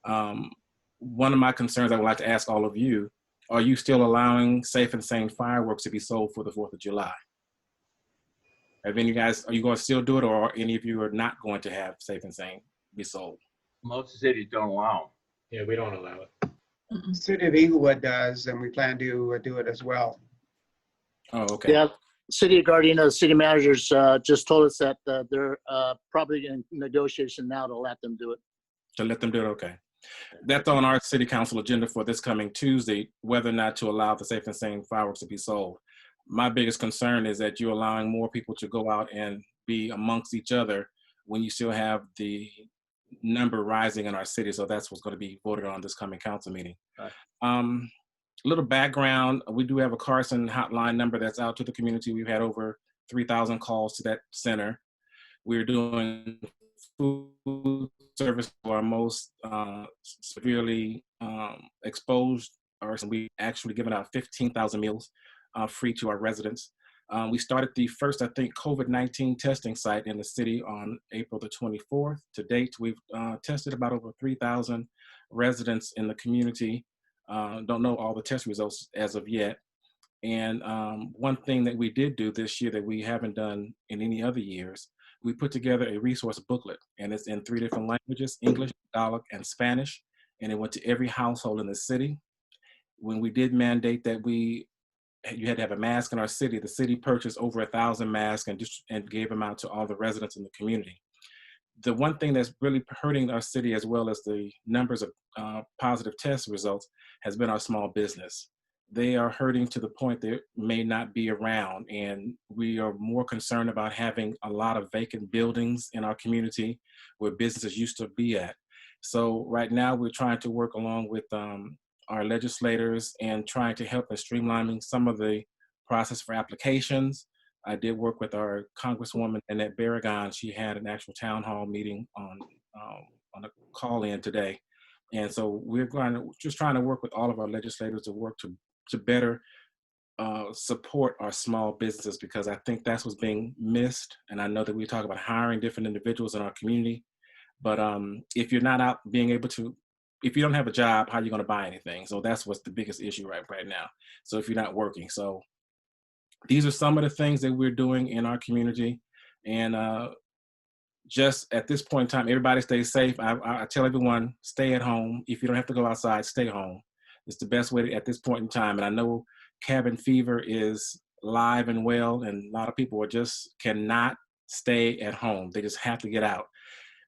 One of my concerns I would like to ask all of you, are you still allowing safe and sane fireworks to be sold for the 4th of July? Have any guys, are you going to still do it, or any of you are not going to have safe and sane be sold? Most cities don't allow them. Yeah, we don't allow it. City of Inglewood does, and we plan to do it as well. Oh, okay. Yeah, City of Gardena, the city managers just told us that they're probably in negotiation now to let them do it. To let them do it, okay. That's on our city council agenda for this coming Tuesday, whether or not to allow the safe and sane fireworks to be sold. My biggest concern is that you're allowing more people to go out and be amongst each other when you still have the number rising in our city. So that's what's going to be voted on this coming council meeting. Right. A little background, we do have a Carson hotline number that's out to the community. We've had over 3,000 calls to that center. We're doing food service for our most severely exposed, or we actually given out 15,000 meals free to our residents. We started the first, I think, COVID-19 testing site in the city on April the 24th. To date, we've tested about over 3,000 residents in the community. Don't know all the test results as of yet. And one thing that we did do this year that we haven't done in any other years, we put together a resource booklet, and it's in 3 different languages, English, Tagalog, and Spanish, and it went to every household in the city. When we did mandate that you had to have a mask in our city, the city purchased over 1,000 masks and gave them out to all the residents in the community. The one thing that's really hurting our city, as well as the numbers of positive test results, has been our small business. They are hurting to the point they may not be around, and we are more concerned about having a lot of vacant buildings in our community where businesses used to be at. So right now we're trying to work along with our legislators and trying to help in streamlining some of the process for applications. I did work with our Congresswoman Annette Barragan. She had an actual town hall meeting on a call-in today. And so we're just trying to work with all of our legislators to work to better support our small businesses, because I think that's what's being missed. And I know that we talk about hiring different individuals in our community, but if you're not out being able to, if you don't have a job, how are you going to buy anything? So that's what's the biggest issue right now. So if you're not working, so these are some of the things that we're doing in our community. And just at this point in time, everybody stay safe. I tell everyone, stay at home. If you don't have to go outside, stay home. It's the best way at this point in time. And I know cabin fever is live and well, and a lot of people cannot stay at home. They just have to get out.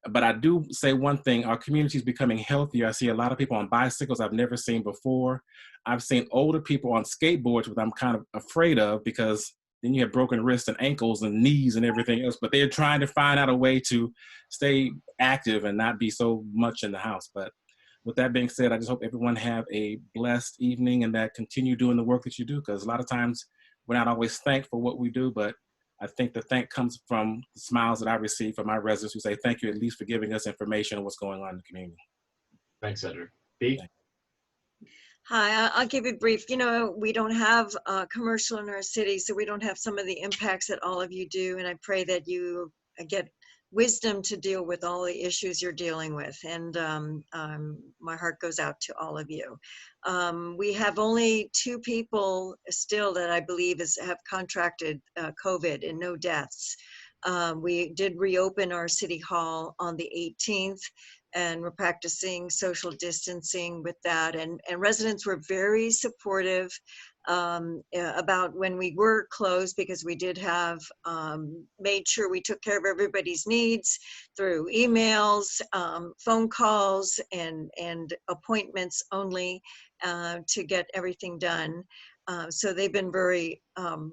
But I do say one thing, our community is becoming healthier. I see a lot of people on bicycles I've never seen before. I've seen older people on skateboards, which I'm kind of afraid of, because then you have broken wrists and ankles and knees and everything else. But they're trying to find out a way to stay active and not be so much in the house. But with that being said, I just hope everyone have a blessed evening and that continue doing the work that you do, because a lot of times we're not always thanked for what we do, but I think the thank comes from the smiles that I receive from my residents who say, thank you at least for giving us information on what's going on in the community. Thanks, Cedric. B? Hi, I'll keep it brief. You know, we don't have commercial in our city, so we don't have some of the impacts that all of you do. And I pray that you get wisdom to deal with all the issues you're dealing with. And my heart goes out to all of you. We have only 2 people still that I believe have contracted COVID and no deaths. We did reopen our city hall on the 18th. And we're practicing social distancing with that. And residents were very supportive about when we were closed, because we did have made sure we took care of everybody's needs through emails, phone calls, and appointments only to get everything done. So they've been very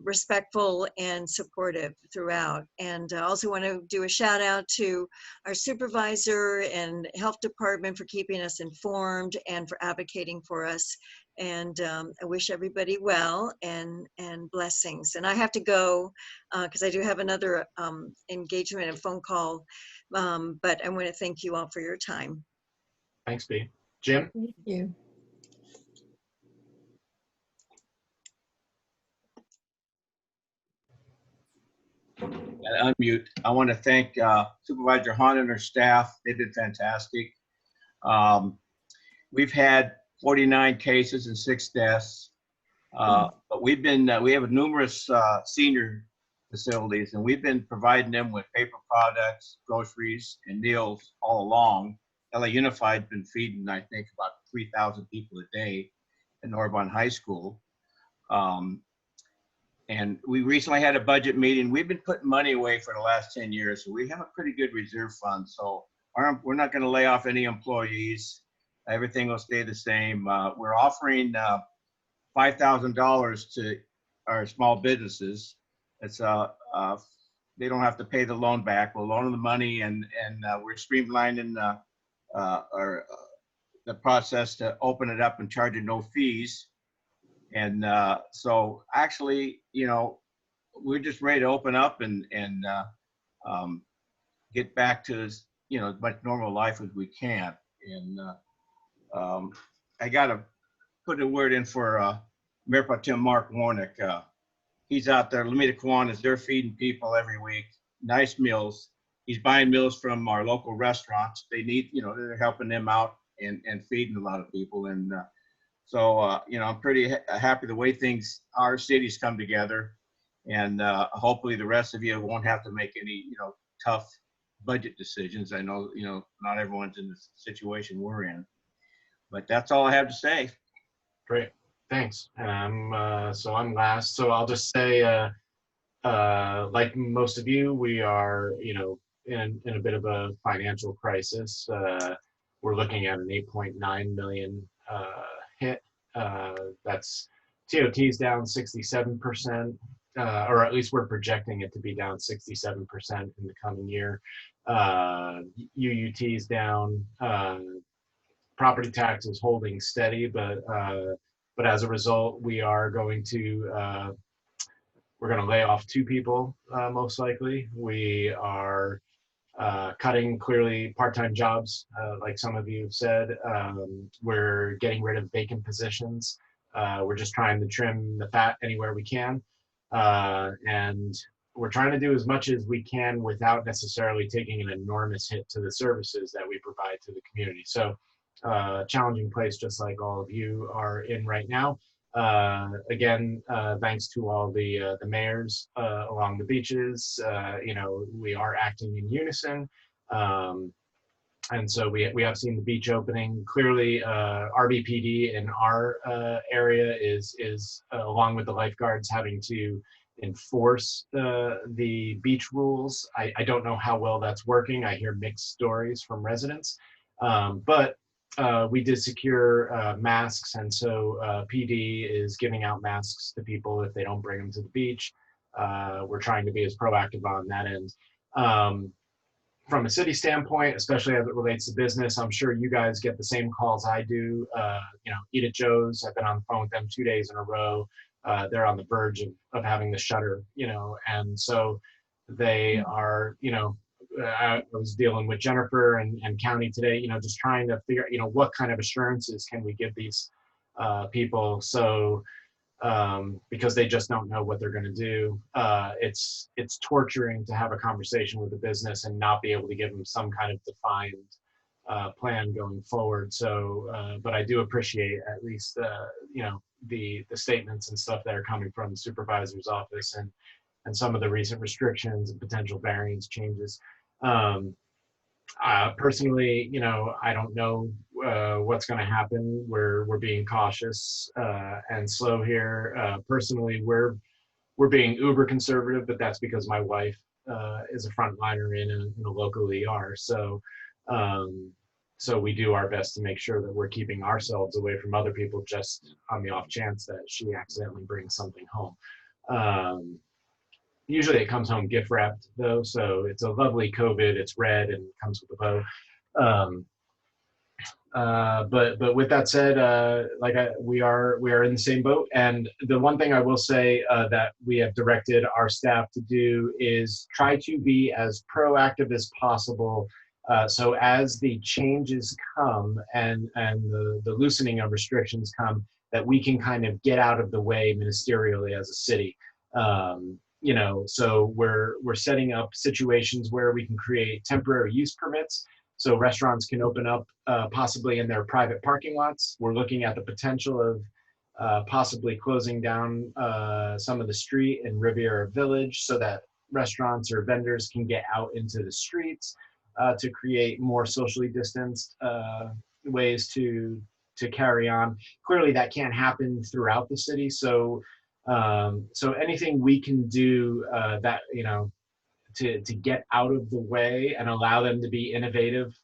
respectful and supportive throughout. And I also want to do a shout out to our supervisor and health department for keeping us informed and for advocating for us. And I wish everybody well and blessings. And I have to go because I do have another engagement and phone call. But I want to thank you all for your time. Thanks, B. Jim? Thank you. Unmute. I want to thank Supervisor Hahn and her staff. They've been fantastic. We've had 49 cases and 6 deaths, but we have numerous senior facilities, and we've been providing them with paper products, groceries, and meals all along. LA Unified's been feeding, I think, about 3,000 people a day at Narbonne High School. And we recently had a budget meeting. We've been putting money away for the last 10 years, so we have a pretty good reserve fund. So we're not going to lay off any employees. Everything will stay the same. We're offering $5,000 to our small businesses. It's they don't have to pay the loan back. We'll loan them the money, and we're streamlining the process to open it up and charging no fees. And so actually, you know, we're just ready to open up and get back to as, you know, as much normal life as we can. And I got to put a word in for Mayor Pro Tem Mark Warnick. He's out there, Lomita Kiwanis, they're feeding people every week, nice meals. He's buying meals from our local restaurants. They need, you know, they're helping them out and feeding a lot of people. And so, you know, I'm pretty happy the way our cities come together, and hopefully the rest of you won't have to make any, you know, tough budget decisions. I know, you know, not everyone's in the situation we're in, but that's all I have to say. Great, thanks. So I'm last. So I'll just say, like most of you, we are, you know, in a bit of a financial crisis. We're looking at an 8.9 million hit. That's TOT's down 67%, or at least we're projecting it to be down 67% in the coming year. UUT's down, property taxes holding steady, but as a result, we are going to we're going to lay off 2 people most likely. We are cutting clearly part-time jobs, like some of you have said. We're getting rid of vacant positions. We're just trying to trim the fat anywhere we can. And we're trying to do as much as we can without necessarily taking an enormous hit to the services that we provide to the community. So challenging place, just like all of you are in right now. Again, thanks to all the mayors along the beaches. You know, we are acting in unison. And so we have seen the beach opening. Clearly, RBPD in our area is along with the lifeguards having to enforce the beach rules. I don't know how well that's working. I hear mixed stories from residents, but we did secure masks, and so PD is giving out masks to people if they don't bring them to the beach. we're trying to be as proactive on that end. From a city standpoint, especially as it relates to business, I'm sure you guys get the same calls I do. You know, Eat at Joe's, I've been on the phone with them 2 days in a row. They're on the verge of having the shutter, you know, and so they are, you know, I was dealing with Jennifer and county today, you know, just trying to figure out, you know, what kind of assurances can we give these people. So, because they just don't know what they're going to do. It's torturing to have a conversation with a business and not be able to give them some kind of defined plan going forward. So, but I do appreciate at least you know, the statements and stuff that are coming from the supervisor's office and some of the recent restrictions and potential variance changes. Personally, you know, I don't know what's going to happen. We're being cautious and slow here. Personally, we're being uber conservative, but that's because my wife is a frontliner in a local ER. So, so we do our best to make sure that we're keeping ourselves away from other people, just on the off chance that she accidentally brings something home. Usually it comes home gift wrapped though, so it's a lovely COVID. It's red and comes with a bow. But with that said, we are in the same boat. And the one thing I will say that we have directed our staff to do is try to be as proactive as possible. So as the changes come and the loosening of restrictions come, that we can kind of get out of the way ministerially as a city. You know, so we're setting up situations where we can create temporary use permits so restaurants can open up possibly in their private parking lots. We're looking at the potential of possibly closing down some of the street in Riviera Village so that restaurants or vendors can get out into the streets to create more socially distanced ways to carry on. Clearly that can't happen throughout the city. So so anything we can do that, you know, to get out of the way and allow them to be innovative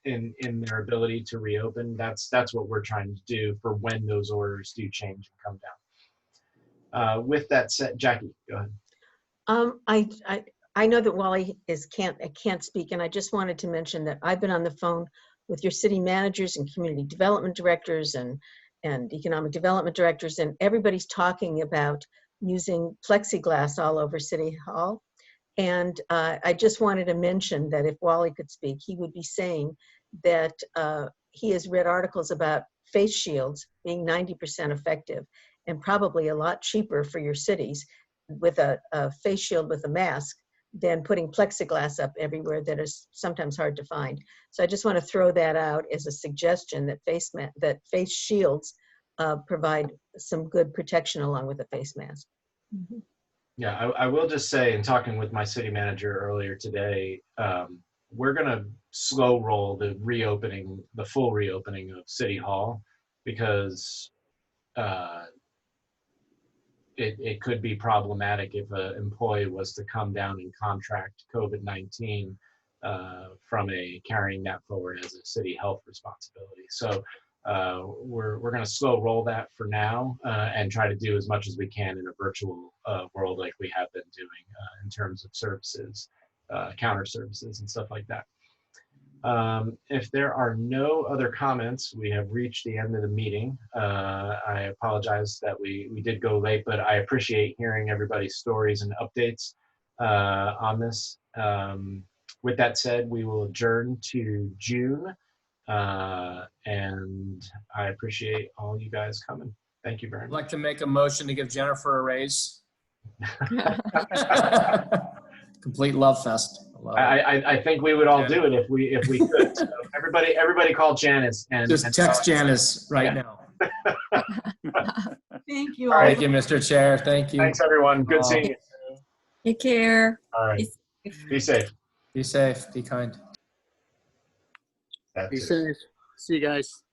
in their ability to reopen, that's what we're trying to do for when those orders do change and come down. With that said, Jackie, go ahead. I know that Wally can't speak, and I just wanted to mention that I've been on the phone with your city managers and community development directors and economic development directors, and everybody's talking about using plexiglass all over City Hall. And I just wanted to mention that if Wally could speak, he would be saying that he has read articles about face shields being 90% effective and probably a lot cheaper for your cities with a face shield with a mask than putting plexiglass up everywhere that is sometimes hard to find. So I just want to throw that out as a suggestion that face shields provide some good protection along with a face mask. Mm-hmm. Yeah, I will just say, in talking with my city manager earlier today, we're going to slow roll the full reopening of City Hall, because it could be problematic if an employee was to come down and contract COVID-19 from carrying that forward as a city health responsibility. So we're going to slow roll that for now and try to do as much as we can in a virtual world like we have been doing in terms of services, counter services and stuff like that. If there are no other comments, we have reached the end of the meeting. I apologize that we did go late, but I appreciate hearing everybody's stories and updates on this. With that said, we will adjourn to June, and I appreciate all you guys coming. Thank you very much. I'd like to make a motion to give Jennifer a raise. Complete love fest. I think we would all do it if we could. So everybody call Janice and just text Janice right now. Thank you. All right. Thank you, Mr. Chair. Thank you. Thanks, everyone. Good seeing you. Take care. All right. Be safe. Be safe. Be kind. Be safe. See you guys.